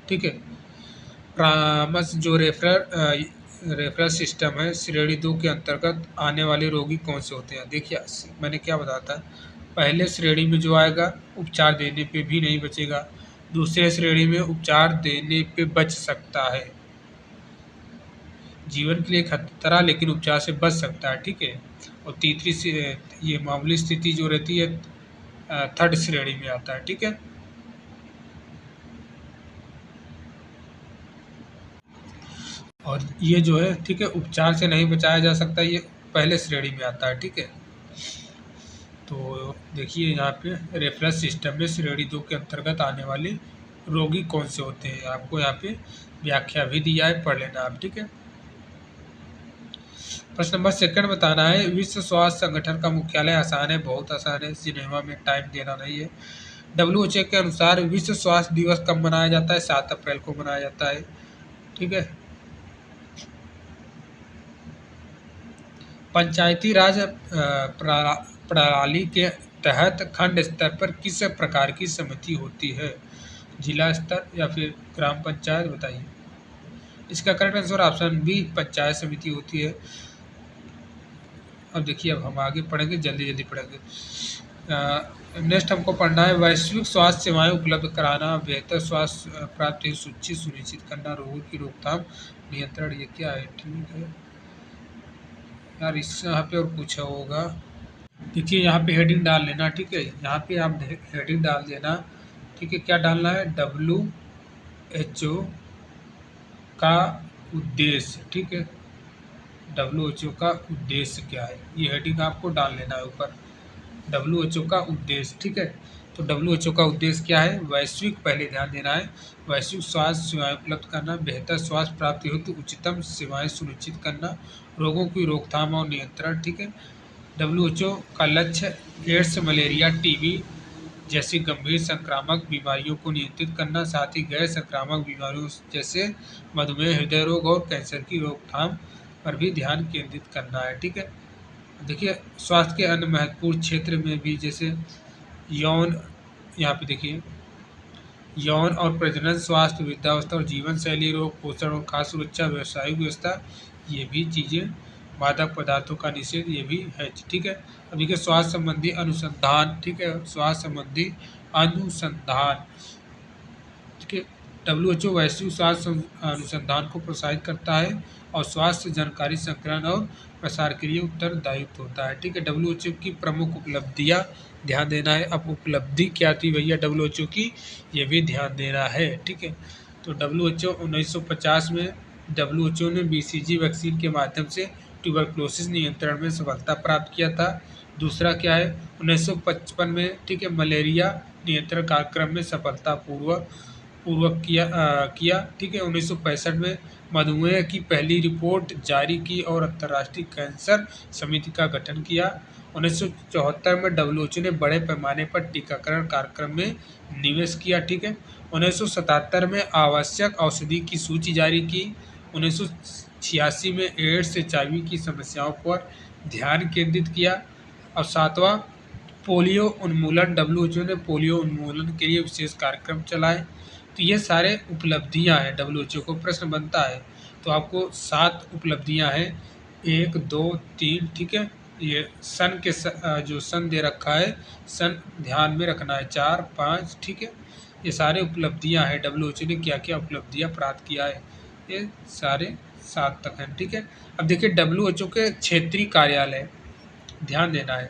ठीक है, परामर्श जो रेफरल सिस्टम है, श्रेणी 2 के अंतर्गत आने वाले रोगी कौन से होते हैं। देखिए, मैंने क्या बताया था, पहले श्रेणी में जो आएगा उपचार देने पे भी नहीं बचेगा, दूसरे श्रेणी में उपचार देने पे बच सकता है, जीवन के लिए खतरा लेकिन उपचार से बच सकता है। ठीक है, और तीसरी से ये मामूली स्थिति जो रहती है 3rd श्रेणी में आता है। ठीक है, और ये जो है ठीक है उपचार से नहीं बचाया जा सकता, ये पहले श्रेणी में आता है। ठीक है, तो देखिए यहाँ पे रेफरेंस सिस्टम में श्रेणी 2 के अंतर्गत आने वाले रोगी कौन से होते हैं, आपको यहाँ पे व्याख्या भी दिया है, पढ़ लेना आप। ठीक है, प्रश्न नंबर सेकंड बताना है, विश्व स्वास्थ्य संगठन का मुख्यालय, आसान है, बहुत आसान है, जिनेवा में, टाइम देना नहीं है। WHO के अनुसार विश्व स्वास्थ्य दिवस कब मनाया जाता है? 7 अप्रैल को मनाया जाता है। ठीक है, पंचायती राज प्रणाली के तहत खंड स्तर पर किस प्रकार की समिति होती है? जिला स्तर या फिर ग्राम पंचायत, बताइए। इसका correct answer option B, panchayat समिति होती है। अब देखिए, अब हम आगे पढ़ेंगे, जल्दी जल्दी पढ़ेंगे। नेक्स्ट हमको पढ़ना है, वैश्विक स्वास्थ्य सेवाएं उपलब्ध कराना, बेहतर स्वास्थ्य प्राप्ति हेतु सूची सुनिश्चित करना, रोगों की रोकथाम नियंत्रण। ये क्या है? ठीक है यार, इससे यहाँ पे और पूछा होगा। देखिए यहाँ पे हेडिंग डाल लेना। ठीक है, यहाँ पे आप हेडिंग डाल देना। ठीक है, क्या डालना है? WHO का उद्देश्य। ठीक है, WHO का उद्देश्य क्या है, ये हेडिंग आपको डाल लेना है ऊपर, WHO का उद्देश्य। ठीक है, तो WHO का उद्देश्य क्या है? वैश्विक, पहले ध्यान देना है, वैश्विक स्वास्थ्य सेवाएं उपलब्ध करना, बेहतर स्वास्थ्य प्राप्ति हेतु उच्चतम सेवाएं सुनिश्चित करना, रोगों की रोकथाम और नियंत्रण। ठीक है, WHO का लक्ष्य एड्स, मलेरिया, टीबी जैसी गंभीर संक्रामक बीमारियों को नियंत्रित करना, साथ ही गैर संक्रामक बीमारियों जैसे मधुमेह, हृदय रोग और कैंसर की रोकथाम पर भी ध्यान केंद्रित करना है। ठीक है, देखिए स्वास्थ्य के अन्य महत्वपूर्ण क्षेत्र में भी, जैसे यौन, यहाँ पे देखिए यौन और प्रजनन स्वास्थ्य, वृद्धावस्था और जीवन शैली रोग, पोषण और खाद्य सुरक्षा, व्यावसायिक व्यवस्था, ये भी चीज़ें, मादक पदार्थों का निषेध, ये भी है। ठीक है, अब देखिए स्वास्थ्य संबंधी अनुसंधान। ठीक है, स्वास्थ्य संबंधी अनुसंधान। ठीक है, WHO वैश्विक स्वास्थ्य अनुसंधान को प्रोत्साहित करता है और स्वास्थ्य जानकारी संकलन और प्रसार के लिए उत्तरदायित्व होता है। ठीक है, WHO की प्रमुख उपलब्धियां, ध्यान देना है। अब उपलब्धि क्या थी भैया WHO की, ये भी ध्यान देना है। ठीक है, तो WHO 1950 में WHO ने BCG वैक्सीन के माध्यम से ट्यूबरक्लोसिस नियंत्रण में सफलता प्राप्त किया था। दूसरा क्या है, 1955 में, ठीक है, मलेरिया नियंत्रण कार्यक्रम में सफलतापूर्वक किया। ठीक है, 1965 में मधुमेह की पहली रिपोर्ट जारी की और अंतर्राष्ट्रीय कैंसर समिति का गठन किया। 1974 में WHO ने बड़े पैमाने पर टीकाकरण कार्यक्रम में निवेश किया। ठीक है, 1977 में आवश्यक औषधि की सूची जारी की। 1986 में एड्स, HIV की समस्याओं पर ध्यान केंद्रित किया। और सातवां, पोलियो उन्मूलन, WHO ने पोलियो उन्मूलन के लिए विशेष कार्यक्रम चलाए। तो ये सारे उपलब्धियां हैं WHO को। प्रश्न बनता है तो आपको 7 उपलब्धियां हैं, 1 2 3। ठीक है, ये सन के जो सन दे रखा है, सन ध्यान में रखना है, 4 5। ठीक है, ये सारे उपलब्धियां हैं, WHO ने क्या क्या उपलब्धियां प्राप्त किया है, ये सारे 7 तक हैं। ठीक है, अब देखिए WHO के क्षेत्रीय कार्यालय, ध्यान देना है।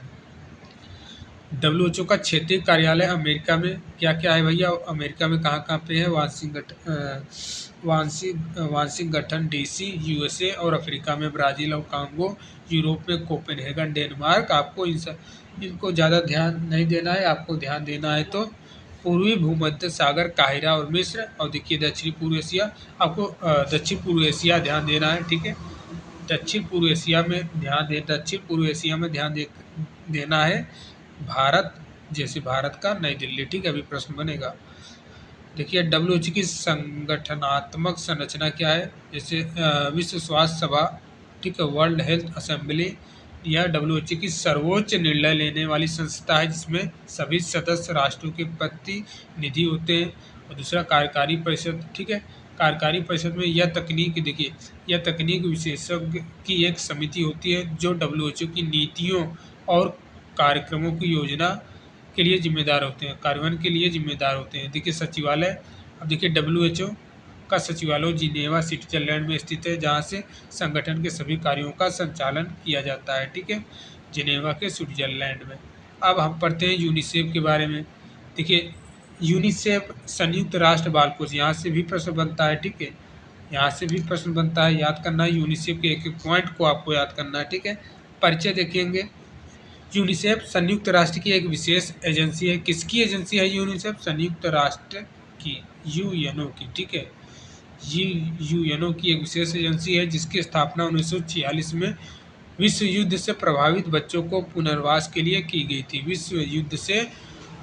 WHO का क्षेत्रीय कार्यालय अमेरिका में क्या क्या है भैया? अमेरिका में कहाँ कहाँ पे है? वाशिंगटन DC USA, और अफ्रीका में ब्राज़ील और कांगो, यूरोप में कोपेनहेगन डेनमार्क। आपको इनको ज़्यादा ध्यान नहीं देना है, आपको ध्यान देना है तो पूर्वी भूमध्य सागर, काहिरा और मिस्र। और देखिए दक्षिण पूर्व एशिया, आपको दक्षिण पूर्व एशिया ध्यान देना है। ठीक है, दक्षिण पूर्व एशिया में ध्यान देना है। भारत, जैसे भारत का नई दिल्ली। ठीक है, अभी प्रश्न बनेगा। देखिए WHO की संगठनात्मक संरचना क्या है? जैसे विश्व स्वास्थ्य सभा, ठीक है, वर्ल्ड हेल्थ असेंबली, यह WHO की सर्वोच्च निर्णय लेने वाली संस्था है, जिसमें सभी सदस्य राष्ट्रों के प्रतिनिधि होते हैं। और दूसरा कार्यकारी परिषद। ठीक है, कार्यकारी परिषद में यह तकनीक, देखिए यह तकनीक विशेषज्ञ की एक समिति होती है जो WHO की नीतियों और कार्यक्रमों की योजना के लिए जिम्मेदार होते हैं, कार्यान्वयन के लिए जिम्मेदार होते हैं। देखिए सचिवालय, अब देखिए WHO का सचिवालय जिनेवा, स्विट्जरलैंड में स्थित है, जहाँ से संगठन के सभी कार्यों का संचालन किया जाता है। ठीक है, जिनेवा के स्विट्जरलैंड में। अब हम पढ़ते हैं यूनिसेफ के बारे में। देखिए यूनिसेफ संयुक्त राष्ट्र बाल कोष, यहाँ से भी प्रश्न बनता है। ठीक है, यहाँ से भी प्रश्न बनता है, याद करना है यूनिसेफ के एक एक पॉइंट को आपको याद करना है, ठीक है। परिचय देखेंगे। यूनिसेफ संयुक्त राष्ट्र की एक विशेष एजेंसी है। किसकी एजेंसी है यूनिसेफ? संयुक्त राष्ट्र की, यूएनओ की, ठीक है। यूएनओ की एक विशेष एजेंसी है जिसकी स्थापना 1946 में विश्व युद्ध से प्रभावित बच्चों को पुनर्वास के लिए की गई थी। विश्व युद्ध से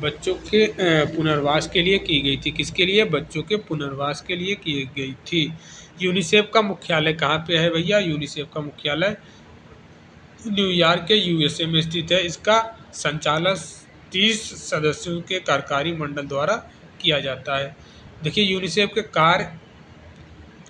बच्चों के पुनर्वास के लिए की गई थी। किसके लिए? बच्चों के पुनर्वास के लिए की गई थी। यूनिसेफ का मुख्यालय कहाँ पे है भैया? यूनिसेफ का मुख्यालय न्यूयॉर्क के यूएसए में स्थित है। इसका संचालन 30 सदस्यों के कार्यकारी मंडल द्वारा किया जाता है। देखिए यूनिसेफ के कार्य,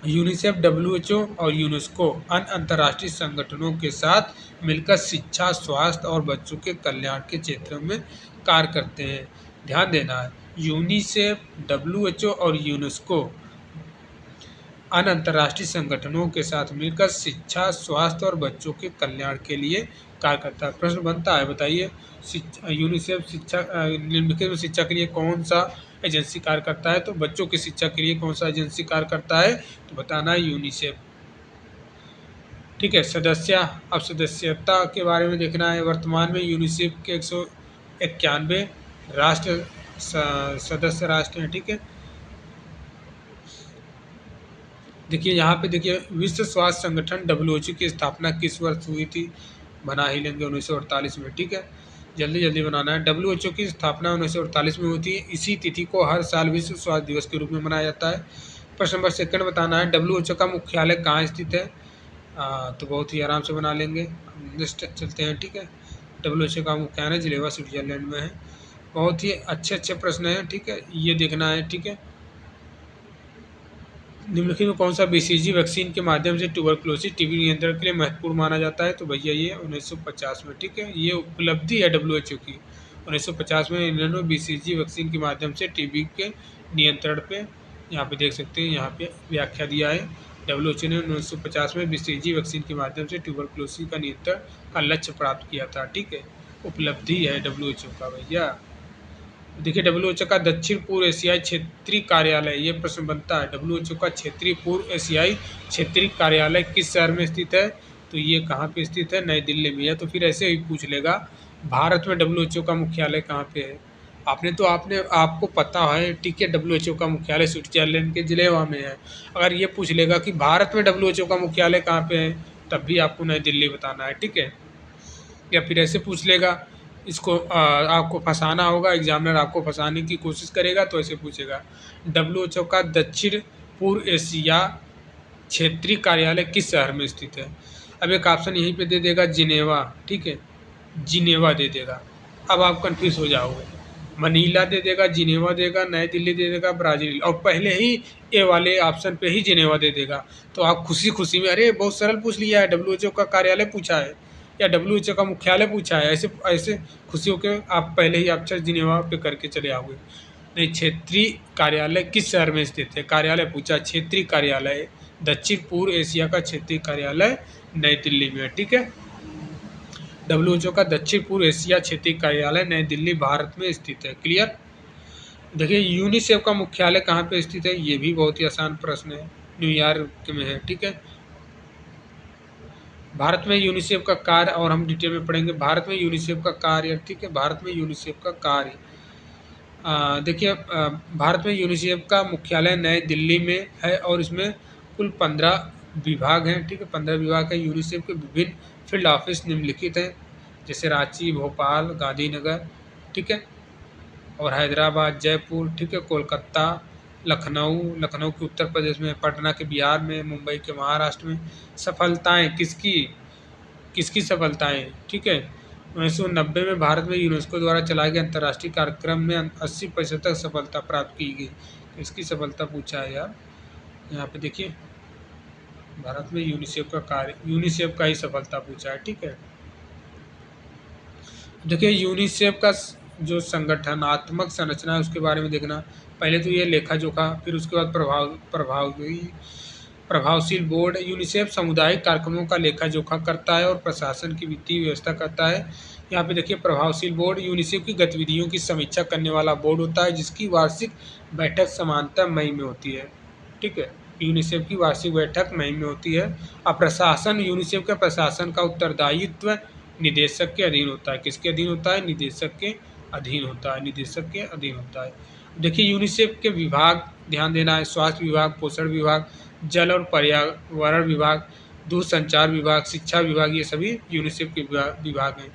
यूनिसेफ डब्ल्यूएचओ और यूनेस्को अन्य अंतर्राष्ट्रीय संगठनों के साथ मिलकर शिक्षा, स्वास्थ्य और बच्चों के कल्याण के क्षेत्रों में कार्य करते हैं। ध्यान देना है, यूनिसेफ, डब्ल्यूएचओ और यूनेस्को अन्य अंतर्राष्ट्रीय संगठनों के साथ मिलकर शिक्षा, स्वास्थ्य और बच्चों के कल्याण के लिए कार्य करता है। प्रश्न बनता है, बताइए यूनिसेफ निम्नलिखित में शिक्षा के लिए कौन सा एजेंसी कार्य करता है? तो बच्चों की शिक्षा के लिए कौन सा एजेंसी कार्य करता है? तो बताना है यूनिसेफ, ठीक है। अब सदस्यता के बारे में देखना है। वर्तमान में यूनिसेफ के 191 राष्ट्र सदस्य राष्ट्र हैं, ठीक है। देखिए यहाँ पे देखिए, विश्व स्वास्थ्य संगठन डब्ल्यूएचओ की स्थापना किस वर्ष हुई थी? बना ही लेंगे 1948 में, ठीक है। जल्दी जल्दी बनाना है। डब्ल्यूएचओ की स्थापना 1948 में होती है। इसी तिथि को हर साल विश्व स्वास्थ्य दिवस के रूप में मनाया जाता है। प्रश्न नंबर 2 बताना है, डब्ल्यूएचओ का मुख्यालय कहाँ स्थित है? तो बहुत ही आराम से बना लेंगे। नेक्स्ट चलते हैं, ठीक है। डब्ल्यूएचओ का मुख्यालय जिनेवा, स्विट्जरलैंड में है। बहुत ही अच्छे प्रश्न हैं, ठीक है, ये देखना है, ठीक है। निम्नलिखित में कौन सा बीसीजी वैक्सीन के माध्यम से ट्यूबरकुलोसिस टीबी नियंत्रण के लिए महत्वपूर्ण माना जाता है? तो भैया ये 1950 में, ठीक है। ये उपलब्धि है डब्ल्यूएचओ की। 1950 में इन्होंने बीसीजी वैक्सीन के माध्यम से टीबी के नियंत्रण पे, यहाँ पे देख सकते हैं, यहाँ पे व्याख्या दिया है। डब्ल्यूएचओ ने 1950 में बीसीजी वैक्सीन के माध्यम से ट्यूबरकुलोसिस का नियंत्रण का लक्ष्य प्राप्त किया था, ठीक है। उपलब्धि है डब्ल्यूएचओ का भैया। देखिए डब्ल्यूएचओ का दक्षिण पूर्व एशियाई क्षेत्रीय कार्यालय, ये प्रश्न बनता है, डब्ल्यूएचओ का क्षेत्रीय पूर्व एशियाई क्षेत्रीय कार्यालय किस शहर में स्थित है? तो ये कहाँ पे स्थित है? नई दिल्ली में। या तो फिर ऐसे ही पूछ लेगा, भारत में डब्ल्यूएचओ का मुख्यालय कहाँ पे है? आपको पता है, ठीक है, डब्ल्यूएचओ का मुख्यालय स्विट्जरलैंड के जिनेवा में है। अगर ये पूछ लेगा कि भारत में डब्ल्यूएचओ का मुख्यालय कहाँ पे है, तब भी आपको नई दिल्ली बताना है, ठीक है। या फिर ऐसे पूछ लेगा, इसको आपको फंसाना होगा, एग्जामिनर आपको फंसाने की कोशिश करेगा तो ऐसे पूछेगा, डब्ल्यूएचओ का दक्षिण पूर्व एशिया क्षेत्रीय कार्यालय किस शहर में स्थित है? अब एक ऑप्शन यहीं पे दे देगा जिनेवा, ठीक है, जिनेवा दे देगा। अब आप कंफ्यूज हो जाओगे, मनीला दे देगा, जिनेवा देगा, नई दिल्ली दे देगा, ब्राज़ील, और पहले ही ए वाले ऑप्शन पे ही जिनेवा दे देगा। तो आप खुशी खुशी में, अरे बहुत सरल पूछ लिया है, डब्ल्यूएचओ का कार्यालय पूछा है या डब्ल्यूएचओ का मुख्यालय पूछा है, ऐसे ऐसे खुशी होकर आप पहले ही अक्षर जिनेवा पे करके चले आओगे। नहीं, क्षेत्रीय कार्यालय किस शहर में स्थित है? कार्यालय पूछा, क्षेत्रीय कार्यालय दक्षिण पूर्व एशिया का क्षेत्रीय कार्यालय नई दिल्ली में है, ठीक है। डब्ल्यूएचओ का दक्षिण पूर्व एशिया क्षेत्रीय कार्यालय नई दिल्ली भारत में स्थित है। क्लियर? देखिए यूनिसेफ का मुख्यालय कहाँ पे स्थित है? ये भी बहुत ही आसान प्रश्न है, न्यूयॉर्क में है, ठीक है। भारत में यूनिसेफ का कार्य, और हम डिटेल में पढ़ेंगे भारत में यूनिसेफ का कार्य, ठीक है। भारत में यूनिसेफ का कार्य, देखिए भारत में यूनिसेफ का मुख्यालय नई दिल्ली में है और इसमें कुल 15 विभाग हैं, ठीक है। 15 विभाग हैं। यूनिसेफ के विभिन्न फील्ड ऑफिस निम्नलिखित हैं, जैसे रांची, भोपाल, गांधीनगर, ठीक है, और हैदराबाद, जयपुर, ठीक है, कोलकाता, लखनऊ के उत्तर प्रदेश में, पटना के बिहार में, मुंबई के महाराष्ट्र में। सफलताएं किसकी सफलताएं, ठीक है। 1990 में भारत में यूनेस्को द्वारा चलाए गए अंतर्राष्ट्रीय कार्यक्रम में 80% तक सफलता प्राप्त की गई। इसकी सफलता पूछा है यार, यहाँ पे देखिए, भारत में यूनिसेफ का कार्य, यूनिसेफ का ही सफलता पूछा है, ठीक है। देखिए यूनिसेफ का जो संगठनात्मक संरचना है उसके बारे में देखना। पहले तो ये लेखा जोखा, फिर उसके बाद प्रभावशील बोर्ड। यूनिसेफ सामुदायिक कार्यक्रमों का लेखा जोखा करता है और प्रशासन की वित्तीय व्यवस्था करता है। यहाँ पे देखिए प्रभावशील बोर्ड यूनिसेफ की गतिविधियों की समीक्षा करने वाला बोर्ड होता है, जिसकी वार्षिक बैठक सामान्यतः मई में होती है, ठीक है। यूनिसेफ की वार्षिक बैठक मई में होती है। अब प्रशासन, यूनिसेफ के प्रशासन का उत्तरदायित्व निदेशक के अधीन होता है। किसके अधीन होता है? निदेशक के अधीन होता है, निदेशक के अधीन होता है। देखिए यूनिसेफ के विभाग ध्यान देना है: स्वास्थ्य विभाग, पोषण विभाग, जल और पर्यावरण विभाग, दूरसंचार विभाग, शिक्षा विभाग, ये सभी यूनिसेफ के विभाग हैं।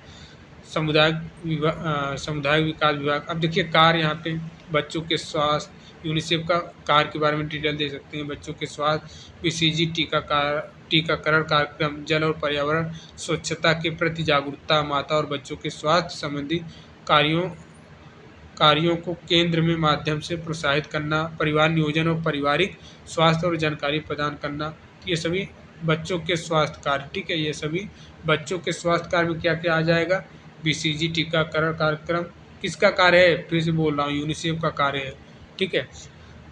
सामुदायिक विकास विभाग। अब देखिए कार्य यहाँ पे बच्चों के स्वास्थ्य, यूनिसेफ का कार्य के बारे में डिटेल दे सकते हैं। बच्चों के स्वास्थ्य, बीसीजी टीकाकरण कार्यक्रम, जल और पर्यावरण, स्वच्छता के प्रति जागरूकता, माता और बच्चों के स्वास्थ्य संबंधी कार्यों को केंद्र में माध्यम से प्रोत्साहित करना, परिवार नियोजन और पारिवारिक स्वास्थ्य और जानकारी प्रदान करना, ये सभी बच्चों के स्वास्थ्य कार्य। ठीक है, ये सभी बच्चों के स्वास्थ्य कार्य में क्या क्या आ जाएगा? बीसीजी टीकाकरण कार्यक्रम किसका कार्य है? फिर से बोल रहा हूँ, यूनिसेफ का कार्य है। ठीक है,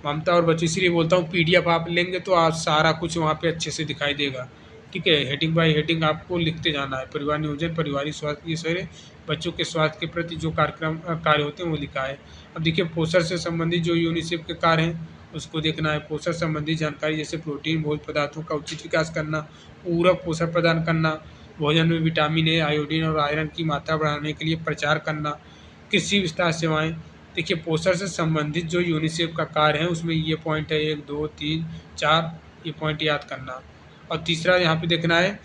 ममता और बच्चों, इसीलिए बोलता हूँ पीडीएफ आप लेंगे तो आप सारा कुछ वहाँ पे अच्छे से दिखाई देगा। ठीक है, हेडिंग बाय हेडिंग आपको लिखते जाना है। परिवार नियोजन, पारिवारिक स्वास्थ्य, ये सारे बच्चों के स्वास्थ्य के प्रति जो कार्य होते हैं वो लिखा है। अब देखिए पोषण से संबंधित जो यूनिसेफ के कार्य हैं उसको देखना है। पोषण संबंधी जानकारी जैसे प्रोटीन, भोज्य पदार्थों का उचित विकास करना, पूरक पोषण प्रदान करना, भोजन में विटामिन ए, आयोडीन और आयरन की मात्रा बढ़ाने के लिए प्रचार करना, कृषि विस्तार सेवाएं। देखिए पोषण से संबंधित जो यूनिसेफ का कार्य है उसमें ये पॉइंट है 1, 2, 3, 4, ये पॉइंट याद करना। और तीसरा यहाँ पे देखना है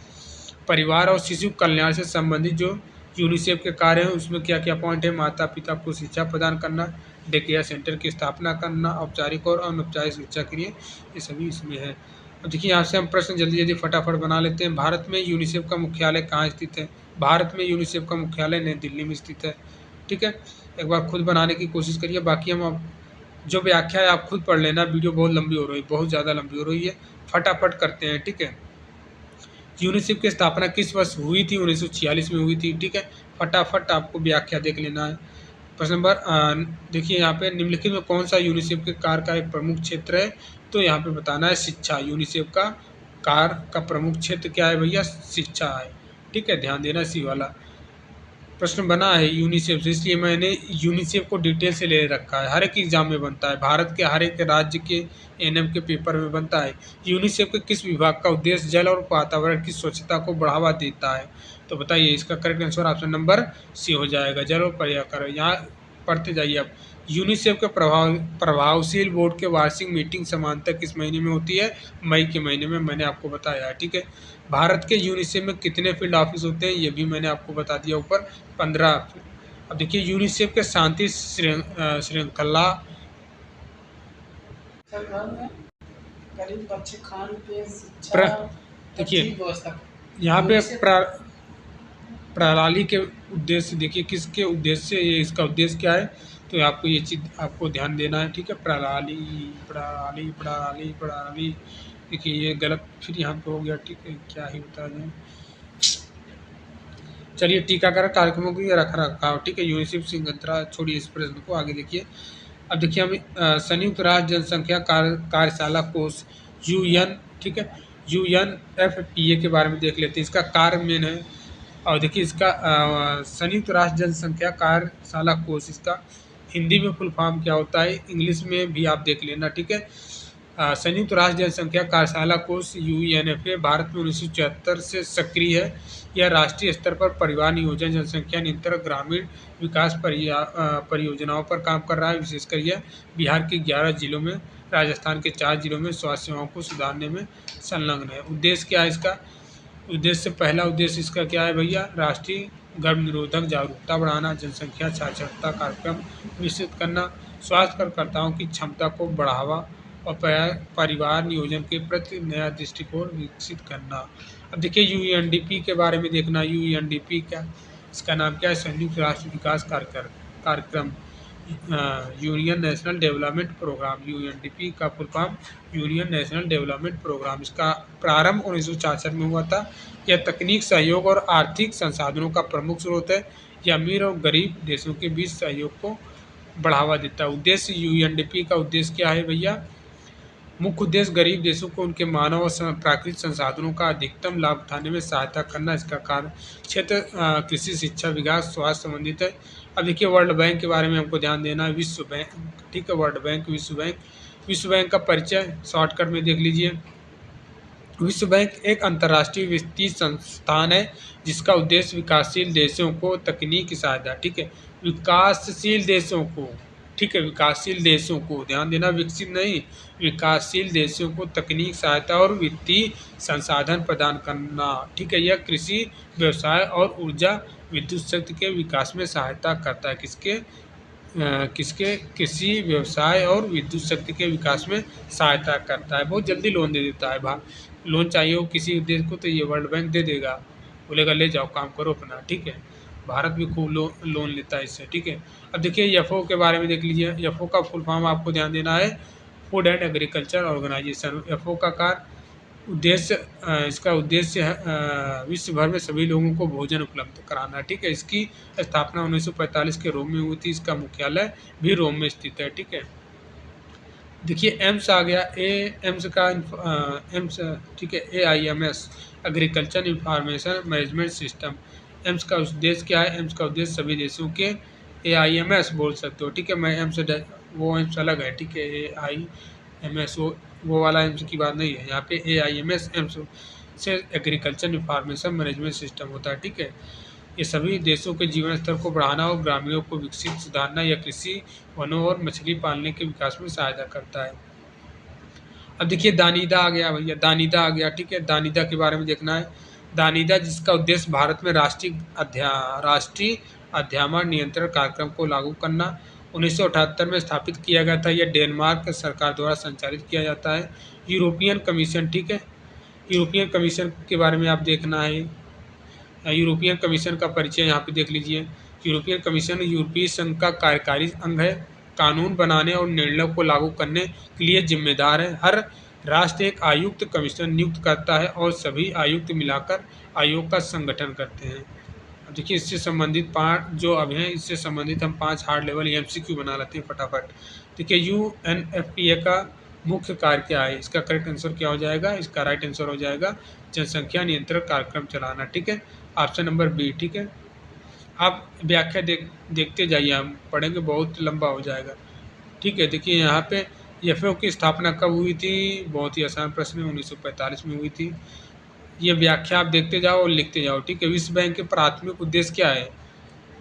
परिवार और शिशु कल्याण से संबंधित जो यूनिसेफ के कार्य हैं उसमें क्या क्या पॉइंट है? माता पिता को शिक्षा प्रदान करना, डे केयर सेंटर की स्थापना करना, औपचारिक और अनौपचारिक शिक्षा के लिए, ये सभी इसमें है। अब देखिए यहाँ से हम प्रश्न जल्दी जल्दी फटाफट बना लेते हैं। भारत में यूनिसेफ का मुख्यालय कहाँ स्थित है? भारत में यूनिसेफ का मुख्यालय नई दिल्ली में स्थित है। ठीक है, एक बार खुद बनाने की कोशिश करिए। बाकी हम अब जो व्याख्या है आप खुद पढ़ लेना, वीडियो बहुत लंबी हो रही है, बहुत ज़्यादा लंबी हो रही है, फटाफट करते हैं। ठीक है, यूनिसेफ की स्थापना किस वर्ष हुई थी? 1946 में हुई थी। ठीक है, फटाफट आपको व्याख्या देख लेना है। प्रश्न नंबर देखिए यहाँ पे निम्नलिखित में कौन सा यूनिसेफ के कार्य का एक प्रमुख क्षेत्र है? तो यहाँ पे बताना है शिक्षा। यूनिसेफ का कार्य का प्रमुख क्षेत्र क्या है भैया? शिक्षा है। ठीक है, ध्यान देना सी वाला प्रश्न बना है यूनिसेफ से, इसलिए मैंने यूनिसेफ को डिटेल से ले रखा है। हर एक एग्जाम में बनता है, भारत के हर एक राज्य के एनएम के पेपर में बनता है। यूनिसेफ के किस विभाग का उद्देश्य जल और वातावरण की स्वच्छता को बढ़ावा देता है? तो बताइए, इसका correct answer option number C हो जाएगा, जल और पर्यावरण। यहाँ पढ़ते जाइए अब। यूनिसेफ के प्रभावशील बोर्ड के वार्षिक मीटिंग सामान्यतः किस महीने में होती है? मई के महीने में, मैंने आपको बताया है। ठीक है, भारत के यूनिसेफ में कितने फील्ड ऑफिस होते हैं? ये भी मैंने आपको बता दिया ऊपर, 15। अब देखिए यूनिसेफ के शांति श्रृंखला देखिए यहाँ पे प्रणाली के उद्देश्य देखिए, किसके उद्देश्य से ये, इसका उद्देश्य क्या है? तो आपको ये चीज़ आपको ध्यान देना है। ठीक है, प्रणाली प्रणाली प्रणाली प्रणाली, देखिए ये गलत फिर यहाँ पे हो गया। ठीक है, क्या ही बता दें। चलिए, टीकाकरण कार्यक्रमों की रख रखाव। ठीक है, यूनिसेफ श्रृंखला छोड़िए इस प्रश्न को, आगे देखिए। अब देखिए हम संयुक्त राष्ट्र जनसंख्या कार्यशाला कोष UN, ठीक है, UNFPA के बारे में देख लेते हैं। इसका कार्य मेन है। और देखिए इसका संयुक्त राष्ट्र जनसंख्या कार्यशाला कोष, इसका हिंदी में फुल फॉर्म क्या होता है? इंग्लिश में भी आप देख लेना। ठीक है, संयुक्त राष्ट्र जनसंख्या कार्यशाला कोष UNFPA भारत में 1974 से सक्रिय है। यह राष्ट्रीय स्तर पर परिवार नियोजन, जनसंख्या नियंत्रण, ग्रामीण विकास परियोजनाओं पर काम कर रहा है। विशेषकर यह बिहार के 11 जिलों में, राजस्थान के 4 जिलों में स्वास्थ्य सेवाओं को सुधारने में संलग्न है। उद्देश्य क्या है इसका? उद्देश्य, पहला उद्देश्य इसका क्या है भैया? राष्ट्रीय गर्भ निरोधक जागरूकता बढ़ाना, जनसंख्या साक्षरता कार्यक्रम विकसित करना, स्वास्थ्य कार्यकर्ताओं की क्षमता को बढ़ावा और परिवार नियोजन के प्रति नया दृष्टिकोण विकसित करना। अब देखिए UNDP के बारे में देखना। UNDP क्या, इसका नाम क्या है? संयुक्त राष्ट्र विकास कार्यक्रम, union national development program. UNDP का full form union national development program. इसका प्रारंभ 1966 में हुआ था। यह तकनीक सहयोग और आर्थिक संसाधनों का प्रमुख स्रोत है। यह अमीर और गरीब देशों के बीच सहयोग को बढ़ावा देता है। उद्देश्य, UNDP का उद्देश्य क्या है भैया? मुख्य उद्देश्य गरीब देशों को उनके मानव और प्राकृतिक संसाधनों का अधिकतम लाभ उठाने में सहायता करना। इसका कार्य क्षेत्र कृषि, शिक्षा, विकास, स्वास्थ्य संबंधित है। अब देखिए वर्ल्ड बैंक के बारे में हमको ध्यान देना है। विश्व बैंक, ठीक है, वर्ल्ड बैंक, विश्व बैंक, विश्व बैंक का परिचय शॉर्टकट में देख लीजिए। विश्व बैंक एक अंतर्राष्ट्रीय वित्तीय संस्थान है जिसका उद्देश्य विकासशील देशों को तकनीकी सहायता, ठीक है, विकासशील देशों को, ठीक है, विकासशील देशों को, ध्यान देना, विकसित नहीं, विकासशील देशों को तकनीक सहायता और वित्तीय संसाधन प्रदान करना, ठीक है। यह कृषि, व्यवसाय और ऊर्जा विद्युत शक्ति के विकास में सहायता करता है। किसके कृषि, व्यवसाय और विद्युत शक्ति के विकास में सहायता करता है। बहुत जल्दी लोन दे देता है। लोन चाहिए हो किसी देश को तो ये वर्ल्ड बैंक दे देगा, बोलेगा ले जाओ काम करो अपना, ठीक है। भारत भी खूब लोन लेता है इससे, ठीक है। अब देखिए एफओ के बारे में देख लीजिए। एफओ का फुल फॉर्म आपको ध्यान देना है, food and agriculture organisation. FO का कार्य उद्देश्य, इसका उद्देश्य है विश्व भर में सभी लोगों को भोजन उपलब्ध कराना, ठीक है। इसकी स्थापना 1945 के रोम में हुई थी। इसका मुख्यालय भी रोम में स्थित है, ठीक है। देखिए एम्स आ गया। एम्स का एम्स, ठीक है, AIMS agriculture information management system. AIIMS का उद्देश्य क्या है? एम्स का उद्देश्य सभी देशों के, AIMS बोल सकते हो, ठीक है। मैं एम्स, वो एम्स अलग है, ठीक है। AIMS वो वाला एम्स की बात नहीं है यहाँ पे। AIMS एम्स से एग्रीकल्चर इंफॉर्मेशन मैनेजमेंट सिस्टम होता है, ठीक है। ये सभी देशों के जीवन स्तर को बढ़ाना और ग्रामीणों को विकसित सुधारना या कृषि, वनों और मछली पालने के विकास में सहायता करता है। अब देखिए दानीदा आ गया भैया, दानीदा आ गया, ठीक है। दानीदा के बारे में देखना है। दानीदा जिसका उद्देश्य भारत में राष्ट्रीय अध्यामा नियंत्रण कार्यक्रम को लागू करना, 1978 में स्थापित किया गया था। यह डेनमार्क सरकार द्वारा संचालित किया जाता है। यूरोपियन कमीशन, ठीक है, यूरोपियन कमीशन के बारे में आप देखना है। यूरोपियन कमीशन का परिचय यहाँ पे देख लीजिए। यूरोपियन कमीशन यूरोपीय संघ का कार्यकारी अंग है, कानून बनाने और निर्णयों को लागू करने के लिए जिम्मेदार है। हर राष्ट्र एक आयुक्त कमीशन नियुक्त करता है और सभी आयुक्त मिलाकर आयोग का संगठन करते हैं। अब देखिए इससे संबंधित 5 जो अब हैं, इससे संबंधित हम 5 हार्ड लेवल MCQ बना लेते हैं फटाफट। देखिए UNFPA का मुख्य कार्य क्या है? इसका करेक्ट आंसर क्या हो जाएगा? इसका राइट आंसर हो जाएगा जनसंख्या नियंत्रण कार्यक्रम चलाना, ठीक है, ऑप्शन नंबर बी, ठीक है। आप व्याख्या देखते जाइए, हम पढ़ेंगे बहुत लंबा हो जाएगा, ठीक है। देखिए यहाँ पे एफओ की स्थापना कब हुई थी? बहुत ही आसान प्रश्न है, 1945 में हुई थी। ये व्याख्या आप देखते जाओ और लिखते जाओ, ठीक है। विश्व बैंक के प्राथमिक उद्देश्य क्या है?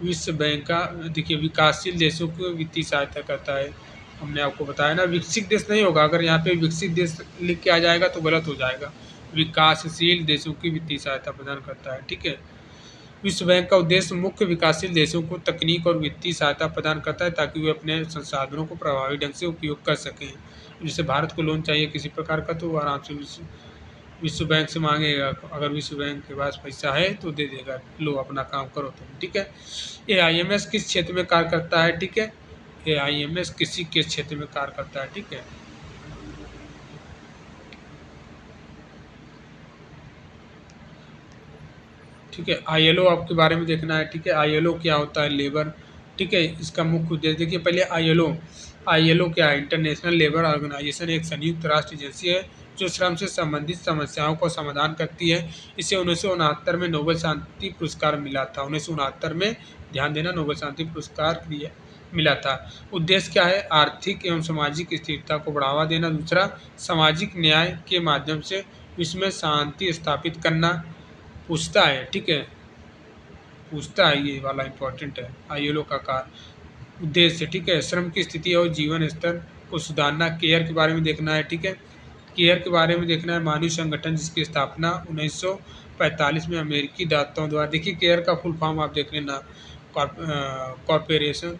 विश्व बैंक का देखिए विकासशील देशों को वित्तीय सहायता करता है। हमने आपको बताया ना, विकसित देश नहीं होगा। अगर यहाँ पे विकसित देश लिख के आ जाएगा तो गलत हो जाएगा। विकासशील देशों की वित्तीय सहायता प्रदान करता है, ठीक है। विश्व बैंक का उद्देश्य मुख्य विकासशील देशों को तकनीक और वित्तीय सहायता प्रदान करता है ताकि वे अपने संसाधनों को प्रभावी ढंग से उपयोग कर सकें। जैसे भारत को लोन चाहिए किसी प्रकार का तो आराम से विश्व बैंक से मांगेगा। अगर विश्व बैंक के पास पैसा है तो दे देगा, लो अपना काम करो तुम, ठीक है। AIMS किस क्षेत्र में कार्य करता है? ठीक है, AIMS कृषि के क्षेत्र में कार्य करता है, ठीक है। ठीक है, ILO आपके बारे में देखना है, ठीक है। ILO क्या होता है? लेबर, ठीक है। इसका मुख्य उद्देश्य देखिए पहले ILO क्या है? इंटरनेशनल लेबर ऑर्गेनाइजेशन एक संयुक्त राष्ट्र एजेंसी है जो श्रम से संबंधित समस्याओं को समाधान करती है। इसे 1969 में नोबेल शांति पुरस्कार मिला था। 1969 में, ध्यान देना, नोबेल शांति पुरस्कार मिला था। उद्देश्य क्या है? आर्थिक एवं सामाजिक स्थिरता को बढ़ावा देना। दूसरा, सामाजिक न्याय के माध्यम से विश्व में शांति स्थापित करना। पूछता है, ठीक है, पूछता है, ये वाला इम्पोर्टेंट है। ILO का कार्य उद्देश्य, ठीक है, श्रम की स्थिति और जीवन स्तर को सुधारना। केयर के बारे में देखना है, ठीक है। केयर के बारे में देखना है, मानवीय संगठन जिसकी स्थापना 1945 में अमेरिकी दाताओं द्वारा। देखिए केयर का फुल फॉर्म आप देख लेना, corporation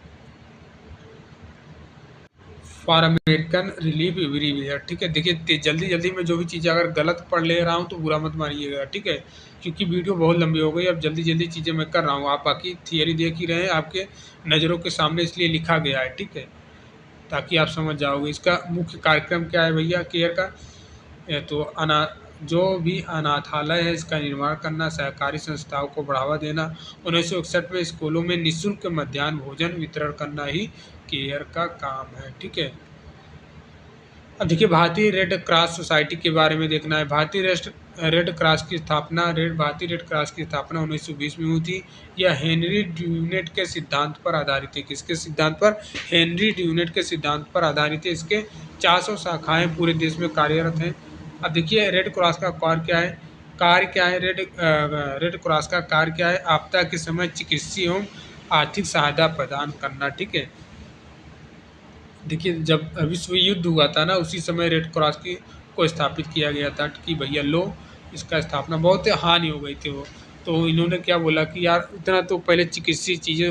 for American relief everywhere, ठीक है। देखिए जल्दी में जो भी चीज़ें अगर गलत पढ़ ले रहा हूँ तो बुरा मत मानिएगा, ठीक है, क्योंकि वीडियो बहुत लंबी हो गई। अब जल्दी चीज़ें मैं कर रहा हूँ, आप बाकी थियरी देख ही रहे हैं, आपके नज़रों के सामने इसलिए लिखा गया है, ठीक है, ताकि आप समझ जाओगे। इसका मुख्य कार्यक्रम क्या है भैया केयर का? तो जो भी अनाथालय है इसका निर्माण करना, सहकारी संस्थाओं को बढ़ावा देना। 1961 में स्कूलों में निःशुल्क मध्याह्न भोजन वितरण करना ही केयर का काम है, ठीक है। अब देखिए भारतीय रेड क्रॉस सोसाइटी के बारे में देखना है। भारतीय रेड क्रॉस की स्थापना भारतीय रेड क्रॉस की स्थापना 1920 में हुई थी। यह हेनरी ड्यूनेट के सिद्धांत पर आधारित है। किसके सिद्धांत पर? हेनरी ड्यूनेट के सिद्धांत पर आधारित है। इसके 400 शाखाएं पूरे देश में कार्यरत हैं। अब देखिए रेड क्रॉस का कार्य क्या है? रेड क्रॉस का कार्य क्या है? आपदा के समय चिकित्सीय एवं आर्थिक सहायता प्रदान करना। ठीक है, देखिए जब विश्व युद्ध हुआ था ना, उसी समय रेड क्रॉस की को स्थापित किया गया था कि भैया लो, इसका स्थापना बहुत हानि हो गई थी वो। तो इन्होंने क्या बोला कि यार इतना तो पहले चिकित्सीय चीज़ें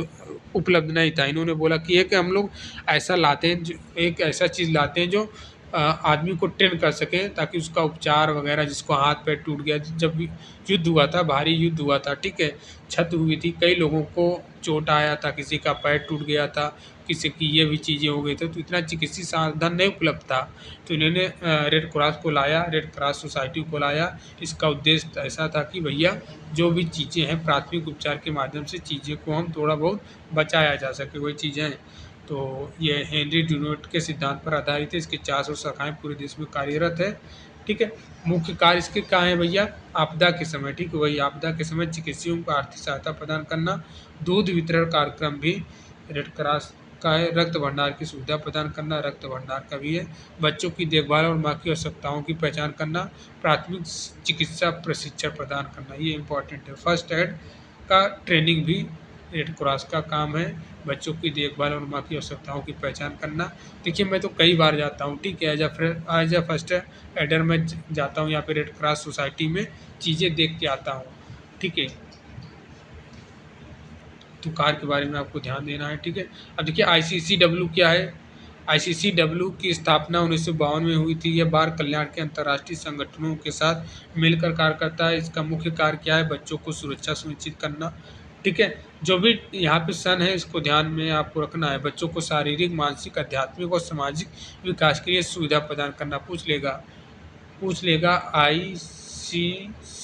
उपलब्ध नहीं था। इन्होंने बोला कि एक हम लोग ऐसा लाते हैं, एक ऐसा चीज़ लाते हैं जो आदमी को ट्रेन कर सके, ताकि उसका उपचार वगैरह, जिसको हाथ पैर टूट गया, जब भी युद्ध हुआ था, भारी युद्ध हुआ था, ठीक है, क्षति हुई थी, कई लोगों को चोट आया था, किसी का पैर टूट गया था, किसी की ये भी चीज़ें हो गई थी, तो इतना चिकित्सीय साधन नहीं उपलब्ध था। तो इन्होंने रेड क्रॉस को लाया, रेड क्रॉस सोसाइटी को लाया। इसका उद्देश्य ऐसा था कि भैया जो भी चीज़ें हैं प्राथमिक उपचार के माध्यम से चीज़ें को हम थोड़ा बहुत बचाया जा सके, वही चीज़ें हैं। तो ये हेनरी ड्यूनेट के सिद्धांत पर आधारित है। इसकी 400 शाखाएं पूरे देश में कार्यरत है। ठीक है, मुख्य कार्य इसके क्या है भैया? आपदा के समय, ठीक है, वही आपदा के समय चिकित्सकों को आर्थिक सहायता प्रदान करना। दूध वितरण कार्यक्रम भी रेड क्रॉस का है। रक्त भंडार की सुविधा प्रदान करना, रक्त भंडार का भी है। बच्चों की देखभाल और माँ की आवश्यकताओं की पहचान करना। प्राथमिक चिकित्सा प्रशिक्षण प्रदान करना, ये इंपॉर्टेंट है। फर्स्ट एड का ट्रेनिंग भी रेड क्रॉस का काम है। बच्चों की देखभाल और माँ की आवश्यकताओं की पहचान करना। देखिए मैं तो कई बार जाता हूँ, ठीक है, एज अ फर्स्ट एडर में जाता हूँ यहाँ पे रेड क्रॉस सोसाइटी में, चीज़ें देख के आता हूँ। ठीक है, तो कार के बारे में आपको ध्यान देना है। ठीक है, अब देखिए ICCW क्या है? ICCW की स्थापना 1952 में हुई थी। यह बाल कल्याण के अंतर्राष्ट्रीय संगठनों के साथ मिलकर कार्य करता है। इसका मुख्य कार्य क्या है? बच्चों को सुरक्षा सुनिश्चित करना। ठीक है, जो भी यहाँ पे सन है इसको ध्यान में आपको रखना है। बच्चों को शारीरिक, मानसिक, आध्यात्मिक और सामाजिक विकास के लिए सुविधा प्रदान करना। पूछ लेगा ICCW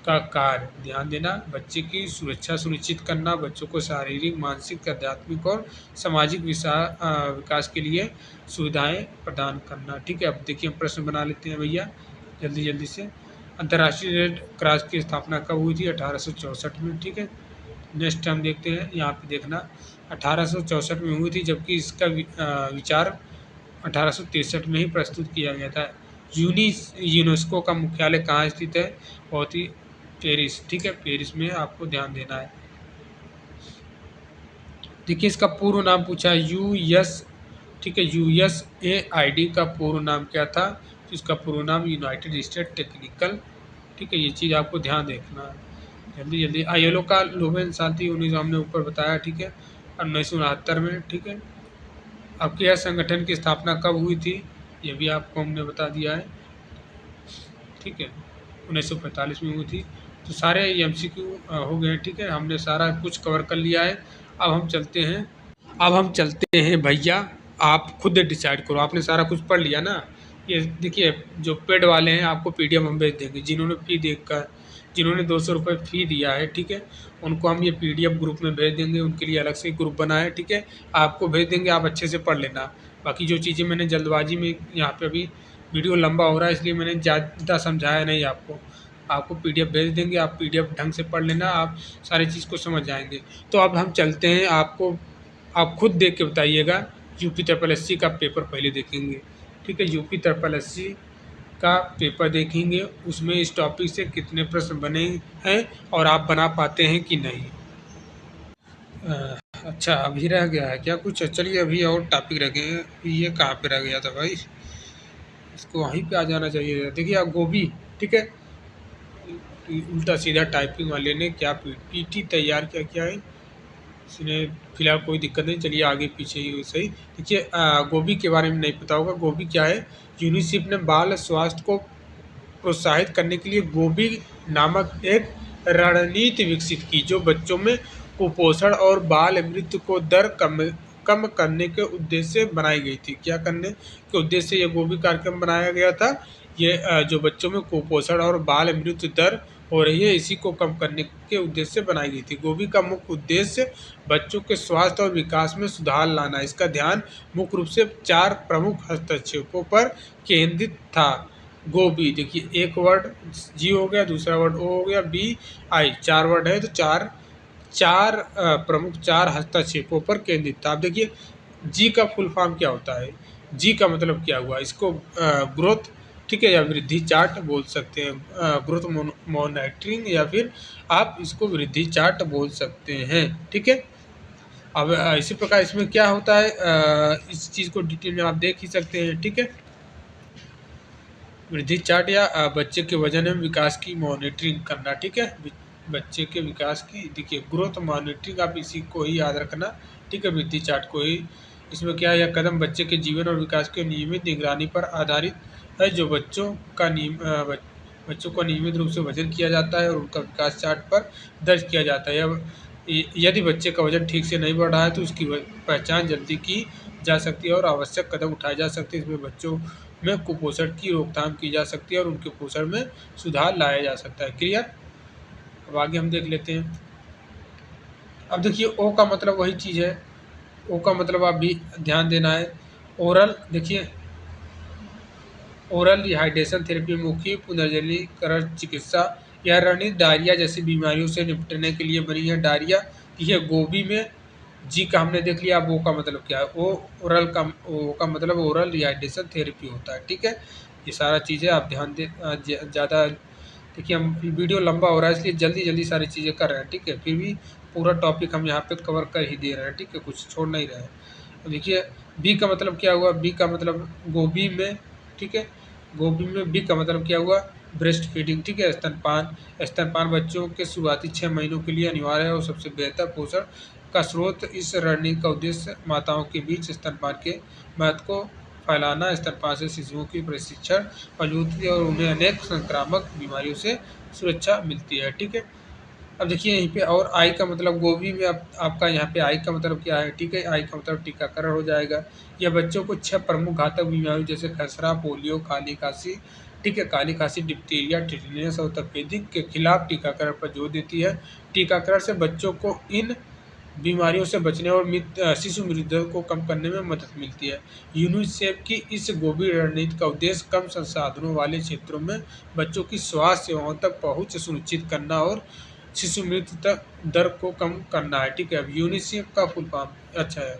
का कार्य, ध्यान देना, बच्चे की सुरक्षा सुनिश्चित करना, बच्चों को शारीरिक, मानसिक, आध्यात्मिक और सामाजिक विकास के लिए सुविधाएं प्रदान करना। ठीक है, अब देखिए हम प्रश्न बना लेते हैं भैया जल्दी से। अंतर्राष्ट्रीय रेड क्रॉस की स्थापना कब हुई थी? 1864 में। ठीक है, नेक्स्ट हम देखते हैं, यहाँ पे देखना 1864 में हुई थी, जबकि इसका विचार 1863 में ही प्रस्तुत किया गया था। यूनेस्को का मुख्यालय कहाँ स्थित है? बहुत ही पेरिस। ठीक है, पेरिस में आपको ध्यान देना है। देखिए इसका पूर्व नाम पूछा US। ठीक है, USAID का पूर्व नाम क्या था? तो इसका पूर्व नाम यूनाइटेड स्टेट टेक्निकल। ठीक है, ये चीज़ आपको ध्यान देखना है। जल्दी ILO का लोबेन शांति 19 हमने ऊपर बताया। ठीक है, 1969 में। ठीक है, अब यह संगठन की स्थापना कब हुई थी? ये भी आपको हमने बता दिया है। ठीक है, 1945 में हुई थी। तो सारे MCQ हो गए। ठीक है, हमने सारा कुछ कवर कर लिया है। अब हम चलते हैं भैया, आप खुद डिसाइड करो। आपने सारा कुछ पढ़ लिया ना? ये देखिए जो पेड वाले हैं आपको PDF हम भेज देंगे। जिन्होंने 200 रुपये फ़ी दिया है, ठीक है, उनको हम ये PDF ग्रुप में भेज देंगे। उनके लिए अलग से ग्रुप बना है। ठीक है, आपको भेज देंगे, आप अच्छे से पढ़ लेना। बाकी जो चीज़ें मैंने जल्दबाजी में, यहाँ पे अभी वीडियो लंबा हो रहा है इसलिए मैंने ज़्यादा समझाया नहीं आपको PDF भेज देंगे, आप PDF ढंग से पढ़ लेना, आप सारी चीज़ को समझ जाएंगे। तो अब हम चलते हैं, आप खुद देख के बताइएगा। UP SSC का पेपर पहले देखेंगे। ठीक है, UP SSC का पेपर देखेंगे, उसमें इस टॉपिक से कितने प्रश्न बने हैं और आप बना पाते हैं कि नहीं। अच्छा, अभी रह गया है क्या कुछ? चलिए अभी और टॉपिक रह गए हैं। ये कहाँ पे रह गया था भाई? इसको वहीं पे आ जाना चाहिए। देखिए आप गोभी, ठीक है, उल्टा सीधा टाइपिंग वाले ने क्या PT तैयार किया है। इसने फिलहाल कोई दिक्कत नहीं, चलिए आगे पीछे ही सही। देखिए गोभी के बारे में नहीं पता होगा। गोभी क्या है? यूनिसेफ ने बाल स्वास्थ्य को प्रोत्साहित करने के लिए गोभी नामक एक रणनीति विकसित की, जो बच्चों में कुपोषण और बाल मृत्यु को दर कम करने के उद्देश्य से बनाई गई थी। क्या करने के उद्देश्य से ये गोभी कार्यक्रम बनाया गया था? ये जो बच्चों में कुपोषण और बाल मृत्यु दर हो रही है, इसी को कम करने के उद्देश्य से बनाई गई थी। गोभी का मुख्य उद्देश्य बच्चों के स्वास्थ्य और विकास में सुधार लाना। इसका ध्यान मुख्य रूप से 4 प्रमुख हस्तक्षेपों पर केंद्रित था। गोभी, देखिए एक वर्ड जी हो गया, दूसरा वर्ड ओ हो गया, बी आई, 4 वर्ड है तो चार चार प्रमुख 4 हस्तक्षेपों पर केंद्रित था। अब देखिए जी का फुल फॉर्म क्या होता है? जी का मतलब क्या हुआ? इसको ग्रोथ, ठीक है, या वृद्धि चार्ट बोल सकते हैं, ग्रोथ मॉनिटरिंग, या फिर आप इसको वृद्धि चार्ट बोल सकते हैं, ठीक है। अब इसी प्रकार इसमें क्या होता है, इस चीज़ को डिटेल में आप देख ही सकते हैं, ठीक है। वृद्धि चार्ट या बच्चे के वजन एवं विकास की मॉनिटरिंग करना, ठीक है। बच्चे के विकास की, देखिए ग्रोथ मॉनिटरिंग, आप इसी को ही याद रखना, ठीक है, वृद्धि चार्ट को ही। इसमें क्या है, यह कदम बच्चे के जीवन और विकास की नियमित निगरानी पर आधारित है, जो बच्चों का नियमित रूप से वजन किया जाता है और उनका विकास चार्ट पर दर्ज किया जाता है। यदि बच्चे का वजन ठीक से नहीं बढ़ रहा है तो उसकी पहचान जल्दी की जा सकती है और आवश्यक कदम उठाए जा सकते हैं। इसमें बच्चों में कुपोषण की रोकथाम की जा सकती है और उनके पोषण में सुधार लाया जा सकता है। क्लियर? अब आगे हम देख लेते हैं। अब देखिए ओ का मतलब वही चीज़ है, ओ का मतलब आप भी ध्यान देना है। ओरल, देखिए ओरल रिहाइड्रेशन थेरेपी मुखी पुनर्जनीकरण चिकित्सा, यह रणनीति डायरिया जैसी बीमारियों से निपटने के लिए बनी है। डायरिया, यह गोभी में जी का हमने देख लिया। अब ओ का मतलब क्या है? ओ ओरल का, ओ का मतलब ओरल रिहाइड्रेशन थेरेपी होता है, ठीक है। ये सारा चीज़ें आप ध्यान दे, ज़्यादा, देखिए हम वीडियो लंबा हो रहा है इसलिए जल्दी जल्दी सारी चीज़ें कर रहे हैं, ठीक है। फिर भी पूरा टॉपिक हम यहाँ पे कवर कर ही दे रहे हैं, ठीक है, कुछ छोड़ नहीं रहे हैं। तो देखिए बी का मतलब क्या हुआ? बी का मतलब गोभी में, ठीक है, गोभी में। बी का मतलब क्या हुआ? ब्रेस्ट फीडिंग, ठीक है, स्तनपान। स्तनपान बच्चों के शुरुआती 6 महीनों के लिए अनिवार्य है और सबसे बेहतर पोषण का स्रोत। इस रणनीति का उद्देश्य माताओं के बीच स्तनपान के महत्व को फैलाना, स्तनपान से शिशुओं की प्रशिक्षण मजबूती और उन्हें अनेक संक्रामक बीमारियों से सुरक्षा मिलती है, ठीक है। अब देखिए यहीं पे, और आई का मतलब गोभी में, अब आपका यहाँ पे आई का मतलब क्या है, ठीक है, आई का मतलब टीकाकरण हो जाएगा। यह बच्चों को 6 प्रमुख घातक बीमारियों जैसे खसरा, पोलियो, काली खांसी, ठीक है, काली खांसी, डिप्थीरिया, टिटनेस और तपेदिक के खिलाफ टीकाकरण पर जोर देती है। टीकाकरण से बच्चों को इन बीमारियों से बचने और शिशु मृत्यु को कम करने में मदद मिलती है। यूनिसेफ की इस गोभी रणनीति का उद्देश्य कम संसाधनों वाले क्षेत्रों में बच्चों की स्वास्थ्य सेवाओं तक पहुंच सुनिश्चित करना और शिशु मृत्यु दर को कम करना है, ठीक है। अब यूनिसेफ का फुल फॉर्म, अच्छा है,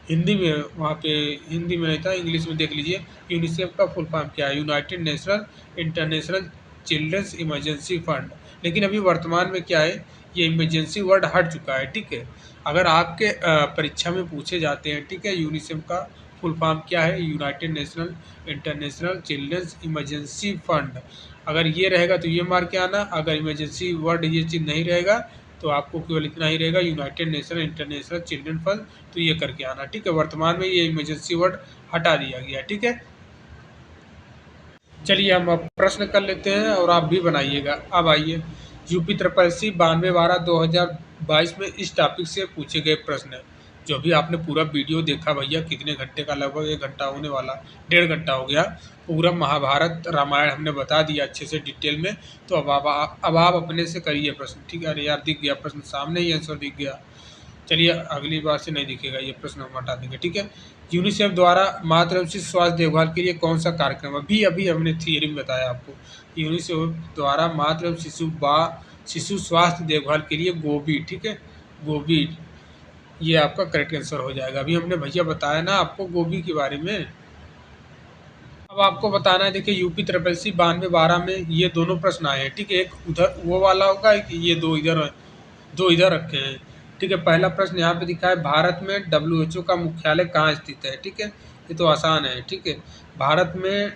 हिंदी में, वहाँ पे हिंदी में नहीं था, इंग्लिश में देख लीजिए। यूनिसेफ का फुल फॉर्म क्या है? United national international children's emergency fund. लेकिन अभी वर्तमान में क्या है, ये इमरजेंसी वर्ड हट चुका है, ठीक है। अगर आपके परीक्षा में पूछे जाते हैं, ठीक है, यूनिसेफ का फुल फॉर्म क्या है? United national international children's emergency fund. अगर ये रहेगा तो ये मार के आना, अगर इमरजेंसी वर्ड ये चीज़ नहीं रहेगा तो आपको केवल इतना ही रहेगा, United nation international children fund, तो ये करके आना, ठीक है। वर्तमान में ये इमरजेंसी वर्ड हटा दिया गया, ठीक है। चलिए हम अब प्रश्न कर लेते हैं और आप भी बनाइएगा। अब आइए, यूपी ट्रिपल सी 92/12/2022 में इस टॉपिक से पूछे गए प्रश्न। जो भी आपने पूरा वीडियो देखा भैया, कितने घंटे का, लगभग 1 घंटा होने वाला, 1.5 घंटा हो गया। पूरा महाभारत रामायण हमने बता दिया अच्छे से डिटेल में। तो अब आप अपने से करिए प्रश्न, ठीक है। अरे यार, दिख गया प्रश्न सामने ही, आंसर दिख गया। चलिए अगली बार से नहीं दिखेगा ये प्रश्न, हम हटा देंगे, ठीक है। यूनिसेफ द्वारा मातृ एवं शिशु स्वास्थ्य देखभाल के लिए कौन सा कार्यक्रम, अभी अभी हमने थियरी में बताया आपको। यूनिसेफ द्वारा मातृ एवं शिशु स्वास्थ्य देखभाल के लिए गोभी, ठीक है, गोभी, ये आपका करेक्ट आंसर हो जाएगा। अभी हमने भैया बताया ना आपको गोभी के बारे में। अब आपको बताना है, देखिए यूपी ट्रिपल सी 92/12 में ये दोनों प्रश्न आए हैं, ठीक है। एक उधर वो वाला होगा, एक ये दो इधर रखे हैं, ठीक है। पहला प्रश्न यहाँ पे दिखा है, भारत में WHO का मुख्यालय कहाँ स्थित है, ठीक है। ये तो आसान है, ठीक है। भारत में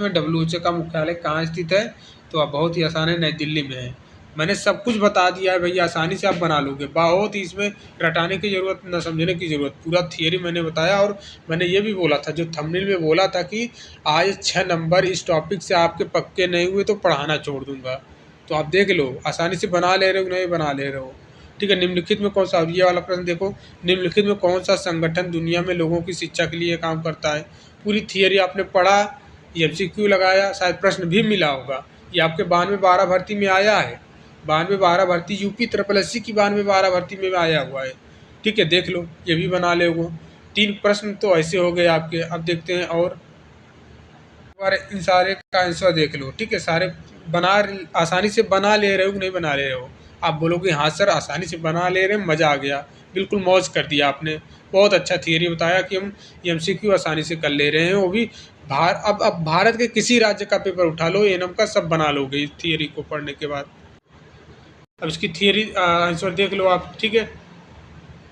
WHO का मुख्यालय कहाँ स्थित है? तो आप, बहुत ही आसान है, नई दिल्ली में है। मैंने सब कुछ बता दिया है भैया, आसानी से आप बना लोगे, बहुत ही इसमें रटाने की ज़रूरत, न समझने की ज़रूरत, पूरा थियरी मैंने बताया। और मैंने ये भी बोला था, जो थंबनेल में बोला था कि आज 6 नंबर इस टॉपिक से आपके पक्के नहीं हुए तो पढ़ाना छोड़ दूंगा। तो आप देख लो, आसानी से बना ले रहे हो, नहीं बना ले रहे हो, ठीक है। निम्नलिखित में कौन सा, ये वाला प्रश्न देखो, निम्नलिखित में कौन सा संगठन दुनिया में लोगों की शिक्षा के लिए काम करता है? पूरी थियरी आपने पढ़ा, MCQ लगाया, शायद प्रश्न भी मिला होगा। ये आपके 92/12 भर्ती में आया है, 92/12 भर्ती, यूपी ट्रिपल एस सी की 92/12 भर्ती में आया हुआ है, ठीक है। देख लो, ये भी बना ले वो। 3 प्रश्न तो ऐसे हो गए आपके। अब देखते हैं और बार इन सारे का आंसर देख लो, ठीक है। सारे बना आसानी से बना ले रहे हो कि नहीं बना ले रहे हो। आप बोलोगे हाँ सर आसानी से बना ले रहे हैं, मज़ा आ गया, बिल्कुल मौज कर दिया आपने, बहुत अच्छा थियरी बताया कि हम एमसीक्यू आसानी से कर ले रहे हैं, वो भी अब भारत के किसी राज्य का पेपर उठा लो, एनएम का सब बना लोगे इस थियरी को पढ़ने के बाद। अब इसकी थियरी आंसर देख लो आप, ठीक है।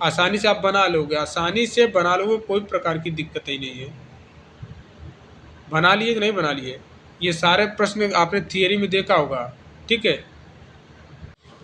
आसानी से आप बना लोगे, आसानी से बना लोगे, कोई प्रकार की दिक्कत ही नहीं है। बना लिए कि नहीं बना लिए? ये सारे प्रश्न आपने थियरी में देखा होगा, ठीक है।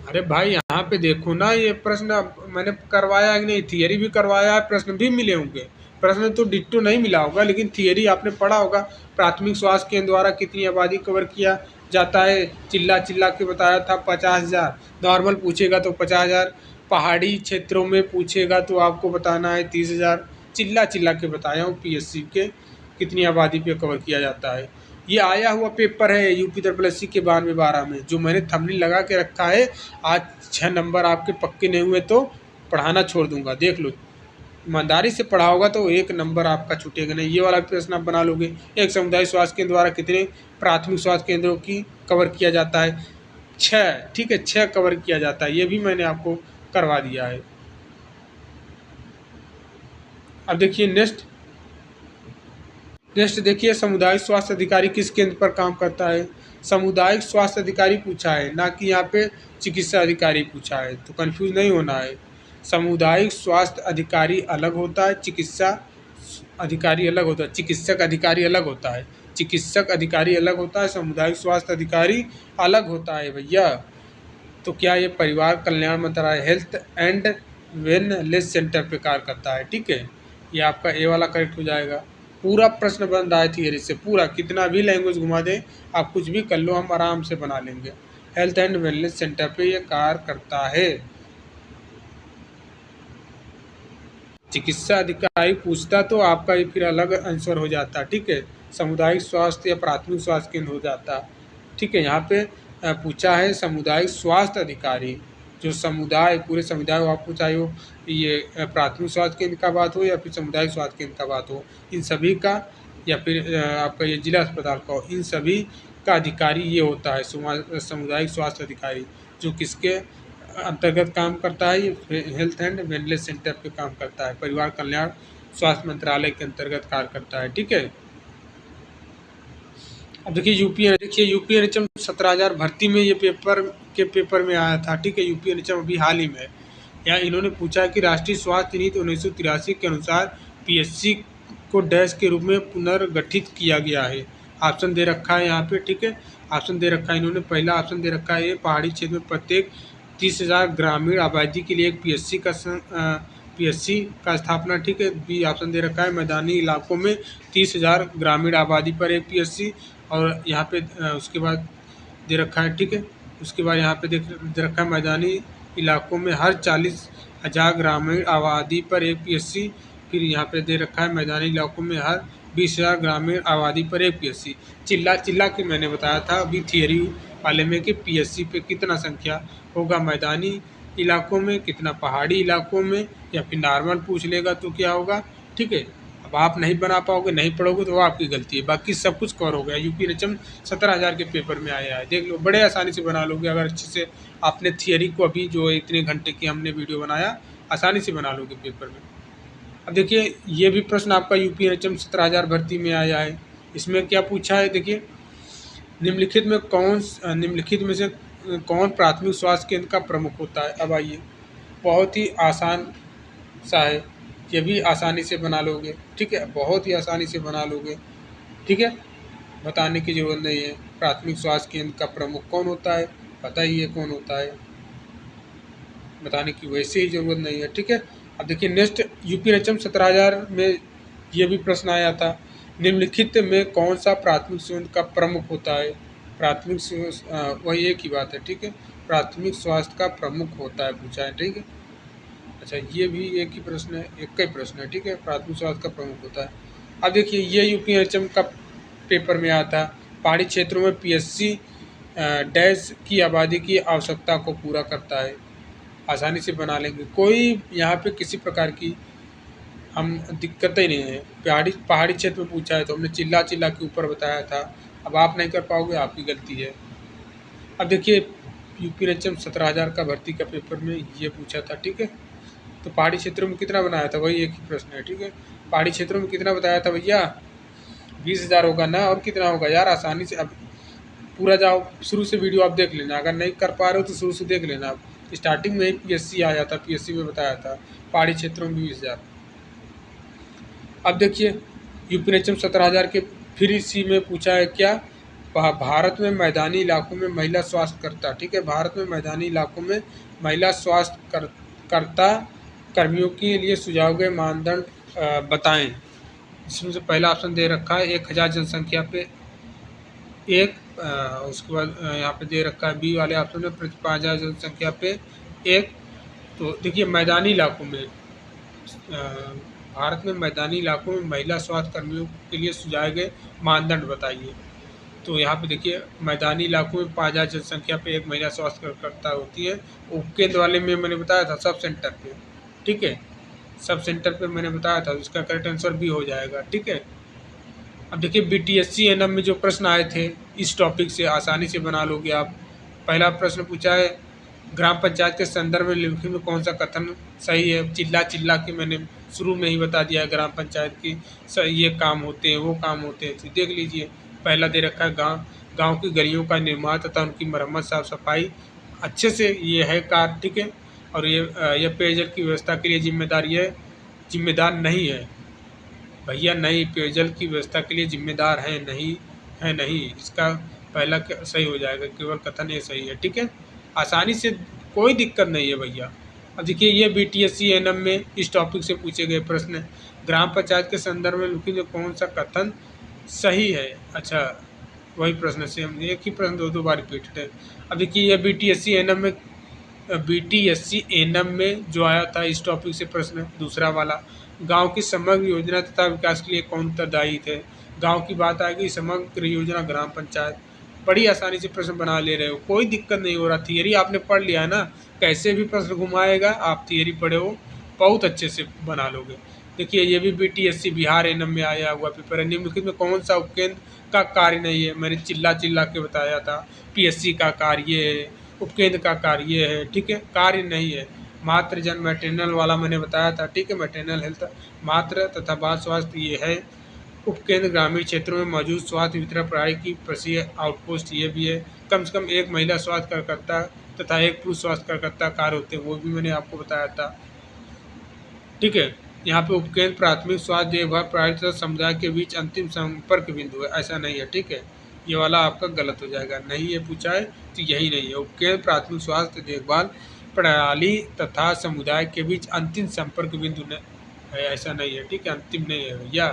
अरे भाई यहाँ पे देखो ना, ये प्रश्न मैंने करवाया कि नहीं, थियरी भी करवाया है, प्रश्न भी मिले होंगे। प्रश्न तो डिट्टो नहीं मिला होगा, लेकिन थियरी आपने पढ़ा होगा। प्राथमिक स्वास्थ्य केंद्र द्वारा कितनी आबादी कवर किया जाता है, चिल्ला चिल्ला के बताया था 50,000। नॉर्मल पूछेगा तो 50,000, पहाड़ी क्षेत्रों में पूछेगा तो आपको बताना है 30,000। चिल्ला चिल्ला के बताया हूँ पीएससी के कितनी आबादी पे कवर किया जाता है। ये आया हुआ पेपर है यूपी SSC के 92-12 में, जो मैंने थंबनेल लगा के रखा है। आज 6 नंबर आपके पक्के नहीं हुए तो पढ़ाना छोड़ दूंगा, देख लो। ईमानदारी से पढ़ा होगा तो 1 नंबर आपका छूटेगा नहीं। ये वाला प्रश्न आप बना लोगे। एक सामुदायिक स्वास्थ्य केंद्र द्वारा कितने प्राथमिक स्वास्थ्य केंद्रों की कवर किया जाता है? 6, ठीक है, 6 कवर किया जाता है। ये भी मैंने आपको करवा दिया है। अब देखिए नेक्स्ट देखिए, सामुदायिक स्वास्थ्य अधिकारी किस केंद्र पर काम करता है? सामुदायिक स्वास्थ्य अधिकारी पूछा है, ना कि यहाँ पे चिकित्सा अधिकारी पूछा है, तो कंफ्यूज नहीं होना है। सामुदायिक स्वास्थ्य अधिकारी अलग होता है, चिकित्सा अधिकारी अलग होता है, चिकित्सक अधिकारी अलग होता है, चिकित्सक अधिकारी अलग होता है, सामुदायिक स्वास्थ्य अधिकारी अलग होता है भैया। तो क्या ये परिवार कल्याण मंत्रालय हेल्थ एंड वेलनेस सेंटर पे कार्य करता है, ठीक है। ये आपका ए वाला करेक्ट हो जाएगा। पूरा प्रश्न बन रहा है थियरी से, पूरा, कितना भी लैंग्वेज घुमा दे, आप कुछ भी कर लो, हम आराम से बना लेंगे। हेल्थ एंड वेलनेस सेंटर पे ये कार्य करता है। चिकित्सा अधिकारी पूछता तो आपका ये फिर अलग आंसर हो जाता, ठीक है। सामुदायिक स्वास्थ्य या प्राथमिक स्वास्थ्य केंद्र हो जाता, ठीक है। यहाँ पे पूछा है सामुदायिक स्वास्थ्य अधिकारी, जो समुदाय, पूरे समुदाय को आपको चाहे हो ये प्राथमिक स्वास्थ्य केंद्र का बात हो या फिर सामुदायिक स्वास्थ्य केंद्र का बात हो, इन सभी का, या फिर आपका ये जिला अस्पताल का हो, इन सभी का अधिकारी ये होता है सामुदायिक स्वास्थ्य अधिकारी, जो किसके अंतर्गत काम करता है? ये हेल्थ एंड वेलनेस सेंटर पे काम करता है, परिवार कल्याण स्वास्थ्य मंत्रालय के अंतर्गत कार्य करता है, ठीक है। अब देखिए यूपी एनएचएम 17,000 भर्ती में ये पेपर में आया था, ठीक है। यूपी एनएचएम अभी हाल ही में, यहाँ इन्होंने पूछा कि राष्ट्रीय स्वास्थ्य नीति 1983 के अनुसार पीएससी को डैश के रूप में पुनर्गठित किया गया है। ऑप्शन दे रखा है यहाँ पे, ठीक है। ऑप्शन दे रखा है इन्होंने, पहला ऑप्शन दे रखा है पहाड़ी क्षेत्र में प्रत्येक 30,000 ग्रामीण आबादी के लिए एक पीएससी का स्थापना, ठीक है। बी ऑप्शन दे रखा है मैदानी इलाकों में 30,000 ग्रामीण आबादी पर एक पीएससी, और यहाँ पे उसके बाद दे रखा है, ठीक है। उसके बाद यहाँ पे दे रखा है मैदानी इलाकों में हर 40,000 ग्रामीण आबादी पर एक पीएससी। फिर यहाँ पे दे रखा है मैदानी इलाकों में हर 20,000 ग्रामीण आबादी पर एक पीएससी। चिल्ला चिल्ला के मैंने बताया था अभी थियरी वाले में कि पीएससी पे कितना संख्या होगा मैदानी इलाकों में, कितना पहाड़ी इलाकों में, या फिर नॉर्मल पूछ लेगा तो क्या होगा, ठीक है। अब आप नहीं बना पाओगे, नहीं पढ़ोगे तो वो आपकी गलती है, बाकी सब कुछ कवर हो गया। यूपी एनएचएम 17,000 के पेपर में आया है, देख लो, बड़े आसानी से बना लोगे अगर अच्छे से आपने थियरी को, अभी जो इतने घंटे की हमने वीडियो बनाया, आसानी से बना लोगे पेपर में। अब देखिए ये भी प्रश्न आपका यूपी एनएचएम 17,000 भर्ती में आया है। इसमें क्या पूछा है, देखिए, निम्नलिखित में से कौन प्राथमिक स्वास्थ्य केंद्र का प्रमुख होता है? अब आइए, बहुत ही आसान सा है, ये भी आसानी से बना लोगे, ठीक है, बहुत ही आसानी से बना लोगे, ठीक है। बताने की ज़रूरत नहीं है। प्राथमिक स्वास्थ्य केंद्र का प्रमुख कौन होता है, पता ही है कौन होता है, बताने की वैसे ही ज़रूरत नहीं है, ठीक है। अब देखिए नेक्स्ट, यूपी एनएचएम 17,000 में ये भी प्रश्न आया था, निम्नलिखित में कौन सा प्राथमिक स्वास्थ्य का प्रमुख होता है? वही एक ही बात है, ठीक है, प्राथमिक स्वास्थ्य का प्रमुख होता है पूछा है, ठीक है। अच्छा, ये भी एक ही प्रश्न है, एक ही प्रश्न है, ठीक है, प्राथमिक स्वास्थ्य का प्रमुख होता है। अब देखिए ये यूपी एनएचएम का पेपर में आया था, पहाड़ी क्षेत्रों में पीएससी डैश की आबादी की आवश्यकता को पूरा करता है। आसानी से बना लेंगे, कोई यहाँ पे किसी प्रकार की हम दिक्कत ही नहीं है। पहाड़ी क्षेत्र में पूछा है तो हमने चिल्ला चिल्ला के ऊपर बताया था। अब आप नहीं कर पाओगे, आपकी गलती है। अब देखिए यूपी एचएम 17,000 का भर्ती का पेपर में ये पूछा था, ठीक है। तो पहाड़ी क्षेत्रों में कितना बनाया था, वही एक ही प्रश्न है, ठीक है। पहाड़ी क्षेत्रों में कितना बताया था भैया, 20,000 होगा ना, और कितना होगा यार, आसानी से। अब पूरा जाओ, शुरू से वीडियो आप देख लेना, अगर नहीं कर पा रहे हो तो शुरू से देख लेना। आप स्टार्टिंग में ही पीएससी आया था, पीएससी में बताया था पहाड़ी क्षेत्रों में 20,000। अब देखिए यूपी एचएम 17,000 के फिर इसी में पूछा है क्या, भारत में मैदानी इलाकों में महिला स्वास्थ्यकर्ता, ठीक है, भारत में मैदानी इलाकों में महिला स्वास्थ्यकर्ता कर्मियों के लिए सुझाव गए मानदंड बताएं। इसमें से पहला ऑप्शन दे रखा है 1,000 जनसंख्या पे एक, उसके बाद यहाँ पे दे रखा है बी वाले ऑप्शन में 5,000 जनसंख्या पे एक। तो देखिए मैदानी इलाकों में भारत में मैदानी इलाकों में महिला स्वास्थ्य कर्मियों के लिए सुझाए गए मानदंड बताइए। तो यहाँ पे देखिए मैदानी इलाकों में 5,000 जनसंख्या पे एक महिला स्वास्थ्य कार्यकर्ता होती है। उपकेंद्र वाले में मैंने बताया था सब सेंटर पे, ठीक है, सब सेंटर पे मैंने बताया था, इसका करेक्ट आंसर भी हो जाएगा, ठीक है। अब देखिए बीटीएससी एनएम में जो प्रश्न आए थे इस टॉपिक से आसानी से बना लोगे आप। पहला प्रश्न पूछा है ग्राम पंचायत के संदर्भ में निम्नलिखित में कौन सा कथन सही है। चिल्ला चिल्ला के मैंने शुरू में ही बता दिया है ग्राम पंचायत की ये काम होते हैं, वो काम होते हैं। तो देख लीजिए पहला दे रखा है गांव की गलियों का निर्माण तथा उनकी मरम्मत साफ सफाई अच्छे से ये है कार्य, ठीक है। और ये पेयजल की व्यवस्था के लिए जिम्मेदार नहीं है भैया, नहीं, पेयजल की व्यवस्था के लिए जिम्मेदार है नहीं, इसका पहला सही हो जाएगा, केवल कथन ये सही है, ठीक है। आसानी से, कोई दिक्कत नहीं है भैया। अब देखिए ये बीटीएससी एनएम में इस टॉपिक से पूछे गए प्रश्न, ग्राम पंचायत के संदर्भ में लिखिए कौन सा कथन सही है। अच्छा, वही प्रश्न से हम एक ही प्रश्न दो बार रिपीटेड है। अब देखिए ये बीटीएससी एनएम में जो आया था इस टॉपिक से प्रश्न दूसरा वाला, गांव की समग्र योजना तथा विकास के लिए कौन उत्तरदायी थे। गांव की बात आएगी, समग्र योजना ग्राम पंचायत। बड़ी आसानी से प्रश्न बना ले रहे हो, कोई दिक्कत नहीं हो रहा। थियरी आपने पढ़ लिया है ना, कैसे भी प्रश्न घुमाएगा, आप थियरी पढ़े हो, बहुत अच्छे से बना लोगे। देखिए ये भी बीटीएससी बिहार एनएम में आया हुआ पेपर है। निम्नलिखित में कौन सा उपकेंद्र का कार्य नहीं है। मैंने चिल्ला चिल्ला के बताया था पीएससी का कार्य है, उपकेंद्र का कार्य है, ठीक है, कार्य नहीं है। मातृ जन्म मैटरनल वाला मैंने बताया था, ठीक है, मैटरनल हेल्थ मातृ तथा बाल स्वास्थ्य ये है। उपकेंद्र ग्रामीण क्षेत्रों में मौजूद स्वास्थ्य वितरण प्रणाली की प्रक्रिया आउटपोस्ट ये भी है। कम से कम एक महिला स्वास्थ्य कार्यकर्ता तथा एक पुरुष स्वास्थ्य कार्यकर्ता कार्य होते हैं, वो भी मैंने आपको बताया था, ठीक है। यहाँ पे उपकेंद्र प्राथमिक स्वास्थ्य देखभाल प्रणाली तथा समुदाय के बीच अंतिम संपर्क बिंदु है, ऐसा नहीं है, ठीक है। ये वाला आपका गलत हो जाएगा, नहीं ये पूछा है तो यही नहीं है। उपकेंद्र प्राथमिक स्वास्थ्य देखभाल प्रणाली तथा समुदाय के बीच अंतिम संपर्क बिंदु है, ऐसा नहीं है, ठीक है, अंतिम नहीं है भैया,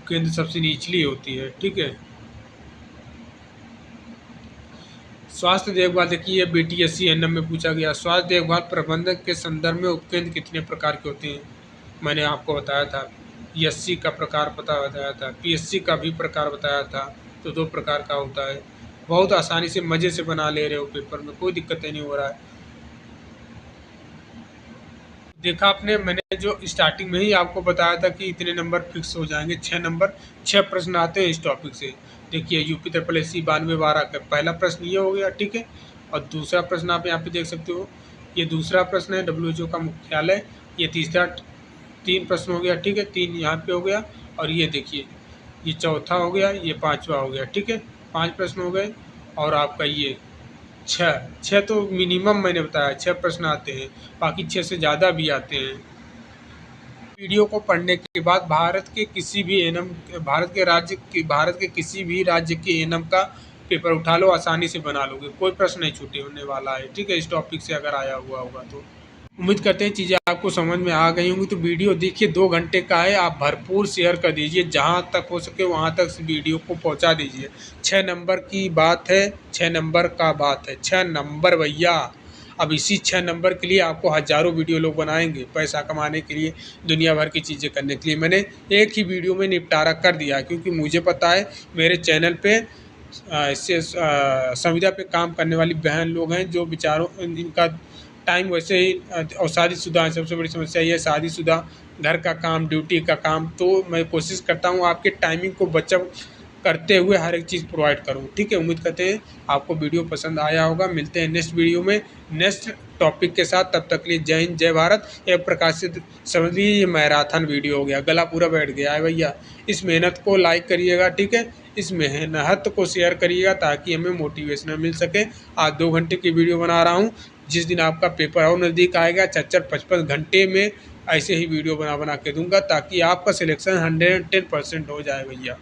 केंद्र सबसे निचली होती है, ठीक है। स्वास्थ्य देखभाल देखिए बीटीएससी एनएम में पूछा गया, स्वास्थ्य देखभाल प्रबंधन के संदर्भ में उपकेंद्र कितने प्रकार के होते हैं। मैंने आपको बताया था, पीएससी का प्रकार बताया था, पीएससी का भी प्रकार बताया था, तो 2 प्रकार का होता है। बहुत आसानी से मज़े से बना ले रहे हो, पेपर में कोई दिक्कत नहीं हो रहा है। देखा आपने, मैंने जो स्टार्टिंग में ही आपको बताया था कि इतने नंबर फिक्स हो जाएंगे, 6 नंबर, 6 प्रश्न आते हैं इस टॉपिक से। देखिए यूपी SSC 92-12 का पहला प्रश्न ये हो गया, ठीक है। और दूसरा प्रश्न आप यहाँ पे देख सकते हो, ये दूसरा प्रश्न है WHO का मुख्यालय। ये तीसरा, 3 प्रश्न हो गया, ठीक है, 3 यहाँ पे हो गया। और ये देखिए ये चौथा हो गया, ये 5वां हो गया, ठीक है, 5 प्रश्न हो गए। और आपका ये 6 तो मिनिमम मैंने बताया 6 प्रश्न आते हैं, बाकी 6 से ज़्यादा भी आते हैं। वीडियो को पढ़ने के बाद भारत के किसी भी राज्य के एनएम का पेपर उठा लो, आसानी से बना लोगे, कोई प्रश्न नहीं छूटे होने वाला है, ठीक है, इस टॉपिक से अगर आया हुआ होगा तो। उम्मीद करते हैं चीज़ें आपको समझ में आ गई होंगी। तो वीडियो देखिए 2 घंटे का है, आप भरपूर शेयर कर दीजिए, जहां तक हो सके वहां तक वीडियो को पहुंचा दीजिए। 6 नंबर की बात है, 6 नंबर का बात है, 6 नंबर भैया। अब इसी 6 नंबर के लिए आपको हज़ारों वीडियो लोग बनाएंगे पैसा कमाने के लिए, दुनिया भर की चीज़ें करने के लिए। मैंने एक ही वीडियो में निपटारा कर दिया, क्योंकि मुझे पता है मेरे चैनल पे इससे संविदा पे काम करने वाली बहन लोग हैं, जो बेचारों इनका टाइम वैसे ही और शादीशुदा है, सबसे बड़ी समस्या ये है शादीशुदा, घर का काम, ड्यूटी का काम, तो मैं कोशिश करता हूँ आपके टाइमिंग को बचत करते हुए हर एक चीज़ प्रोवाइड करूँ। ठीक है, उम्मीद करते हैं आपको वीडियो पसंद आया होगा। मिलते हैं नेक्स्ट वीडियो में नेक्स्ट टॉपिक के साथ। तब तक के लिए जय हिंद, जय भारत। एक प्रकार से समझ लीजिए ये मैराथन वीडियो हो गया, गला पूरा बैठ गया है भैया। इस मेहनत को लाइक करिएगा, ठीक है, इस मेहनत को शेयर करिएगा ताकि हमें मोटिवेशन मिल सके। आज 2 घंटे की वीडियो बना रहा हूँ, जिस दिन आपका पेपर और नज़दीक आएगा 4-4, 55 घंटे में ऐसे ही वीडियो बना बना के दूंगा ताकि आपका सिलेक्शन 110% हो जाए भैया।